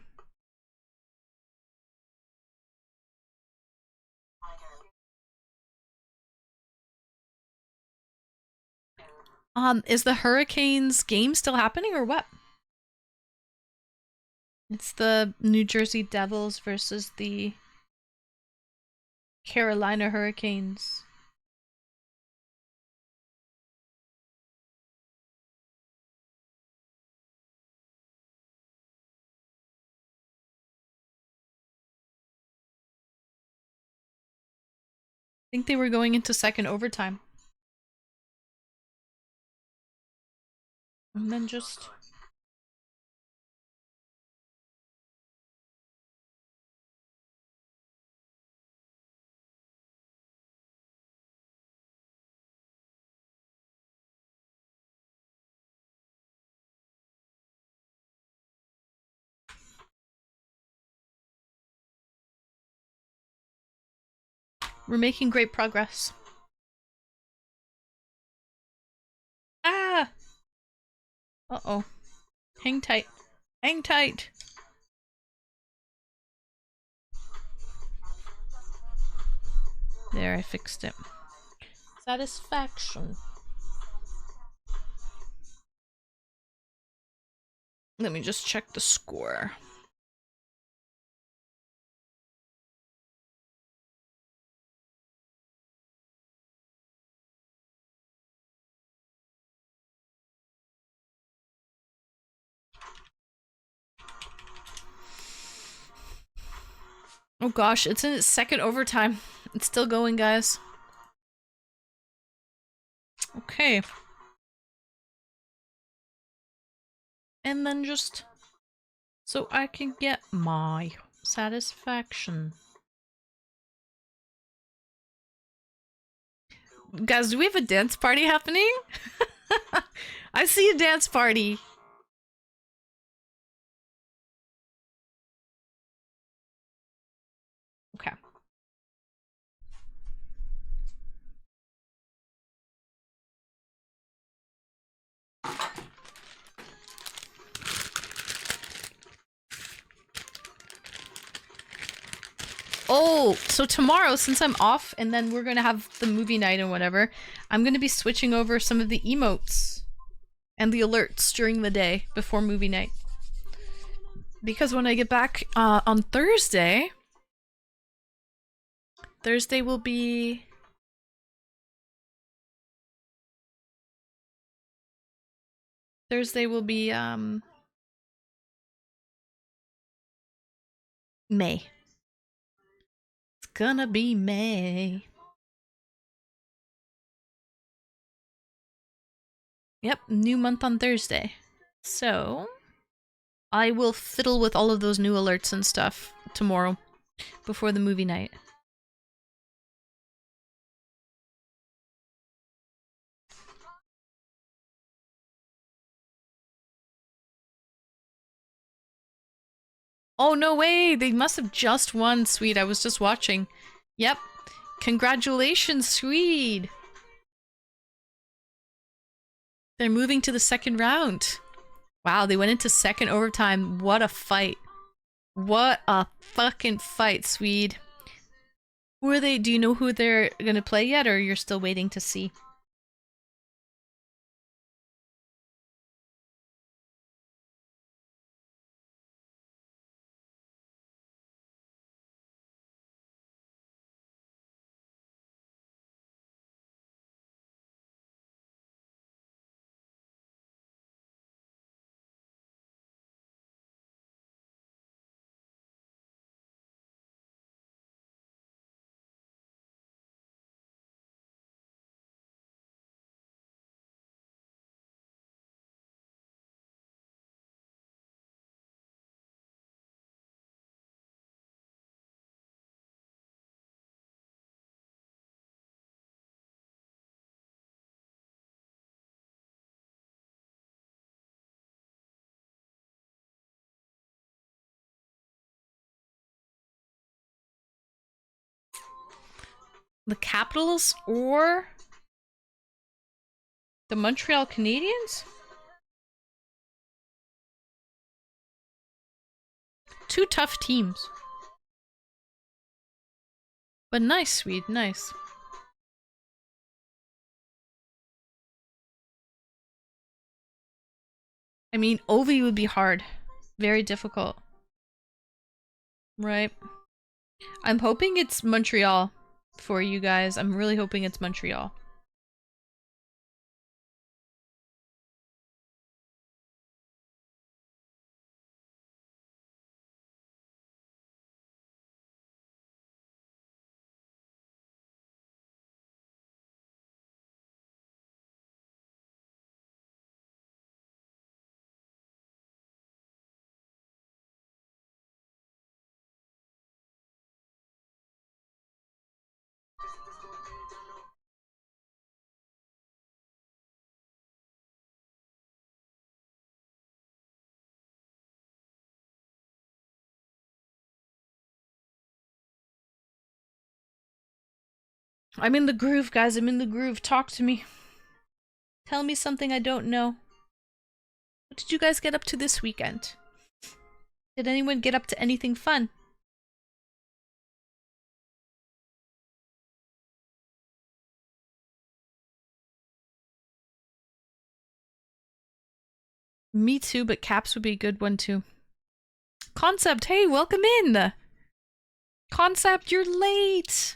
Is the Hurricanes game still happening or what? It's the New Jersey Devils versus the Carolina Hurricanes. I think they were going into second overtime. And then just... We're making great progress. Ah! Uh-oh. Hang tight. Hang tight! There, I fixed it. Satisfaction. Let me just check the score. Oh gosh, it's in its second overtime. It's still going, guys. Okay. And then just so I can get my satisfaction. Guys, do we have a dance party happening? I see a dance party. Okay. Oh, so tomorrow, since I'm off, and then we're gonna have the movie night and whatever, I'm gonna be switching over some of the emotes and the alerts during the day before movie night. Because when I get back on Thursday, will be... May. It's gonna be May. Yep, new month on Thursday. So, I will fiddle with all of those new alerts and stuff tomorrow before the movie night. Oh, no way! They must have just won, Swede. I was just watching. Yep. Congratulations, Swede! They're moving to the second round. Wow, they went into second overtime. What a fight. What a fucking fight, Swede. Who are they? Do you know who they're gonna play yet, or you're still waiting to see? The Capitals or the Montreal Canadiens? Two tough teams. But nice, Swede, nice. I mean, Ovi would be hard. Very difficult. Right. I'm hoping it's Montreal for you guys. I'm really hoping it's Montreal. I'm in the groove, guys. I'm in the groove. Talk to me. Tell me something I don't know. What did you guys get up to this weekend? Did anyone get up to anything fun? Me too, but Caps would be a good one too. Concept, hey, welcome in! Concept, you're late!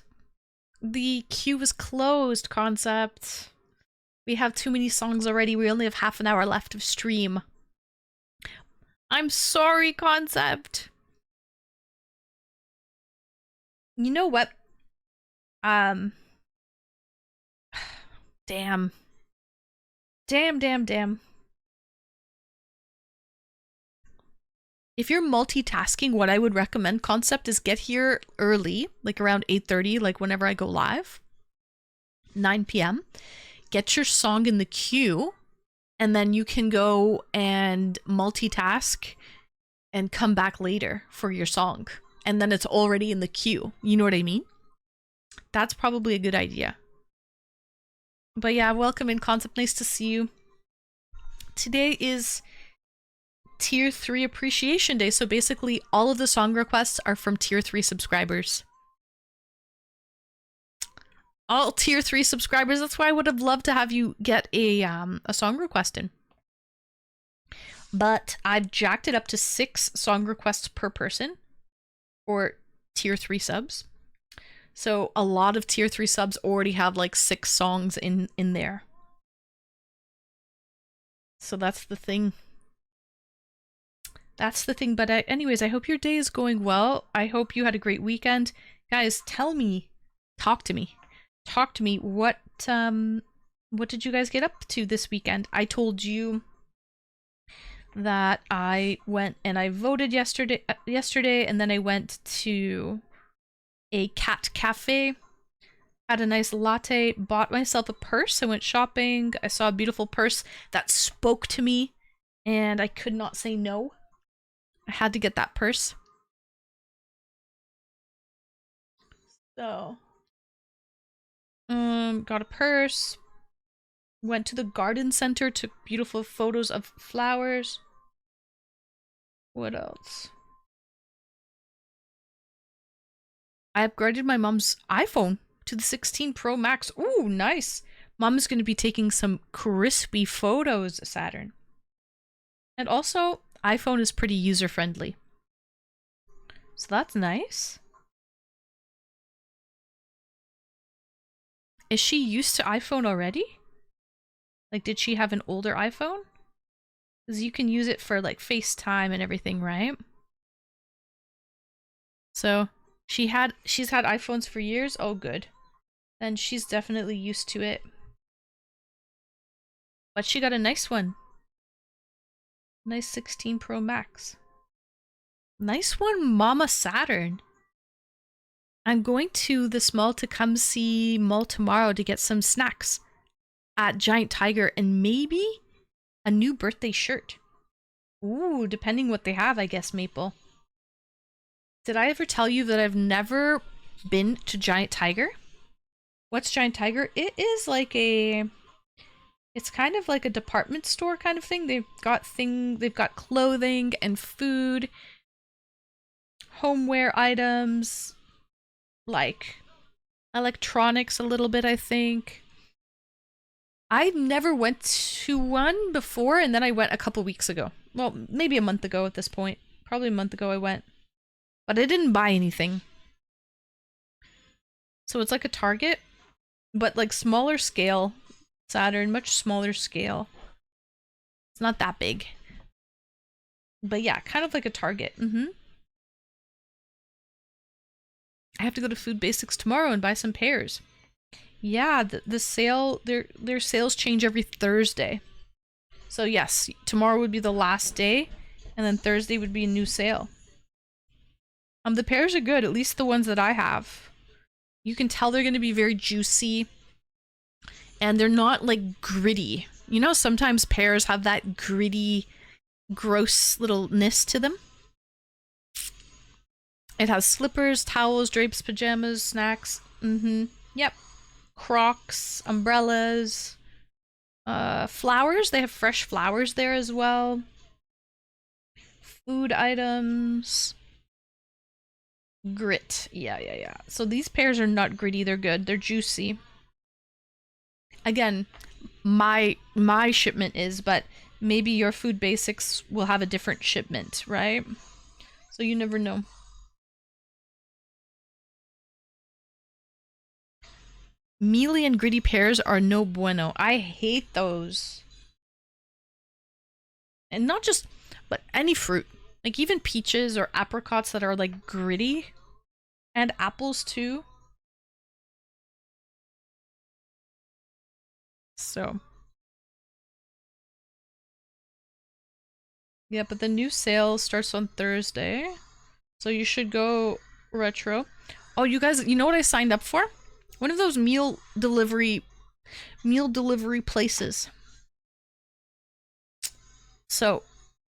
The queue is closed, Concept. We have too many songs already. We only have half an hour left of stream. I'm sorry, Concept. You know what? Um, damn. Damn, damn, damn. If you're multitasking, what I would recommend concept is get here early, like around 8:30, like whenever I go live, 9 p.m. Get your song in the queue, and then you can go and multitask and come back later for your song. And then it's already in the queue. You know what I mean? That's probably a good idea. But yeah, welcome in concept. Nice to see you. Today is Tier 3 Appreciation Day, so basically all of the song requests are from Tier 3 subscribers. All Tier 3 subscribers, that's why I would have loved to have you get a song request in. But I've jacked it up to 6 song requests per person for Tier 3 subs. So a lot of Tier 3 subs already have like 6 songs in there. So that's the thing. That's the thing. But anyways, I hope your day is going well. I hope you had a great weekend. Guys, tell me. Talk to me. Talk to me. What did you guys get up to this weekend? I told you that I went and I voted yesterday, and then I went to a cat cafe, had a nice latte, bought myself a purse. I went shopping. I saw a beautiful purse that spoke to me, and I could not say no. I had to get that purse. So, got a purse. Went to the garden center, took beautiful photos of flowers. What else? I upgraded my mom's iPhone to the 16 Pro Max. Ooh, nice. Mom's going to be taking some crispy photos, Saturn. And also, iPhone is pretty user-friendly. So that's nice. Is she used to iPhone already? Like, did she have an older iPhone? Because you can use it for, like, FaceTime and everything, right? So, she's had iPhones for years? Oh, good. Then she's definitely used to it. But she got a nice one. Nice 16 Pro Max. Nice one, Mama Saturn. I'm going to this mall to come see Mall tomorrow to get some snacks at Giant Tiger and maybe a new birthday shirt. Ooh, depending what they have, I guess, Maple. Did I ever tell you that I've never been to Giant Tiger? What's Giant Tiger? It is like it's kind of like a department store kind of thing. They've got clothing and food, homeware items, like electronics a little bit, I think. I never went to one before, and then I went a couple weeks ago. Well, maybe a month ago at this point. Probably a month ago I went. But I didn't buy anything. So it's like a Target, but like smaller scale. Saturn, much smaller scale. It's not that big. But yeah, kind of like a Target. I have to go to Food Basics tomorrow and buy some pears. Yeah, the sale, their sales change every Thursday. So yes, tomorrow would be the last day, and then Thursday would be a new sale. The pears are good, at least the ones that I have. You can tell they're going to be very juicy, and they're not like gritty. You know, sometimes pears have that gritty, gross littleness to them. It has slippers, towels, drapes, pajamas, snacks. Yep. Crocs, umbrellas, flowers. They have fresh flowers there as well. Food items. Grit. Yeah. So these pears are not gritty, they're good. They're juicy. Again, my shipment is, but maybe your Food Basics will have a different shipment, right? So you never know. Mealy and gritty pears are no bueno. I hate those. And not just, but any fruit. Like even peaches or apricots that are like gritty. And apples too. So. Yeah, but the new sale starts on Thursday. So you should go retro. Oh, you guys, you know what I signed up for? One of those meal delivery places. So,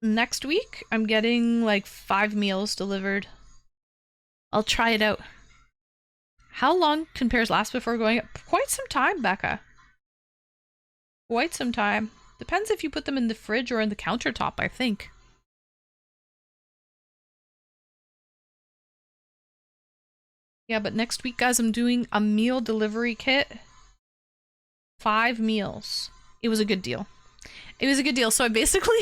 next week I'm getting like 5 meals delivered. I'll try it out. How long can pairs last before going up? Quite some time, Becca. Quite some time. Depends if you put them in the fridge or in the countertop, I think. Yeah, but next week, guys, I'm doing a meal delivery kit. 5 meals. It was a good deal. It was a good deal. So I basically,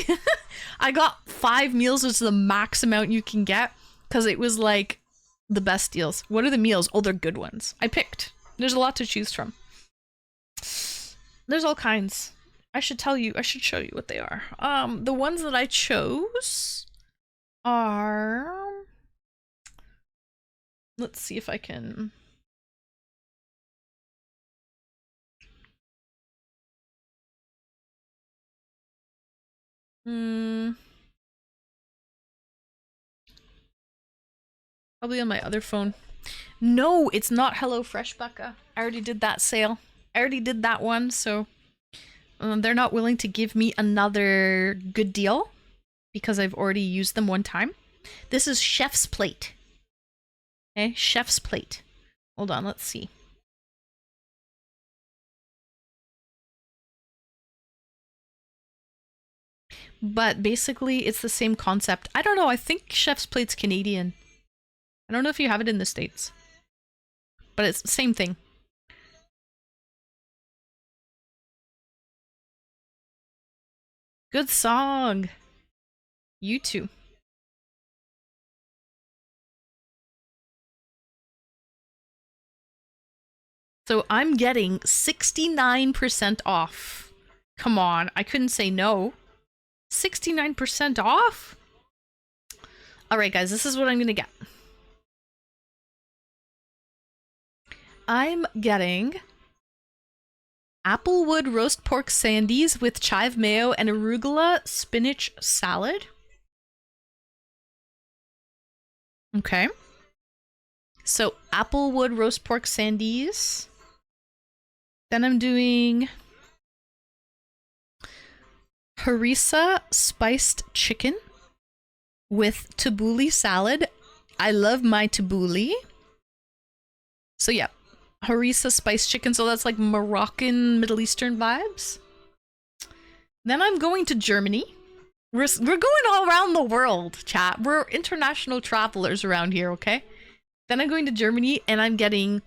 I got 5 meals, which is the max amount you can get, because it was like the best deals. What are the meals? Oh, they're good ones. I picked. There's a lot to choose from. There's all kinds. I should tell you, I should show you what they are. The ones that I chose are... Let's see if I can... Probably on my other phone. No, it's not HelloFresh, Becca. I already did that sale. I already did that one, so they're not willing to give me another good deal because I've already used them one time. This is Chef's Plate. Okay, Chef's Plate. Hold on, let's see. But basically, it's the same concept. I don't know, I think Chef's Plate's Canadian. I don't know if you have it in the States. But it's the same thing. Good song. You too. So I'm getting 69% off. Come on, I couldn't say no. 69% off? Alright guys, this is what I'm gonna get. I'm getting Applewood roast pork sandies with chive mayo and arugula spinach salad. Okay. So Applewood roast pork sandies. Then I'm doing harissa spiced chicken with tabbouleh salad. I love my tabbouleh. So yeah, harissa spiced chicken. So that's like Moroccan, Middle Eastern vibes. Then I'm going to Germany. We're going all around the world, chat. We're international travelers around here, okay? Then I'm going to Germany and I'm getting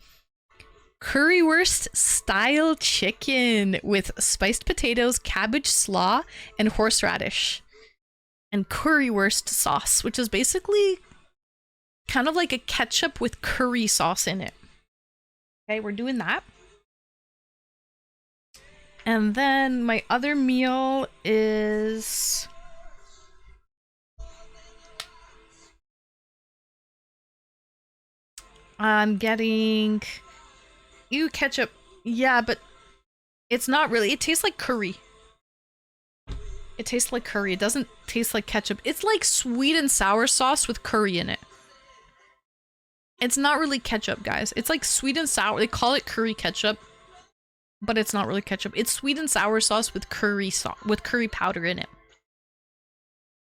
currywurst style chicken with spiced potatoes, cabbage slaw, and horseradish. And currywurst sauce, which is basically kind of like a ketchup with curry sauce in it. Okay, we're doing that. And then my other meal is... I'm getting... Ew, ketchup. Yeah, but it's not really. It tastes like curry. It tastes like curry. It doesn't taste like ketchup. It's like sweet and sour sauce with curry in it. It's not really ketchup, guys. It's like sweet and sour. They call it curry ketchup, but it's not really ketchup. It's sweet and sour sauce with curry powder in it.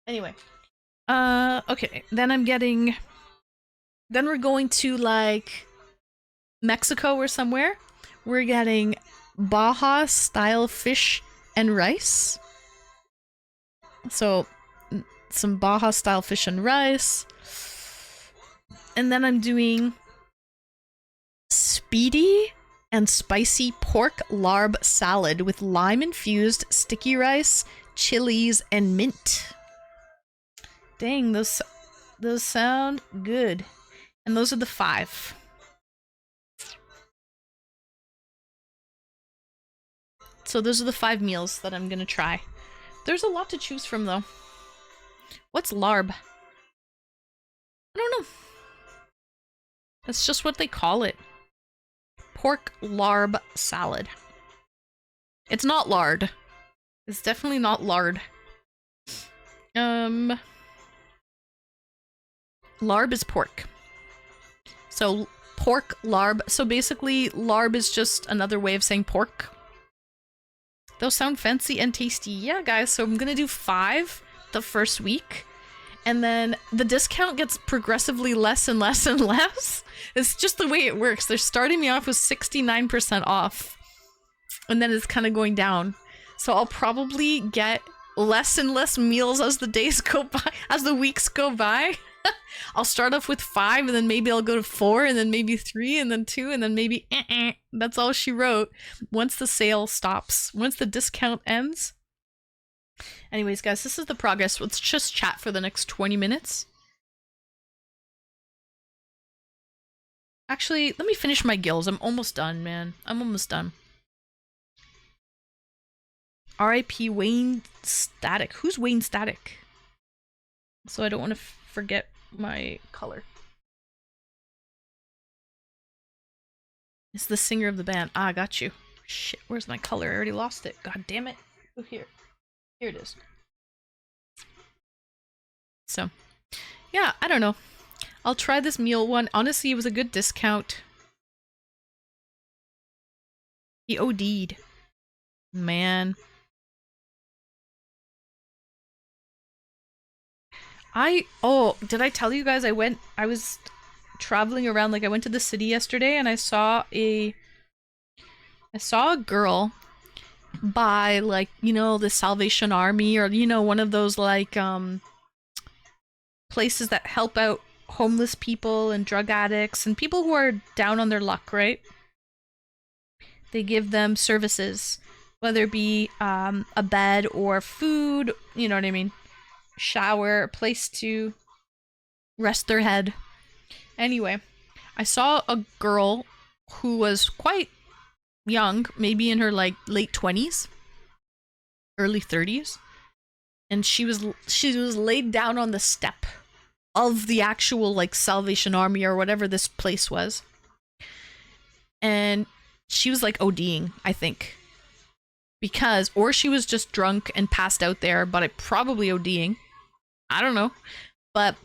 Anyway. Okay. Then I'm getting... Then we're going to, like... Mexico or somewhere. We're getting Baja style fish and rice. So some Baja style fish and rice. And then I'm doing speedy and spicy pork larb salad with lime infused sticky rice, chilies, and mint. Dang, those sound good. And those are the 5. So those are the 5 meals that I'm gonna try. There's a lot to choose from, though. What's larb? I don't know. That's just what they call it. Pork larb salad. It's not lard. It's definitely not lard. Larb is pork. So pork larb. So basically, larb is just another way of saying pork. Those sound fancy and tasty. Yeah, guys, so I'm gonna do 5 the first week. And then the discount gets progressively less and less and less. It's just the way it works. They're starting me off with 69% off. And then it's kind of going down. So I'll probably get less and less meals as the days go by, as the weeks go by. I'll start off with 5, and then maybe I'll go to 4, and then maybe 3, and then 2, and then maybe That's all she wrote. Once the sale stops, once the discount ends. Anyways, guys, this is the progress. Let's just chat for the next 20 minutes. Actually, let me finish my gills. I'm almost done, man. I'm almost done. R.I.P. Wayne Static. Who's Wayne Static? So I don't want to forget my color. It's the singer of the band. Ah, I got you. Shit, where's my color? I already lost it. God damn it. Oh, here. Here it is. So, yeah, I don't know. I'll try this meal one. Honestly, it was a good discount. He OD'd. Man. Did I tell you guys I was traveling around, like I went to the city yesterday and I saw a girl by, like, you know, the Salvation Army, or, you know, one of those, like, places that help out homeless people and drug addicts and people who are down on their luck, right? They give them services, whether it be a bed or food, you know what I mean? Shower, a place to rest their head. Anyway, I saw a girl who was quite young, maybe in her like late 20s, early 30s, and she was laid down on the step of the actual like Salvation Army or whatever this place was, and she was like ODing, I think, because, or she was just drunk and passed out there, but I probably ODing, I don't know, but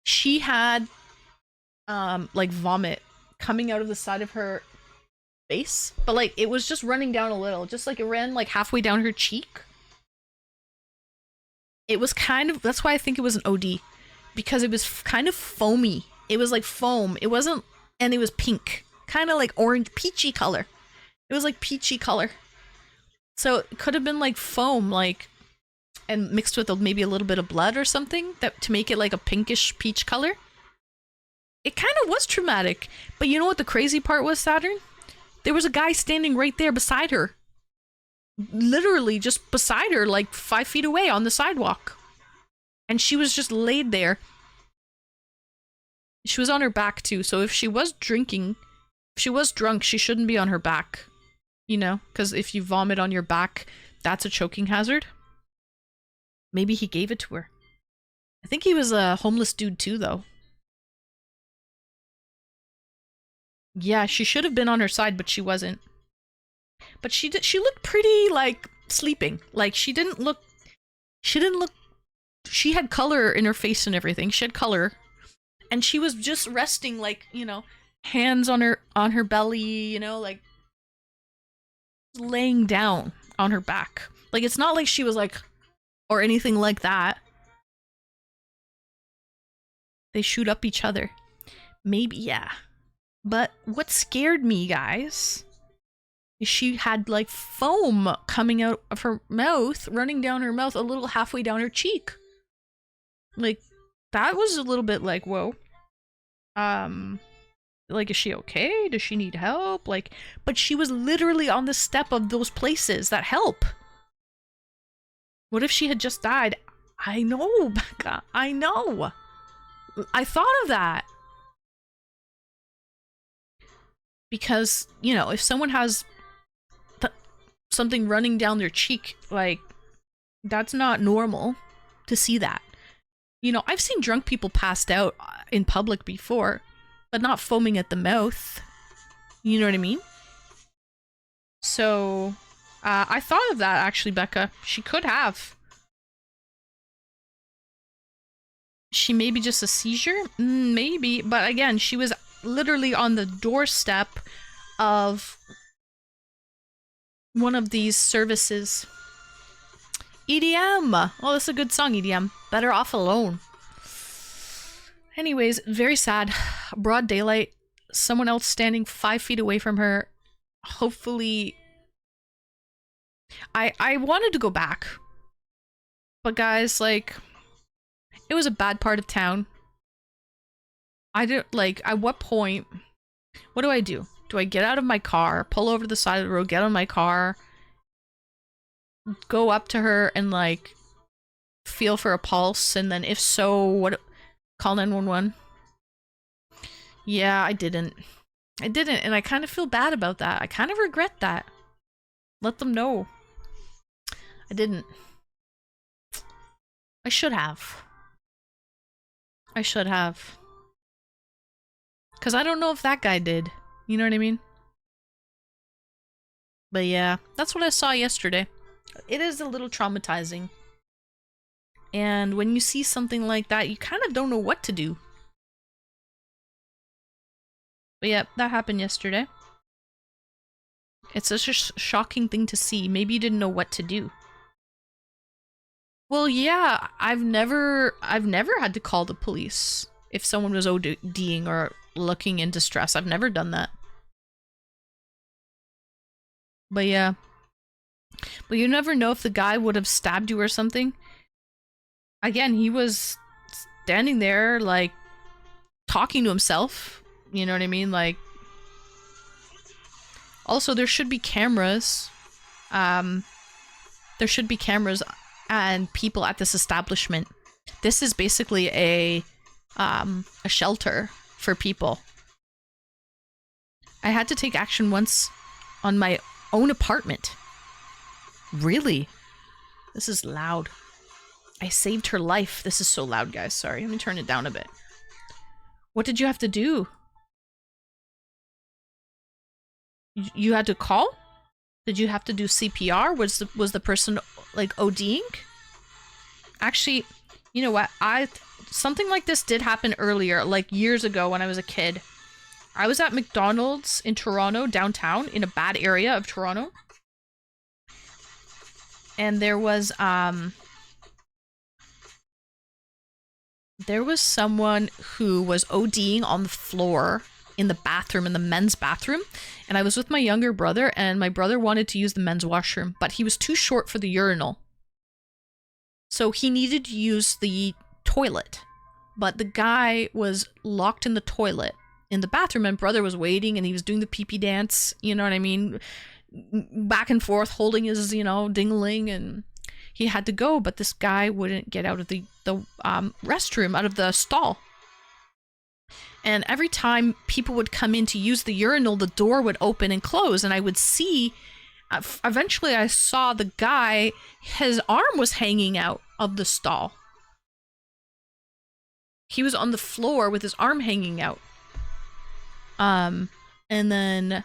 she had like vomit coming out of the side of her face, but like it was just running down a little, just like it ran like halfway down her cheek. It was kind of, that's why I think it was an OD, because it was kind of foamy. It was like foam. It wasn't, and it was pink, kind of like orange, peachy color. It was like peachy color. So it could have been like foam, like, and mixed with maybe a little bit of blood or something that to make it like a pinkish peach color. It kind of was traumatic. But you know what the crazy part was, Saturn? There was a guy standing right there beside her. Literally just beside her, like 5 feet away on the sidewalk. And she was just laid there. She was on her back too, so if she was drinking, if she was drunk, she shouldn't be on her back. You know, because if you vomit on your back, that's a choking hazard. Maybe he gave it to her. I think he was a homeless dude too, though. Yeah, she should have been on her side, but she wasn't. But she looked pretty, like, sleeping. Like, she didn't look, she had color in her face and everything. She had color. And she was just resting, like, you know, hands on her belly, you know, like, laying down on her back. Like, it's not like she was, like, or anything like that. They shoot up each other. Maybe, yeah. But what scared me, guys, is she had like foam coming out of her mouth, running down her mouth, a little halfway down her cheek. Like, that was a little bit like, whoa. Like, is she okay? Does she need help? Like, but she was literally on the step of those places that help. What if she had just died? I know, Becca. I know. I thought of that. Because, you know, if someone has something running down their cheek, like, that's not normal to see that. You know, I've seen drunk people passed out in public before. but not foaming at the mouth. You know what I mean? So, I thought of that actually, Becca. She could have. She may be just a seizure? Maybe, but again, she was literally on the doorstep of one of these services. EDM! Oh, that's a good song, EDM. Better Off Alone. Anyways, very sad. Broad daylight. Someone else standing 5 feet away from her. Hopefully... I wanted to go back. But guys, like... It was a bad part of town. I didn't, like, at what point... What do I do? Do I get out of my car, pull over to the side of the road, get on my car, go up to her and, like, feel for a pulse, and then if so, what... Call 911? Yeah, I didn't. And I kind of feel bad about that. I kind of regret that. Let them know. I didn't. I should have. I should have. Because I don't know if that guy did. You know what I mean? But yeah, that's what I saw yesterday. It is a little traumatizing. And when you see something like that, you kind of don't know what to do. But yeah, that happened yesterday. It's such a shocking thing to see. Maybe you didn't know what to do. Well, yeah, I've never had to call the police if someone was ODing or looking in distress. I've never done that. But yeah. But you never know if the guy would have stabbed you or something. Again, he was standing there, like, talking to himself. You know what I mean? Like, also, there should be cameras. There should be cameras and people at this establishment. This is basically a shelter for people. I had to take action once on my own apartment. Really? This is loud. I saved her life. This is so loud, guys. Sorry. Let me turn it down a bit. What did you have to do? You had to call? Did you have to do CPR? Was the person, like, ODing? Actually, you know what? Something like this did happen earlier, like years ago when I was a kid. I was at McDonald's in Toronto, downtown, in a bad area of Toronto. And there was someone who was ODing on the floor in the bathroom, in the men's bathroom. And I was with my younger brother, and my brother wanted to use the men's washroom, but he was too short for the urinal. So he needed to use the toilet. But the guy was locked in the toilet in the bathroom, and brother was waiting, and he was doing the pee-pee dance, you know what I mean? Back and forth, holding his, you know, ding-a-ling, and he had to go, but this guy wouldn't get out of the restroom, out of the stall. And every time people would come in to use the urinal, the door would open and close, and I would see, eventually I saw the guy, his arm was hanging out of the stall. He was on the floor with his arm hanging out. And then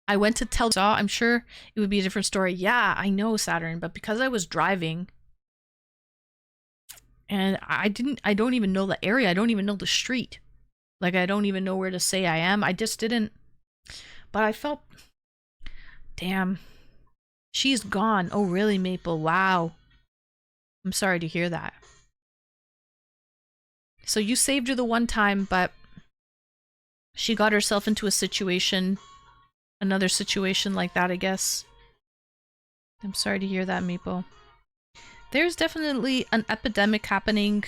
I went to tell, I'm sure it would be a different story. Yeah, I know, Saturn, but because I was driving and I don't even know the area. I don't even know the street. Like, I don't even know where to say I am. I just didn't, but I felt, damn, she's gone. Oh, really, Maple? Wow. I'm sorry to hear that. So you saved her the one time, but she got herself into a situation, another situation like that, I guess. I'm sorry to hear that, Maple. There's definitely an epidemic happening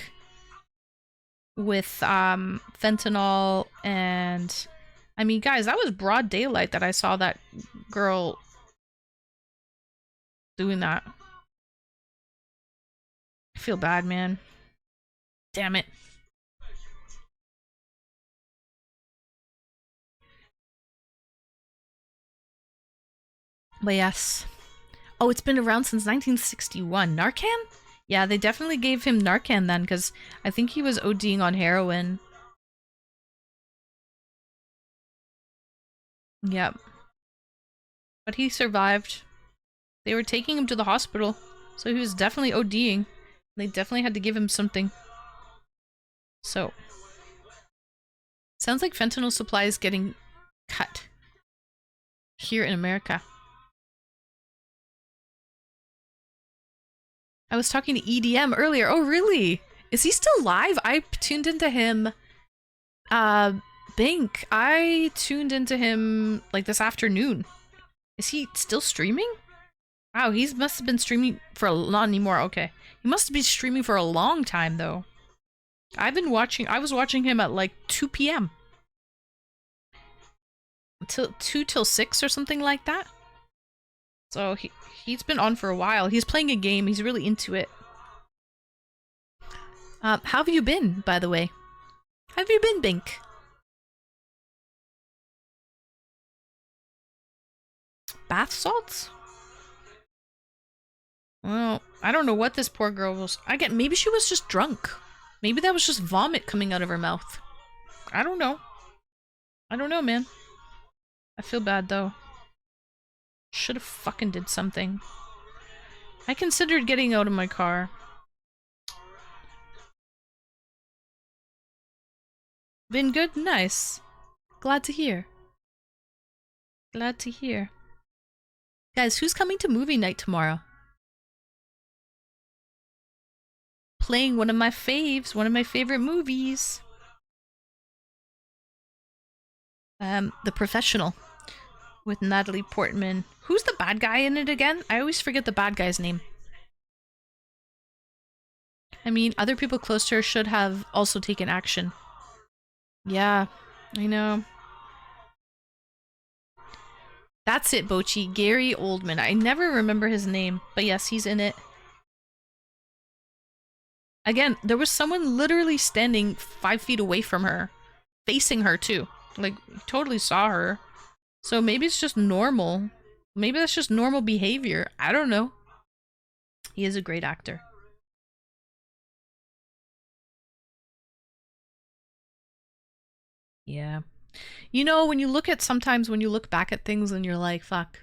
with fentanyl, and I mean, guys, that was broad daylight that I saw that girl doing that. I feel bad, man. Damn it. But yes. Oh, it's been around since 1961. Narcan? Yeah, they definitely gave him Narcan then, because I think he was ODing on heroin. Yep. But he survived. They were taking him to the hospital, so he was definitely ODing. They definitely had to give him something. So. Sounds like fentanyl supply is getting cut. Here in America. I was talking to EDM earlier. Oh, really? Is he still live? I tuned into him. Bink. I tuned into him like this afternoon. Is he still streaming? Wow, he must have been streaming for not anymore. Okay. He must be streaming for a long time though. I was watching him at like 2 p.m. Until 2 till 6 or something like that. So he's been on for a while. He's playing a game. He's really into it. How have you been, by the way? How have you been, Bink? Bath salts? Well, I don't know what this poor girl was. Maybe she was just drunk. Maybe that was just vomit coming out of her mouth. I don't know. I don't know, man. I feel bad, though. Should have fucking did something. I considered getting out of my car. Been good? Nice. Glad to hear. Glad to hear. Guys, who's coming to movie night tomorrow? Playing one of my faves, one of my favorite movies. The Professional. With Natalie Portman. Who's the bad guy in it again? I always forget the bad guy's name. I mean, other people close to her should have also taken action. Yeah, I know. That's it, Bochi. Gary Oldman. I never remember his name, but yes, he's in it. Again, there was someone literally standing 5 feet away from her. Facing her, too. Like, totally saw her. So maybe it's just normal. Maybe that's just normal behavior. I don't know. He is a great actor. Yeah. You know, sometimes when you look back at things and you're like, fuck.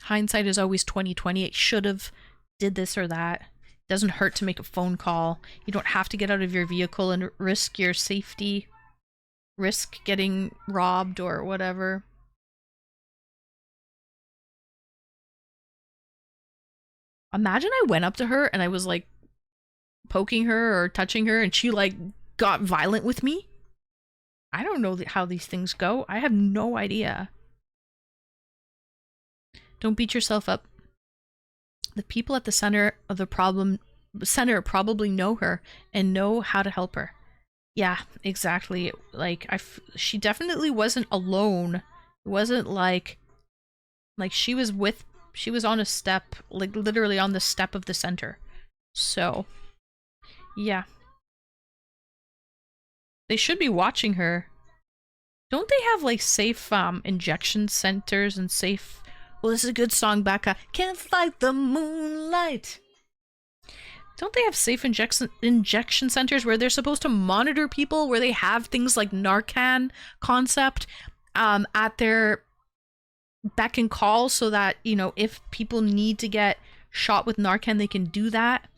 Hindsight is always 20/20. It should have did this or that. It doesn't hurt to make a phone call. You don't have to get out of your vehicle and risk your safety. Risk getting robbed or whatever. Imagine I went up to her and I was like poking her or touching her and she like got violent with me. I don't know how these things go. I have no idea. Don't beat yourself up. The people at the center of the center probably know her and know how to help her. Yeah, exactly. Like she definitely wasn't alone. It wasn't like she was on a step, like literally on the step of the center. So, yeah. They should be watching her. Don't they have like safe injection centers and safe... Well, this is a good song, Becca. Can't fight the moonlight. Don't they have safe injection centers where they're supposed to monitor people, where they have things like Narcan concept at their beck and call so that, you know, if people need to get shot with Narcan, they can do that?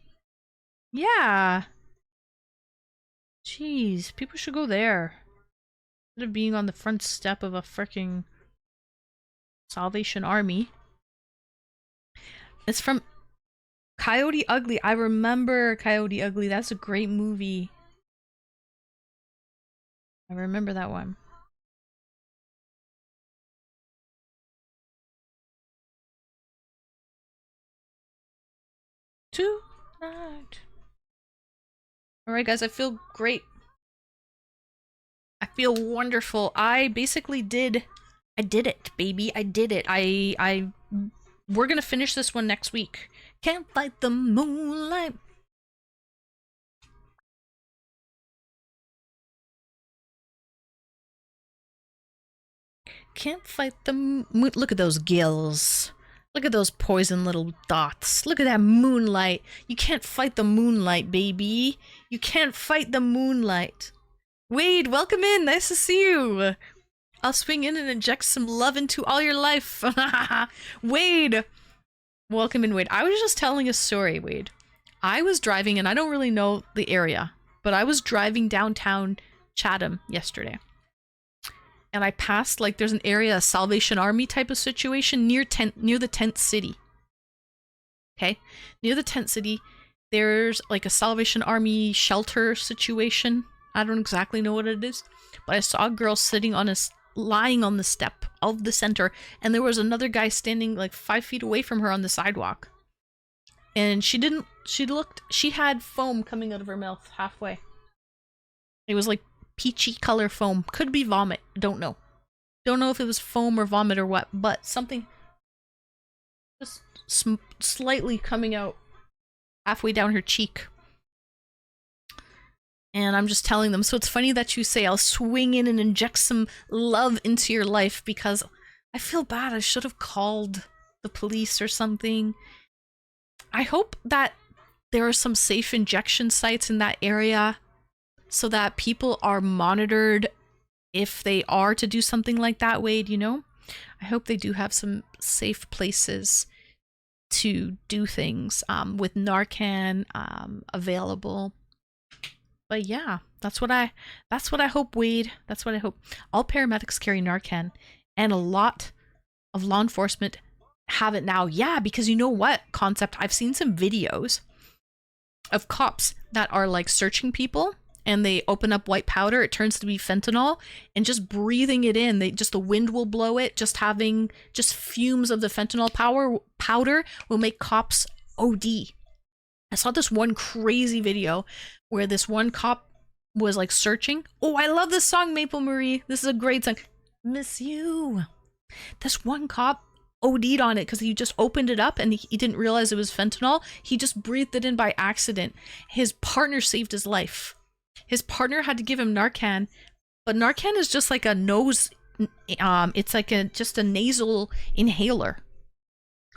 Yeah. Jeez, people should go there. Instead of being on the front step of a freaking Salvation Army. It's from Coyote Ugly. I remember Coyote Ugly. That's a great movie. I remember that one. Tonight. Alright guys, I feel great. I feel wonderful. I basically did it, baby. I did it. We're gonna finish this one next week. Can't fight the moonlight. Can't fight the moon. Look at those gills. Look at those poison little dots. Look at that moonlight. You can't fight the moonlight, baby. You can't fight the moonlight. Wade, welcome in. Nice to see you. I'll swing in and inject some love into all your life. Wade! Welcome in, Wade. I was just telling a story, Wade. I was driving, and I don't really know the area, but I was driving downtown Chatham yesterday. And I passed, like, there's an area, a Salvation Army type of situation near the tent city. Okay? Near the tent city, there's like a Salvation Army shelter situation. I don't exactly know what it is, but I saw a girl lying on the step of the center, and there was another guy standing like 5 feet away from her on the sidewalk. And she had foam coming out of her mouth halfway. It was like peachy color foam. Could be vomit. Don't know. Don't know if it was foam or vomit or what, but something just slightly coming out halfway down her cheek. And I'm just telling them, so it's funny that you say I'll swing in and inject some love into your life, because I feel bad. I should have called the police or something. I hope that there are some safe injection sites in that area so that people are monitored if they are to do something like that, Wade, you know? I hope they do have some safe places to do things with Narcan available. But yeah, that's what I hope, Wade. That's what I hope. All paramedics carry Narcan, and a lot of law enforcement have it now. Yeah, because you know what, Concept? I've seen some videos of cops that are like searching people, and they open up white powder. It turns to be fentanyl, and just breathing it in, the wind will blow it. Just having fumes of the fentanyl powder will make cops OD. I saw this one crazy video where this one cop was like searching. Oh, I love this song, Maple Marie. This is a great song. Miss You. This one cop OD'd on it because he just opened it up and he didn't realize it was fentanyl. He just breathed it in by accident. His partner saved his life. His partner had to give him Narcan, but Narcan is just like a nose, it's like just a nasal inhaler,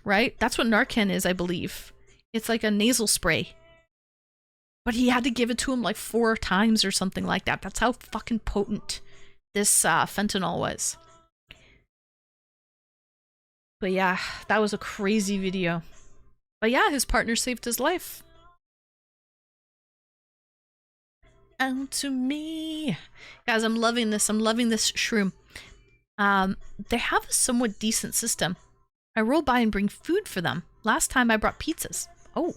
right? That's what Narcan is, I believe. It's like a nasal spray. But he had to give it to him like 4 times or something like that. That's how fucking potent this fentanyl was. But yeah, that was a crazy video. But yeah, his partner saved his life. And to me, guys, I'm loving this. I'm loving this shroom. They have a somewhat decent system. I roll by and bring food for them. Last time I brought pizzas. Oh.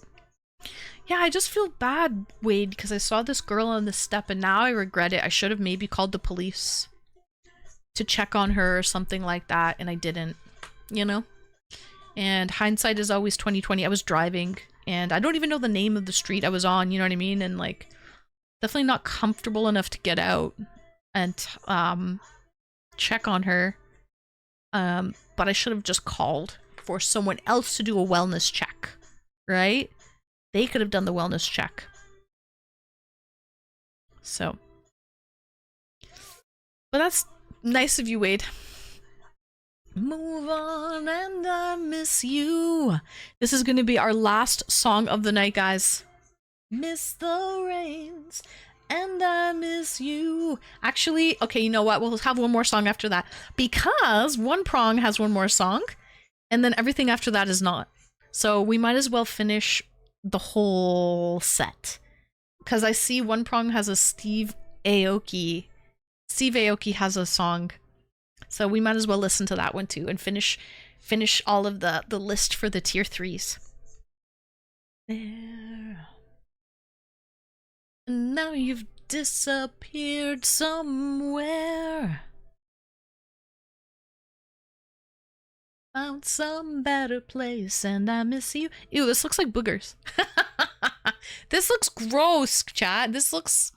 Yeah, I just feel bad, Wade, because I saw this girl on the step and now I regret it. I should have maybe called the police to check on her or something like that, and I didn't, you know? And hindsight is always 20/20. I was driving and I don't even know the name of the street I was on, you know what I mean? And like, definitely not comfortable enough to get out and check on her. But I should have just called for someone else to do a wellness check, right? They could have done the wellness check. So. But that's nice of you, Wade. Move on and I miss you. This is going to be our last song of the night, guys. Miss the rains and I miss you. Actually, okay, you know what? We'll have one more song after that because One Prong has one more song and then everything after that is not. So we might as well finish the whole set because I see One Prong has a Steve Aoki. Steve Aoki has a song. So we might as well listen to that one too and finish all of the list for the tier 3s. There. And now you've disappeared somewhere. Found some better place and I miss you. Ew, this looks like boogers. This looks gross, chat. This looks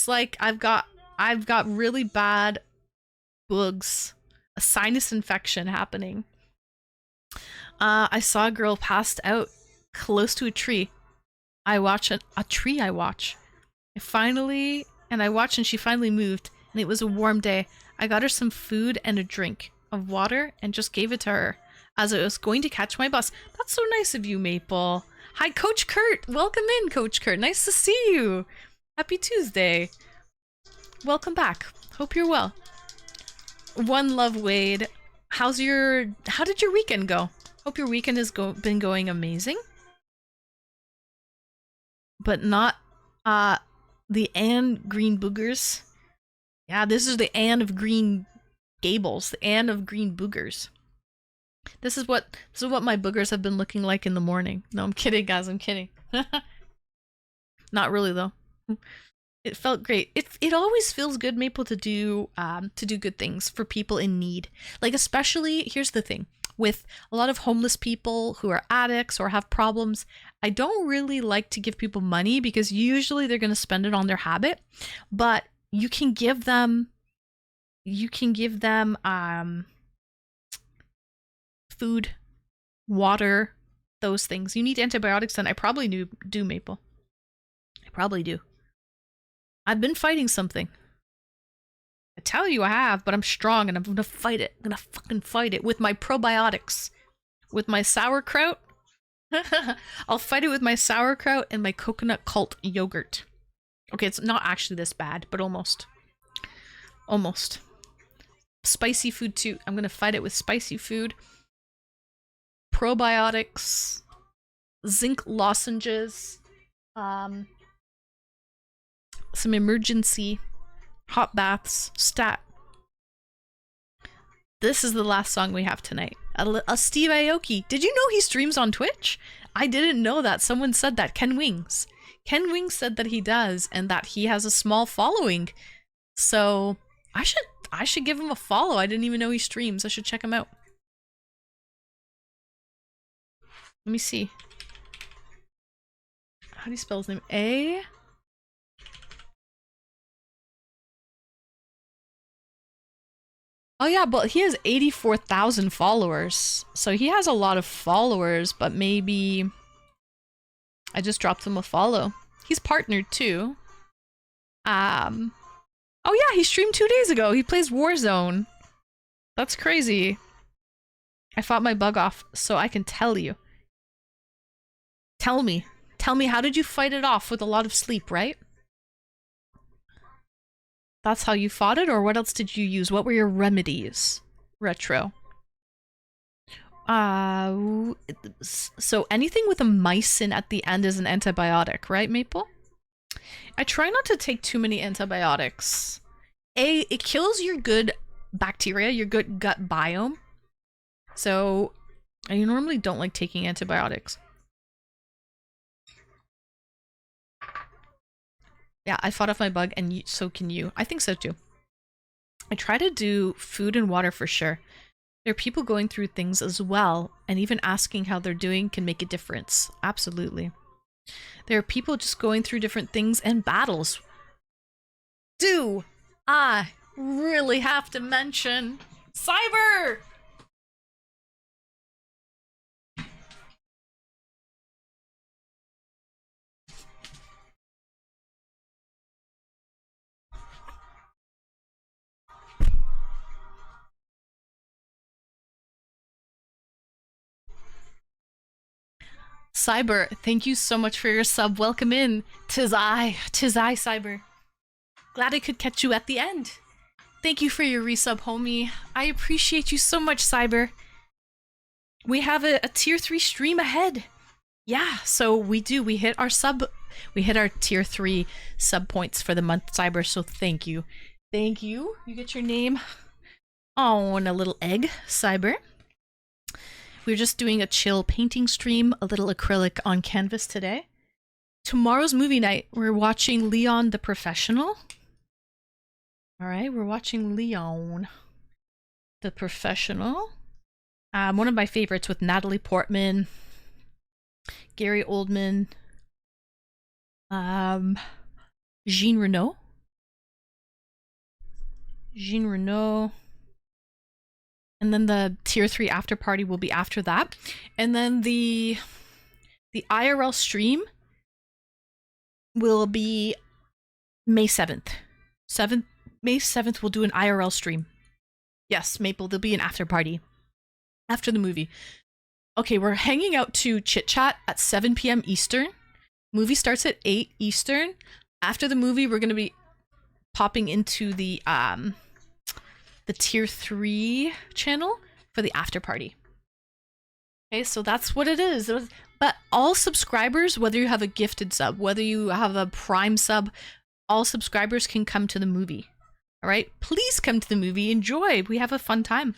like I've got really bad bugs. A sinus infection happening. I saw a girl passed out close to a tree. I watch a tree I watch. I watched and she finally moved and it was a warm day. I got her some food and a drink of water and just gave it to her as I was going to catch my bus. That's so nice of you, Maple. Hi, Coach Kurt. Welcome in, Coach Kurt. Nice to see you. Happy Tuesday. Welcome back. Hope you're well. One love, Wade. How did your weekend go? Hope your weekend has been going amazing. But not the Anne Green Boogers. Yeah, this is the Anne of Green Gables, the Anne of Green Boogers. This is what my boogers have been looking like in the morning. No, I'm kidding, guys. I'm kidding. Not really though. It felt great. It always feels good, Maple, to do good things for people in need. Like, especially, here's the thing, with a lot of homeless people who are addicts or have problems, I don't really like to give people money because usually they're going to spend it on their habit. But you can give them food, water, those things. You need antibiotics, and I probably do, Maple. I probably do. I've been fighting something. I tell you I have, but I'm strong and I'm gonna fight it. I'm gonna fucking fight it with my probiotics. With my sauerkraut. I'll fight it with my sauerkraut and my coconut cult yogurt. Okay, it's not actually this bad, but almost. Almost. Spicy food too. I'm gonna fight it with spicy food. Probiotics. Zinc lozenges. Some emergency hot baths, stat. This is the last song we have tonight. A Steve Aoki. Did you know he streams on Twitch? I didn't know that. Someone said that. Ken Wings. Ken Wings said that he does and that he has a small following. So I should give him a follow. I didn't even know he streams. I should check him out. Let me see. How do you spell his name? A? Oh yeah, but he has 84,000 followers. So he has a lot of followers, but maybe I just dropped him a follow. He's partnered too. Oh yeah, he streamed 2 days ago. He plays Warzone. That's crazy. I fought my bug off so I can tell you. Tell me, how did you fight it off with a lot of sleep, right? That's how you fought it, or what else did you use? What were your remedies? Retro. So anything with a mycin at the end is an antibiotic, right, Maple? I try not to take too many antibiotics. It kills your good bacteria, your good gut biome. So I normally don't like taking antibiotics. Yeah, I fought off my bug, and so can you. I think so too. I try to do food and water for sure. There are people going through things as well, and even asking how they're doing can make a difference. Absolutely. There are people just going through different things and battles. Do I really have to mention Cyber? Cyber, thank you so much for your sub. Welcome in. Tis I, Cyber. Glad I could catch you at the end. Thank you for your resub, homie. I appreciate you so much, Cyber. We have a tier 3 stream ahead. Yeah, so we do. We hit our tier 3 sub points for the month, Cyber, so thank you. Thank you. You get your name. Oh, and a little egg, Cyber. We're just doing a chill painting stream, a little acrylic on canvas today. Tomorrow's movie night, we're watching Leon the Professional. Alright, we're watching Leon the Professional. One of my favorites with Natalie Portman, Gary Oldman, Jean Reno. And then the tier 3 after party will be after that. And then the IRL stream will be May 7th. May 7th we'll do an IRL stream. Yes, Maple, there'll be an after party. After the movie. Okay, we're hanging out to chit chat at 7 p.m. Eastern. Movie starts at 8 Eastern. After the movie, we're gonna be popping into the the tier 3 channel for the after party. Okay, so that's what it is. But all subscribers, whether you have a gifted sub, whether you have a prime sub, all subscribers can come to the movie. All right, please come to the movie, enjoy. We have a fun time.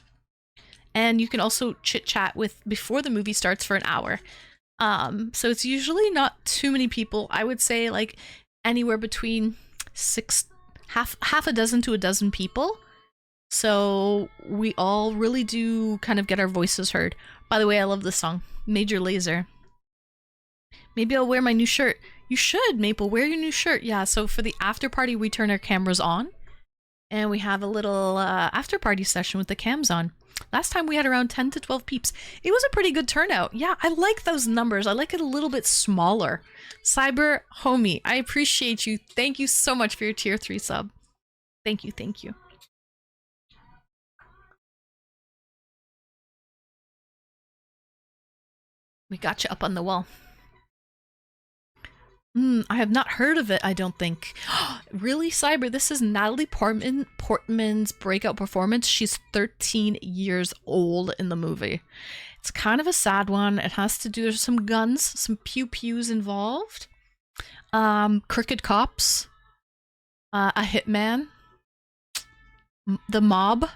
And you can also chit chat with before the movie starts for an hour. So it's usually not too many people. I would say like anywhere between half a dozen to a dozen people. So we all really do kind of get our voices heard. By the way, I love this song, Major Lazer. Maybe I'll wear my new shirt. You should, Maple, wear your new shirt. Yeah, so for the after party, we turn our cameras on. And we have a little after party session with the cams on. Last time we had around 10 to 12 peeps. It was a pretty good turnout. Yeah, I like those numbers. I like it a little bit smaller. Cyber homie, I appreciate you. Thank you so much for your tier 3 sub. Thank you, thank you. We got you up on the wall. I have not heard of it, I don't think. Really, Cyber? This is Natalie Portman's breakout performance. She's 13 years old in the movie. It's kind of a sad one. It has to do, there's some guns, some pew-pews involved. Crooked cops. A hitman. The mob.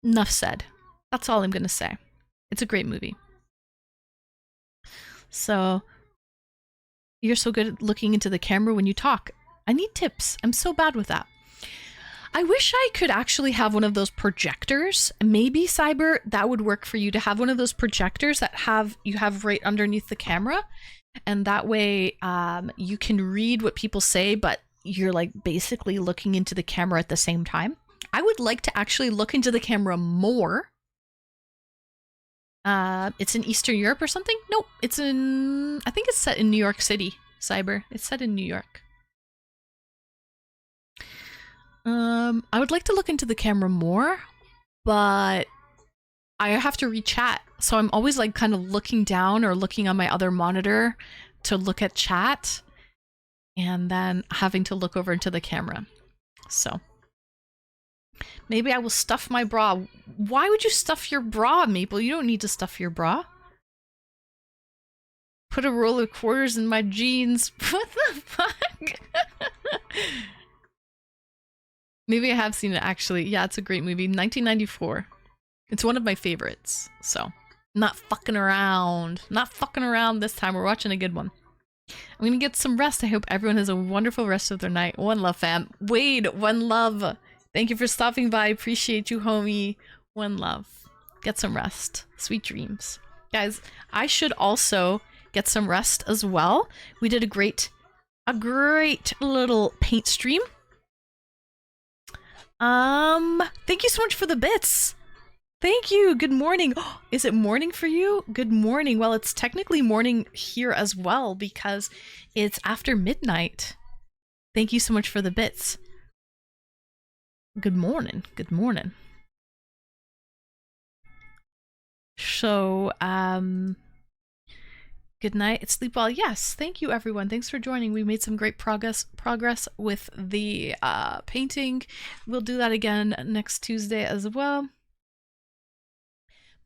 Enough said. That's all I'm gonna say. It's a great movie. So, you're so good at looking into the camera when you talk. I need tips. I'm so bad with that. I wish I could actually have one of those projectors. Maybe, Cyber, that would work for you to have one of those projectors that you have right underneath the camera. And that way you can read what people say, but you're like basically looking into the camera at the same time. I would like to actually look into the camera more. It's in Eastern Europe or something? Nope, it's in... I think it's set in New York City, Cyber. It's set in New York. I would like to look into the camera more, but I have to re-chat. So I'm always like kind of looking down or looking on my other monitor to look at chat and then having to look over into the camera. So... maybe I will stuff my bra. Why would you stuff your bra, Maple? You don't need to stuff your bra. Put a roll of quarters in my jeans. What the fuck? Maybe I have seen it actually. Yeah, it's a great movie. 1994. It's one of my favorites. So, not fucking around. Not fucking around this time. We're watching a good one. I'm gonna get some rest. I hope everyone has a wonderful rest of their night. One love, fam. Wade, one love. Thank you for stopping by. Appreciate you, homie. One love. Get some rest. Sweet dreams. Guys, I should also get some rest as well. We did a great little paint stream. Thank you so much for the bits. Thank you. Good morning. Is it morning for you? Good morning. Well, it's technically morning here as well because it's after midnight. Thank you so much for the bits. Good morning. Good morning. So, good night. Sleep well. Yes. Thank you, everyone. Thanks for joining. We made some great progress with the painting. We'll do that again next Tuesday as well.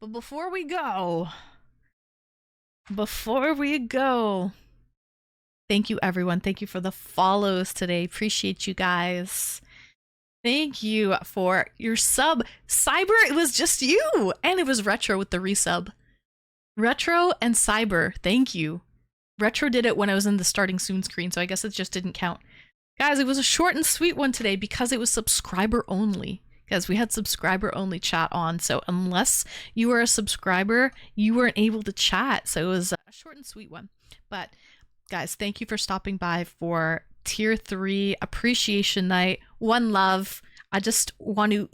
But before we go, thank you, everyone. Thank you for the follows today. Appreciate you guys. Thank you for your sub. Cyber, it was just you. And it was Retro with the resub. Retro and Cyber, thank you. Retro did it when I was in the starting soon screen, so I guess it just didn't count. Guys, it was a short and sweet one today because it was subscriber only. Guys, we had subscriber only chat on, so unless you were a subscriber, you weren't able to chat. So it was a short and sweet one. But guys, thank you for stopping by for Tier 3 Appreciation Night. One love. I just want to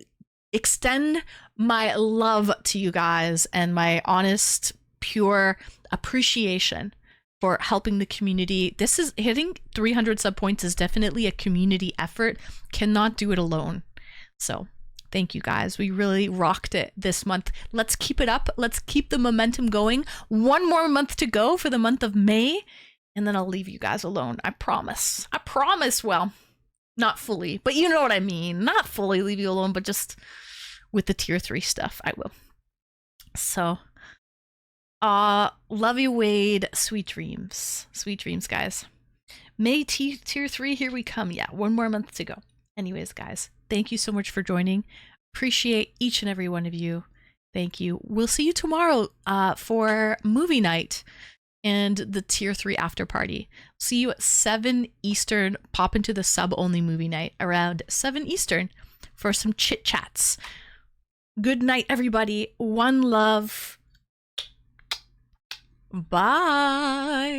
extend my love to you guys and my honest, pure appreciation for helping the community. This is hitting 300 sub points is definitely a community effort. Cannot do it alone. So thank you guys. We really rocked it this month. Let's keep it up. Let's keep the momentum going. One more month to go for the month of May. And then I'll leave you guys alone. I promise. I promise. Well, Not fully, but you know what I mean. Not fully leave you alone, but just with the tier 3 stuff, I will. So, love you, Wade. Sweet dreams. Sweet dreams, guys. May tier 3, here we come. Yeah, one more month to go. Anyways, guys, thank you so much for joining. Appreciate each and every one of you. Thank you. We'll see you tomorrow for movie night and the tier 3 after party. See you at 7 Eastern. Pop into the sub only movie night around 7 Eastern for some chit chats. Good night, everybody. One love. Bye.